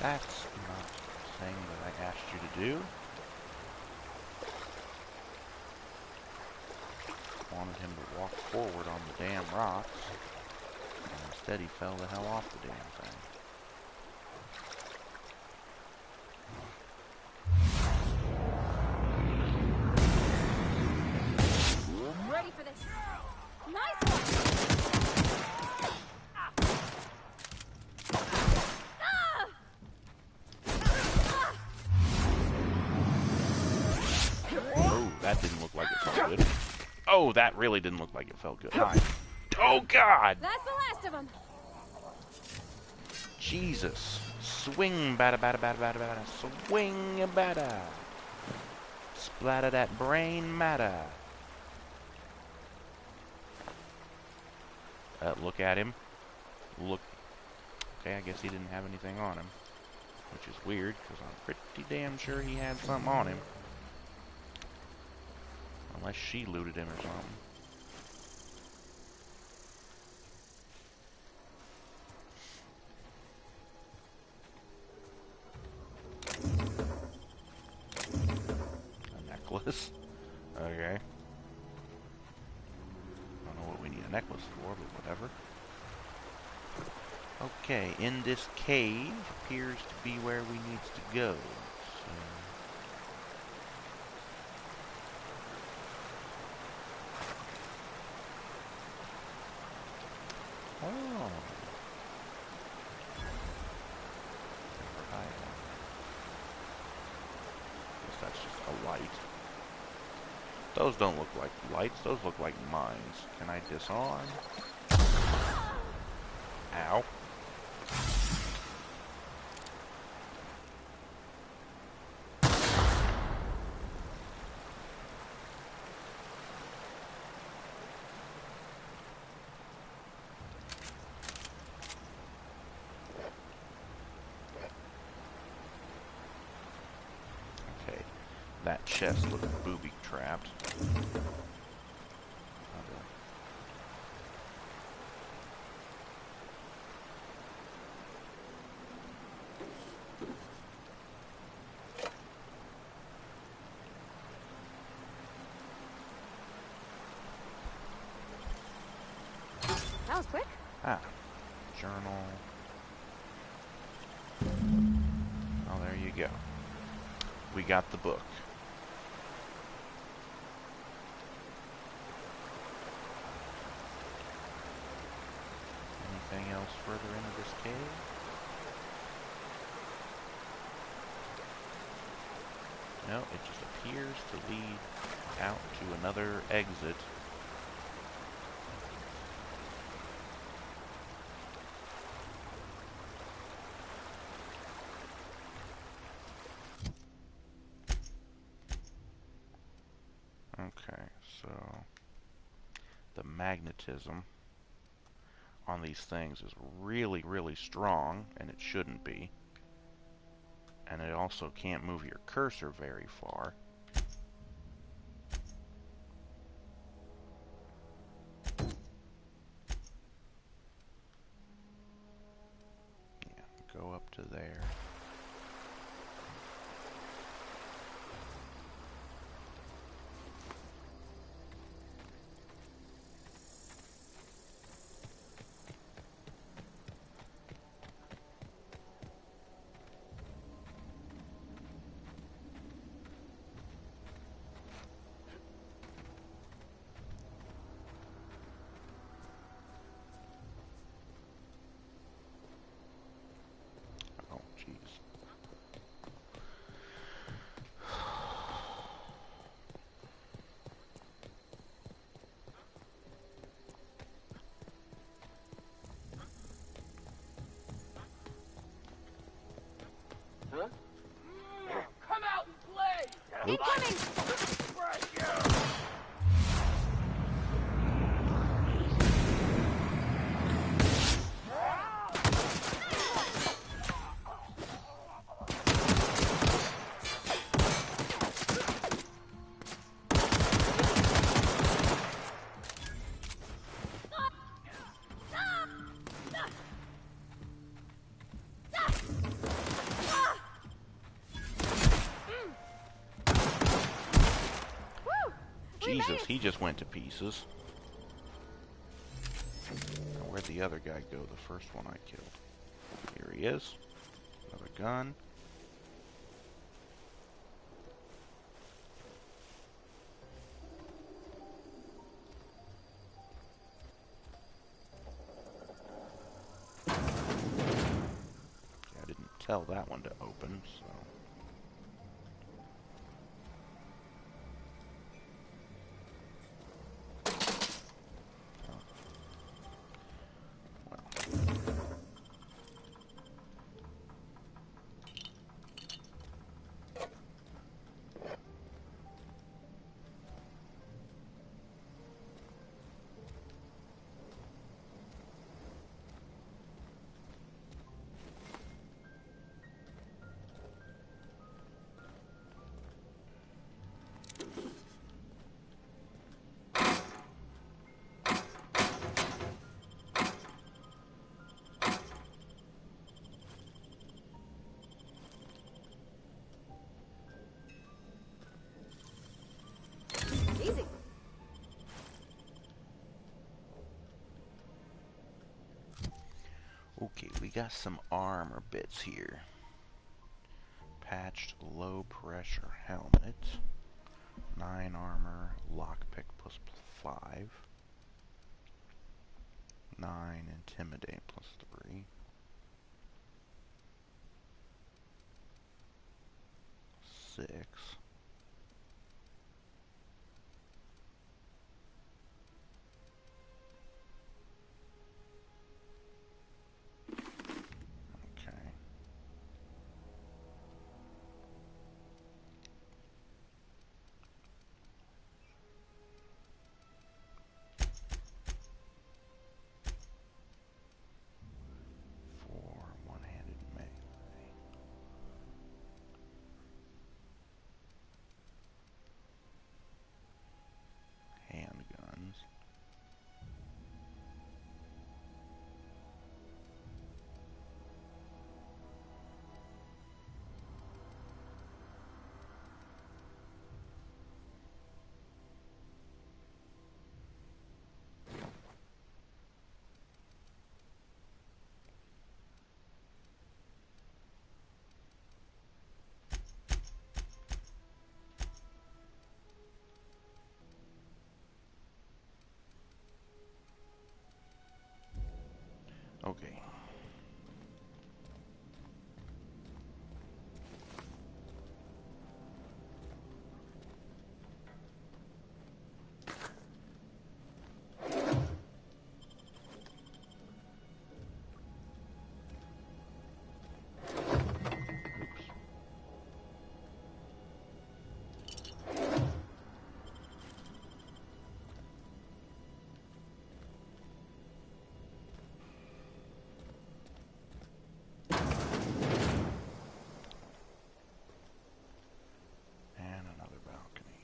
S1: That's not the thing that I asked you to do. Wanted him to walk forward on the damn rocks, and instead he fell the hell off the damn thing.
S11: Ready for this. Nice one!
S1: Oh, that didn't look like it felt good. Oh, that really didn't look like it felt good. Hi. Oh, God!
S11: That's the last of them.
S1: Jesus. Swing, bada, bada, bada, bada, bada. Swing, bada. Splatter that brain matter. Look at him. Look. Okay, I guess he didn't have anything on him. Which is weird, because I'm pretty damn sure he had something on him. Unless she looted him or something. A necklace? Okay. I don't know what we need a necklace for, but whatever. Okay, in this cave appears to be where we need to go. So. Oh. Guess that's just a light. Those don't look like lights, those look like mines. Can I disarm? Ow. Okay, that chest looks booby-trapped.
S11: That was quick.
S1: Ah, journal. Oh, there you go. We got the book. Anything else further into this cave? No, it just appears to lead out to another exit. Okay, so the magnetism on these things is really, really strong, and it shouldn't be. And it also can't move your cursor very far. Yeah, go up to there. Oh, jeez.
S8: Huh? Come out and play!
S1: Oops. Jesus, he just went to pieces. Now, where'd the other guy go? The first one I killed. Here he is. Another gun. I didn't tell that one to open, so...
S11: Easy.
S1: Okay, we got some armor bits here. Patched low pressure helmet. 9 armor, lockpick plus 5. 9 intimidate plus 3. 6. Okay. For one-handed melee. Handguns. Okay. And another balcony.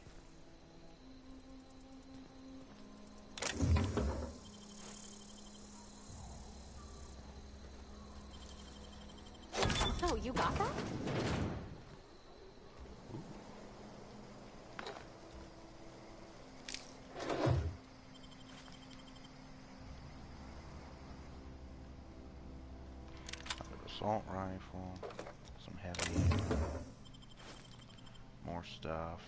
S11: Oh, you got that?
S1: Another assault rifle. Some heavy ammo. More stuff.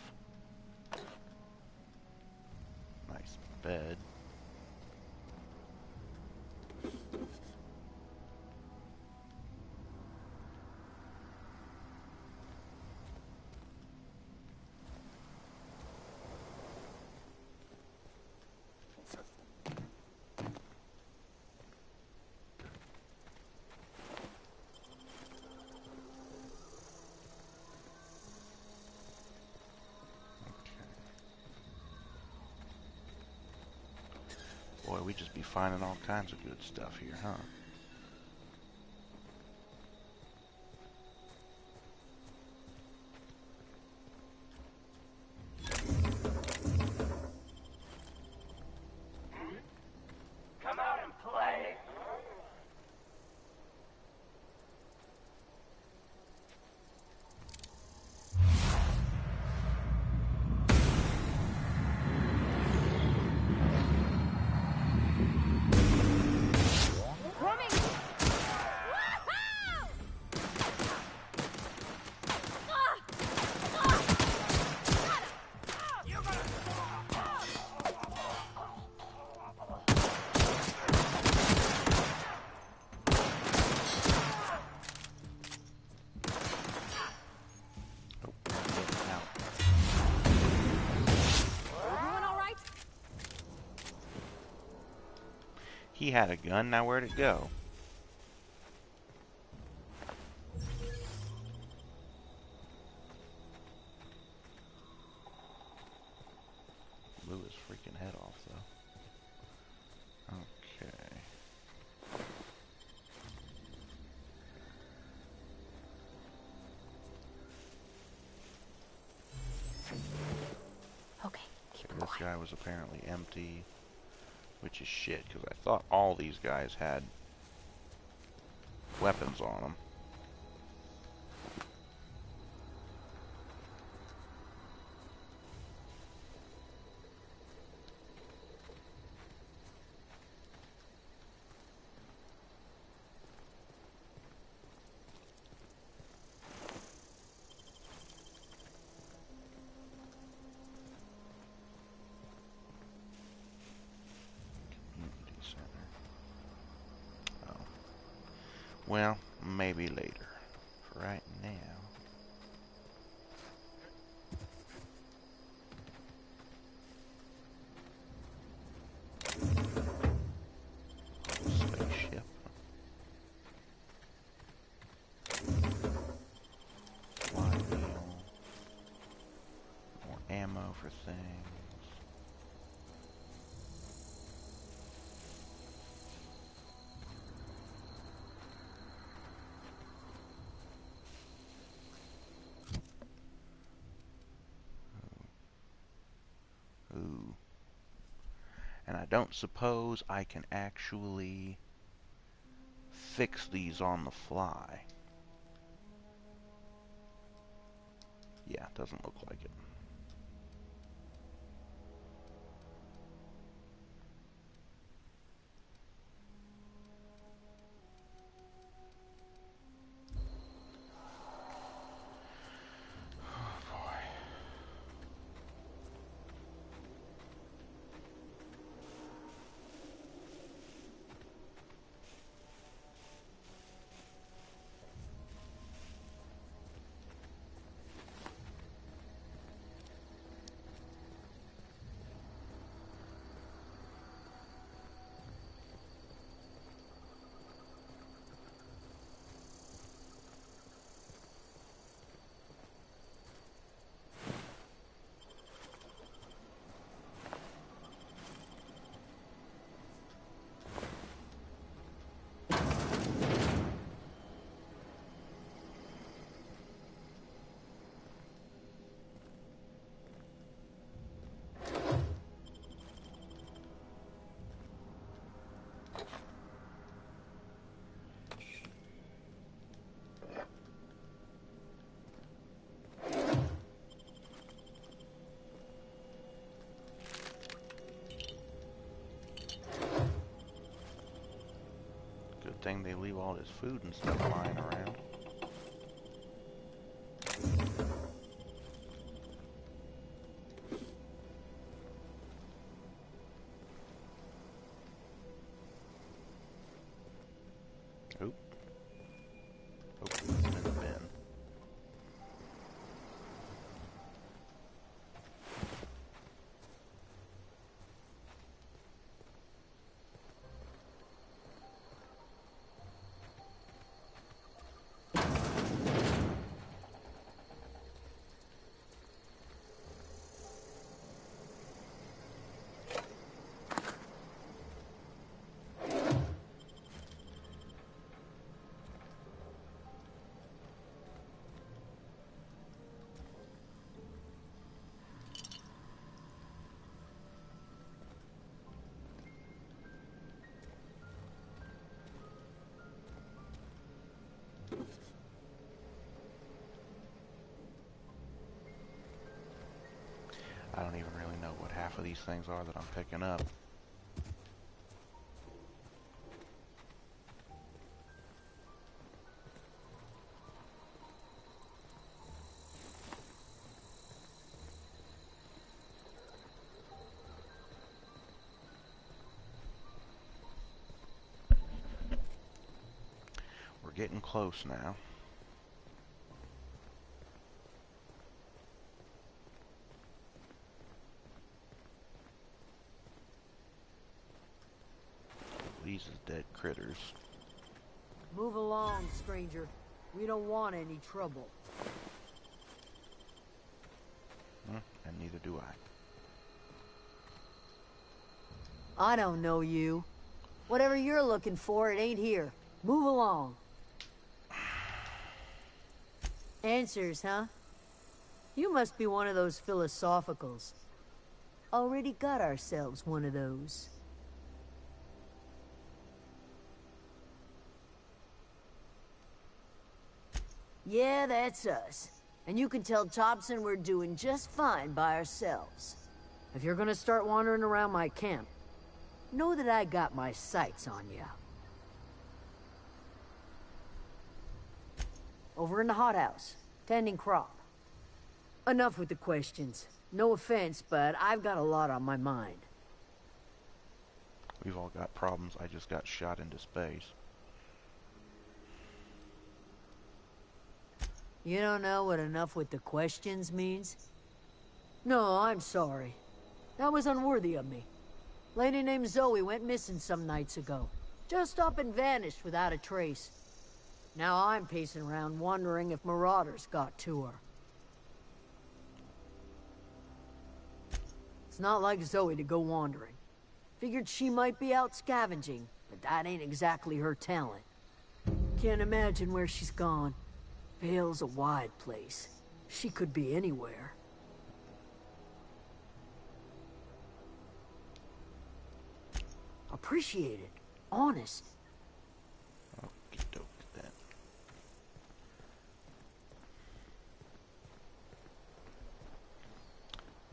S1: Nice bed. Boy, we just be finding all kinds of good stuff here, huh?
S18: Come out and play.
S1: He had a gun, now where'd it go? Blew his freaking head off, though. Okay.
S11: Okay,
S1: So this guy was apparently empty, which is shit, because I thought all these guys had weapons on them. Well, maybe later. For right now. Spaceship. Flywheel. More ammo for things. Ooh. And I don't suppose I can actually fix these on the fly. Yeah, doesn't look like it. Good thing they leave all this food and stuff lying around. Oop. Oh, nothing in the bin. I don't even really know what half of these things are that I'm picking up. We're getting close now. Jesus, dead critters.
S19: Move along, stranger. We don't want any trouble.
S1: And neither do
S19: I don't know you. Whatever you're looking for, it ain't here. Move along. Answers, huh? You must be one of those philosophicals. Already got ourselves one of those. Yeah, that's us. And you can tell Thompson we're doing just fine by ourselves. If you're gonna start wandering around my camp, know that I got my sights on you. Over in the hothouse, tending crop. Enough with the questions. No offense, but I've got a lot on my mind.
S1: We've all got problems. I just got shot into space.
S19: You don't know what enough with the questions means? No, I'm sorry. That was unworthy of me. Lady named Zoe went missing some nights ago. Just up and vanished without a trace. Now I'm pacing around wondering if marauders got to her. It's not like Zoe to go wandering. Figured she might be out scavenging, but that ain't exactly her talent. Can't imagine where she's gone. Vale's a wide place. She could be anywhere. Appreciate it. Honest.
S1: Okie doke then.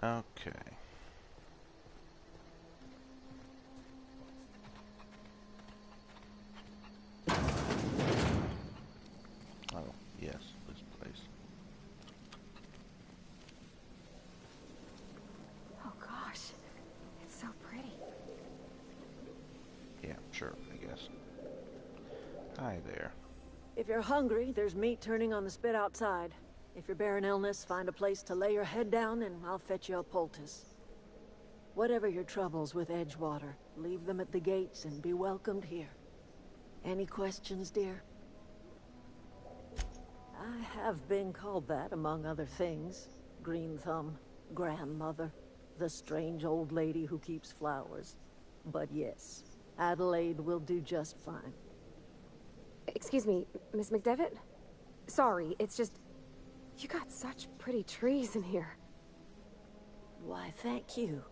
S1: Okay. Oh, yes, this place.
S11: Oh gosh, it's so pretty.
S1: Yeah, sure, I guess. Hi there.
S6: If you're hungry, there's meat turning on the spit outside. If you're bearing illness, find a place to lay your head down and I'll fetch you a poultice. Whatever your troubles with Edgewater, leave them at the gates and be welcomed here. Any questions, dear? I have been called that, among other things. Green Thumb, grandmother, the strange old lady who keeps flowers. But yes, Adelaide will do just fine.
S11: Excuse me, Miss McDevitt? Sorry, it's just... You got such pretty trees in here.
S6: Why, thank you.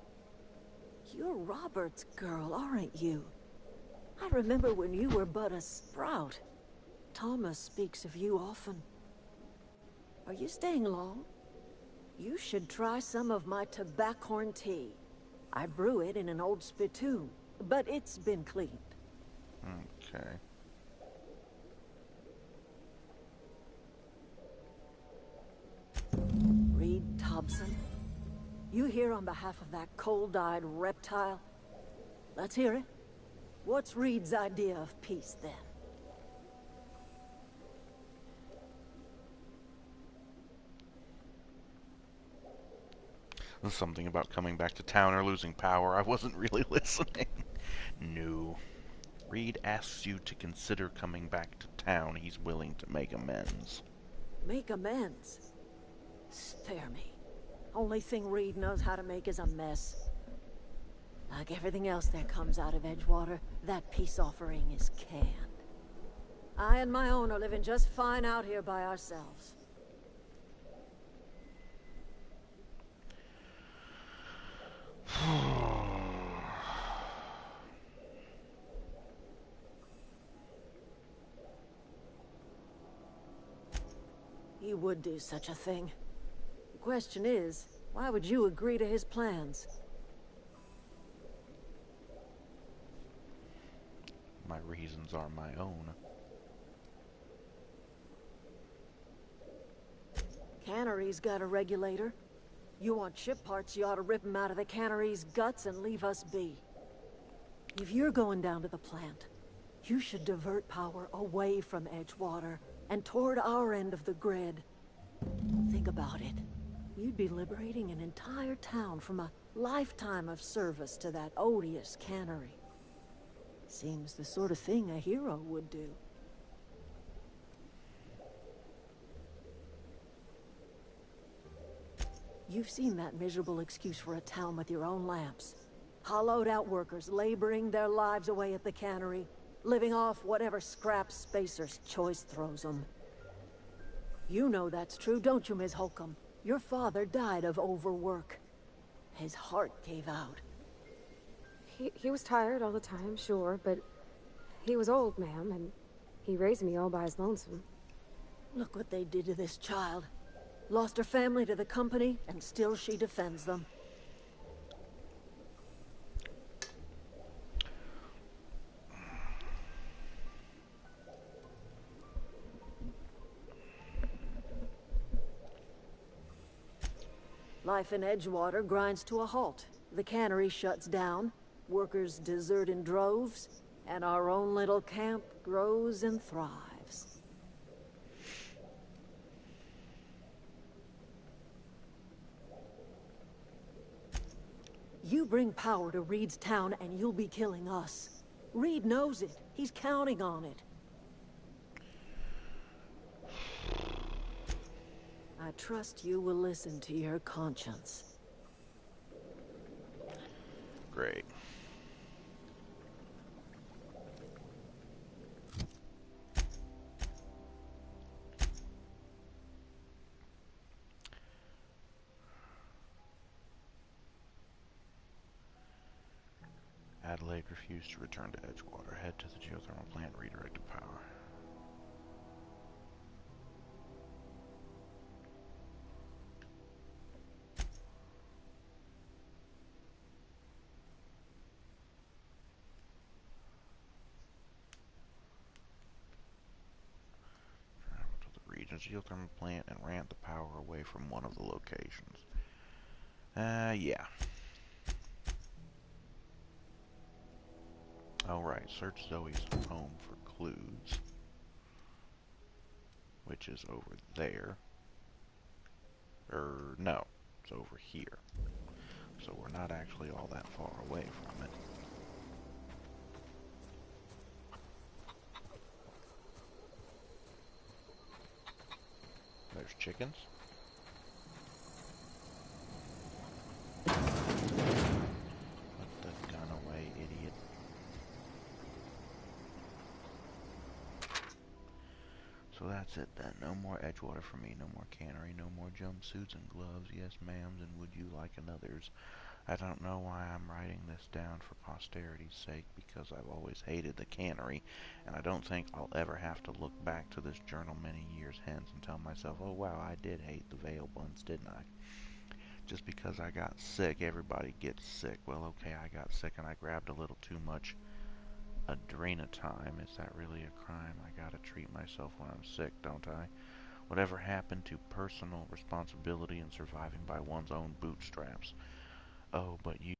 S6: You're Robert's girl, aren't you? I remember when you were but a sprout. Thomas speaks of you often. Are you staying long? You should try some of my tobaccorn tea. I brew it in an old spittoon, but it's been cleaned.
S1: Okay.
S6: Reed Thompson? You here on behalf of that cold-eyed reptile? Let's hear it. What's Reed's idea of peace, then?
S1: There's something about coming back to town or losing power. I wasn't really listening. No. Reed asks you to consider coming back to town. He's willing to make amends.
S6: Make amends? Spare me. Only thing Reed knows how to make is a mess. Like everything else that comes out of Edgewater, that peace offering is canned. I and my own are living just fine out here by ourselves. He would do such a thing. The question is, why would you agree to his plans?
S1: My reasons are my own.
S6: Cannery's got a regulator. You want ship parts, you ought to rip them out of the cannery's guts and leave us be. If you're going down to the plant, you should divert power away from Edgewater and toward our end of the grid. Think about it. You'd be liberating an entire town from a lifetime of service to that odious cannery. Seems the sort of thing a hero would do. You've seen that miserable excuse for a town with your own lamps. Hollowed out workers laboring their lives away at the cannery, living off whatever scrap Spacer's choice throws them. You know that's true, don't you, Ms. Holcomb? Your father died of overwork. His heart gave out.
S11: He was tired all the time, sure, but he was old, ma'am, and he raised me all by his lonesome.
S6: Look what they did to this child. Lost her family to the company, and still she defends them. Life in Edgewater grinds to a halt. The cannery shuts down, workers desert in droves, and our own little camp grows and thrives. You bring power to Reed's town and you'll be killing us. Reed knows it. He's counting on it. I trust you will listen to your conscience.
S1: Great. Adelaide refused to return to Edgewater. Head to the geothermal plant, redirect to power. Travel to the region's geothermal plant and rant the power away from one of the locations. Yeah. Alright, search Zoe's home for clues. Which is over there. No, it's over here. So we're not actually all that far away from it. There's chickens. Put the gun away, idiot. So that's it then. No more Edgewater for me, no more cannery, no more jumpsuits and gloves, yes ma'ams, and would you like another's? I don't know why I'm writing this down for posterity's sake, because I've always hated the cannery, and I don't think I'll ever have to look back to this journal many years hence and tell myself, oh wow, I did hate the Veil Buns, didn't I? Just because I got sick, everybody gets sick. Well, okay, I got sick and I grabbed a little too much adrenatime. Is that really a crime? I gotta treat myself when I'm sick, don't I? Whatever happened to personal responsibility and surviving by one's own bootstraps? Oh, but you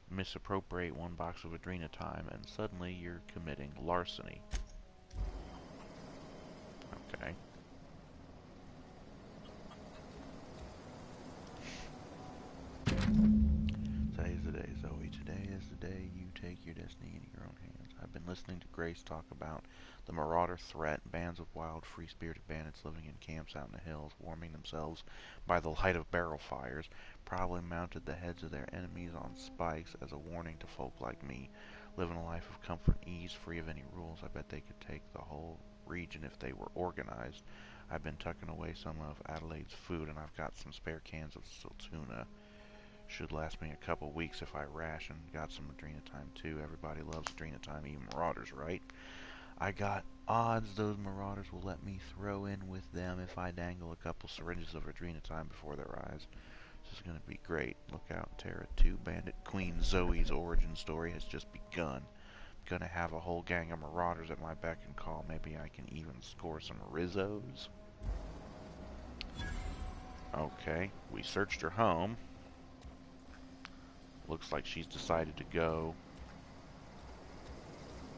S1: misappropriate one box of adrenatime and suddenly you're committing larceny. Okay. Today's the day, Zoe. Today is the day you take your destiny into your own hands. I've been listening to Grace talk about the marauder threat, bands of wild, free-spirited bandits living in camps out in the hills, warming themselves by the light of barrel fires, probably mounted the heads of their enemies on spikes as a warning to folk like me, living a life of comfort and ease, free of any rules. I bet they could take the whole region if they were organized. I've been tucking away some of Adelaide's food, and I've got some spare cans of tuna. Should last me a couple weeks if I ration. Got some adrenatime too. Everybody loves adrenatime, even marauders, right? I got odds those marauders will let me throw in with them if I dangle a couple syringes of adrenatime before their eyes. This is going to be great. Look out, Terra 2. Bandit Queen Zoe's origin story has just begun. I'm going to have a whole gang of marauders at my beck and call. Maybe I can even score some Rizzos. Okay, we searched her home. Looks like she's decided to go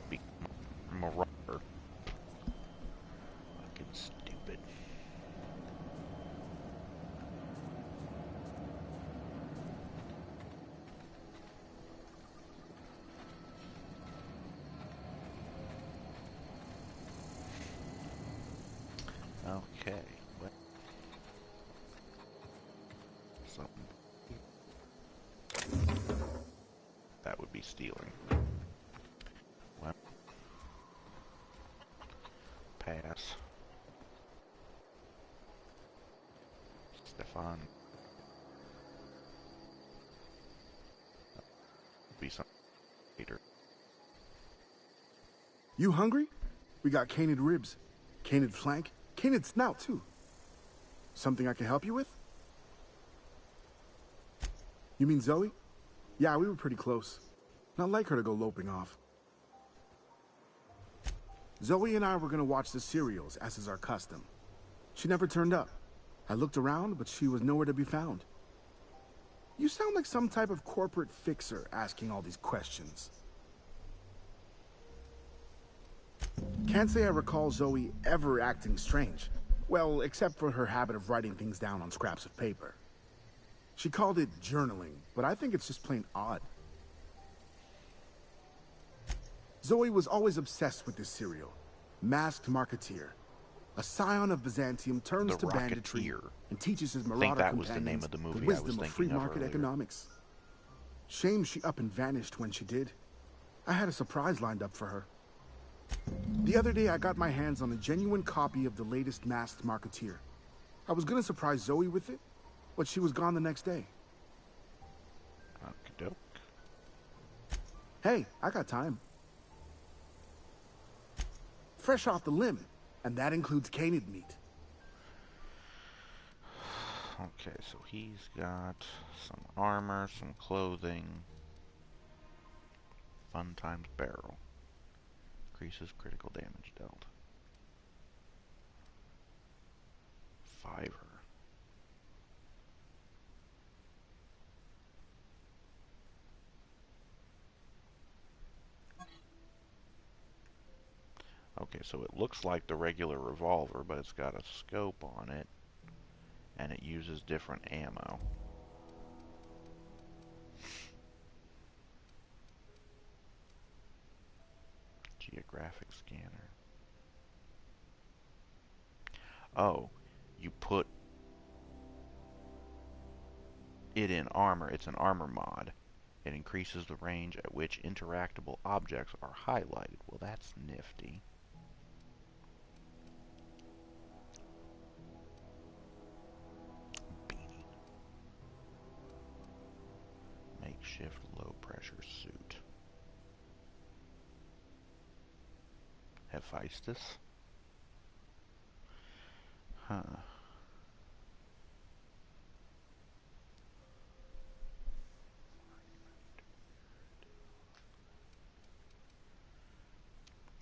S1: be marauder. Fucking stupid. something. That would be stealing. Well, pass. Stefan. Be some later.
S13: You hungry? We got canid ribs, canid flank, canid snout too. Something I can help you with? You mean Zoe? Yeah, we were pretty close. Not like her to go loping off. Zoe and I were gonna watch the serials, as is our custom. She never turned up. I looked around, but she was nowhere to be found. You sound like some type of corporate fixer asking all these questions. Can't say I recall Zoe ever acting strange. Well, except for her habit of writing things down on scraps of paper. She called it journaling, but I think it's just plain odd. Zoe was always obsessed with this serial. Masked Marketeer. A scion of Byzantium turns to banditry and teaches his marauder companions the wisdom of free market economics. Shame she up and vanished when she did. I had a surprise lined up for her. The other day I got my hands on a genuine copy of the latest Masked Marketeer. I was gonna surprise Zoe with it, but she was gone the next day.
S1: Okey-doke.
S13: Hey, I got time. Fresh off the limb, and that includes canid meat.
S1: Okay, so he's got some armor, some clothing. Fun times barrel. Increases critical damage dealt. Fiver. Okay, so it looks like the regular revolver, but it's got a scope on it, and it uses different ammo. Geographic scanner. Oh, you put it in armor. It's an armor mod. It increases the range at which interactable objects are highlighted. Well, that's nifty. Makeshift low-pressure suit. Hephaestus? Huh.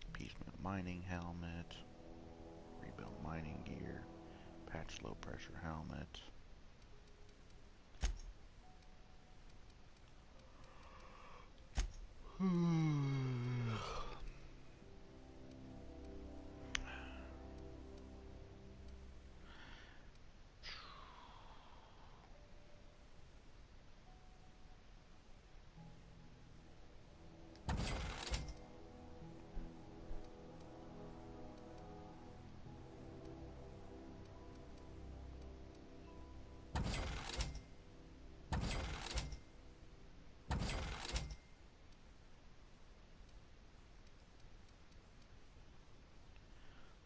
S1: Appeasement mining helmet. Rebuild mining gear. Patch low-pressure helmet.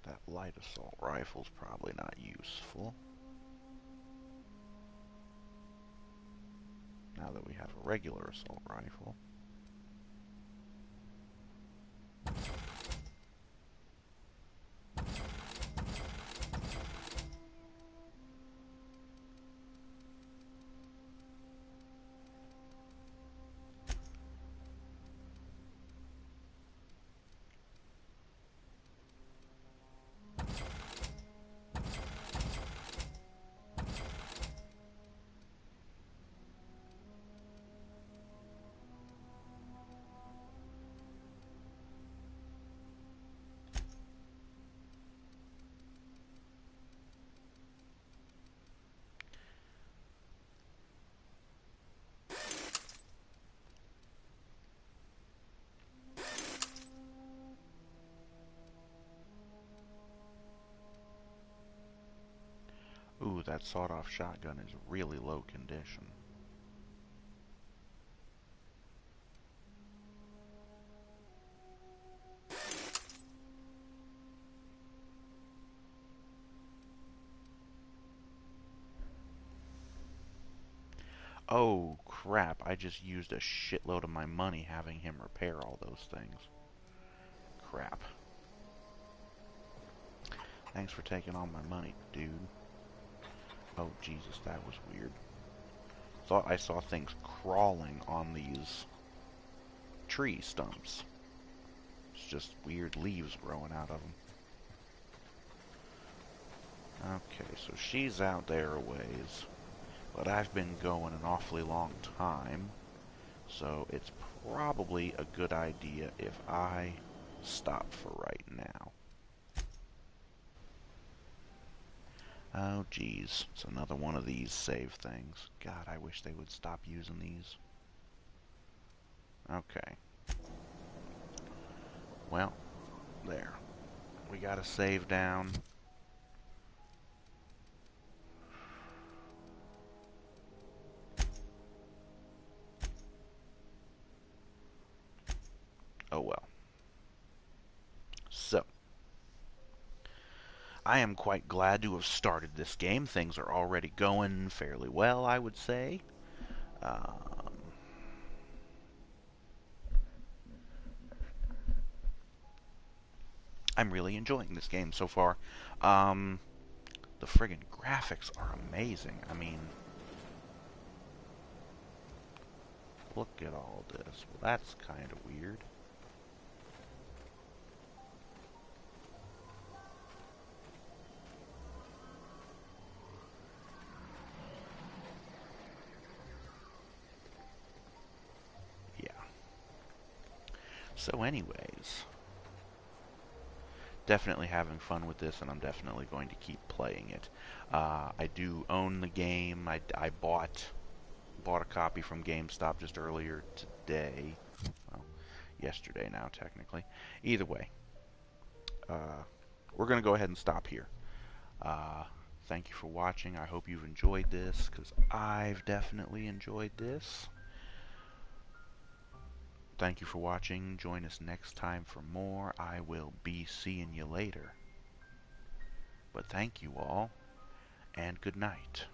S1: That light assault rifle's probably not useful. Now that we have a regular assault rifle. that sawed-off shotgun is really low condition. Oh, crap. I just used a shitload of my money having him repair all those things. Crap. Thanks for taking all my money, dude. Oh, Jesus, that was weird. Thought I saw things crawling on these tree stumps. It's just weird leaves growing out of them. Okay, so she's out there a ways. But I've been going an awfully long time, so it's probably a good idea if I stop for right now. Oh, geez. It's another one of these save things. God, I wish they would stop using these. Okay. Well, there. We got a save down. Oh well. So, I am quite glad to have started this game. Things are already going fairly well, I would say. I'm really enjoying this game so far. The friggin' graphics are amazing. I mean, look at all this. Well, that's kind of weird. Yeah. So anyways, definitely having fun with this, and I'm definitely going to keep playing it. I do own the game. I bought a copy from GameStop just earlier today. Well, yesterday now, technically. Either way, we're going to go ahead and stop here. Thank you for watching. I hope you've enjoyed this, because I've definitely enjoyed this. Thank you for watching. Join us next time for more. I will be seeing you later. But thank you all, and good night.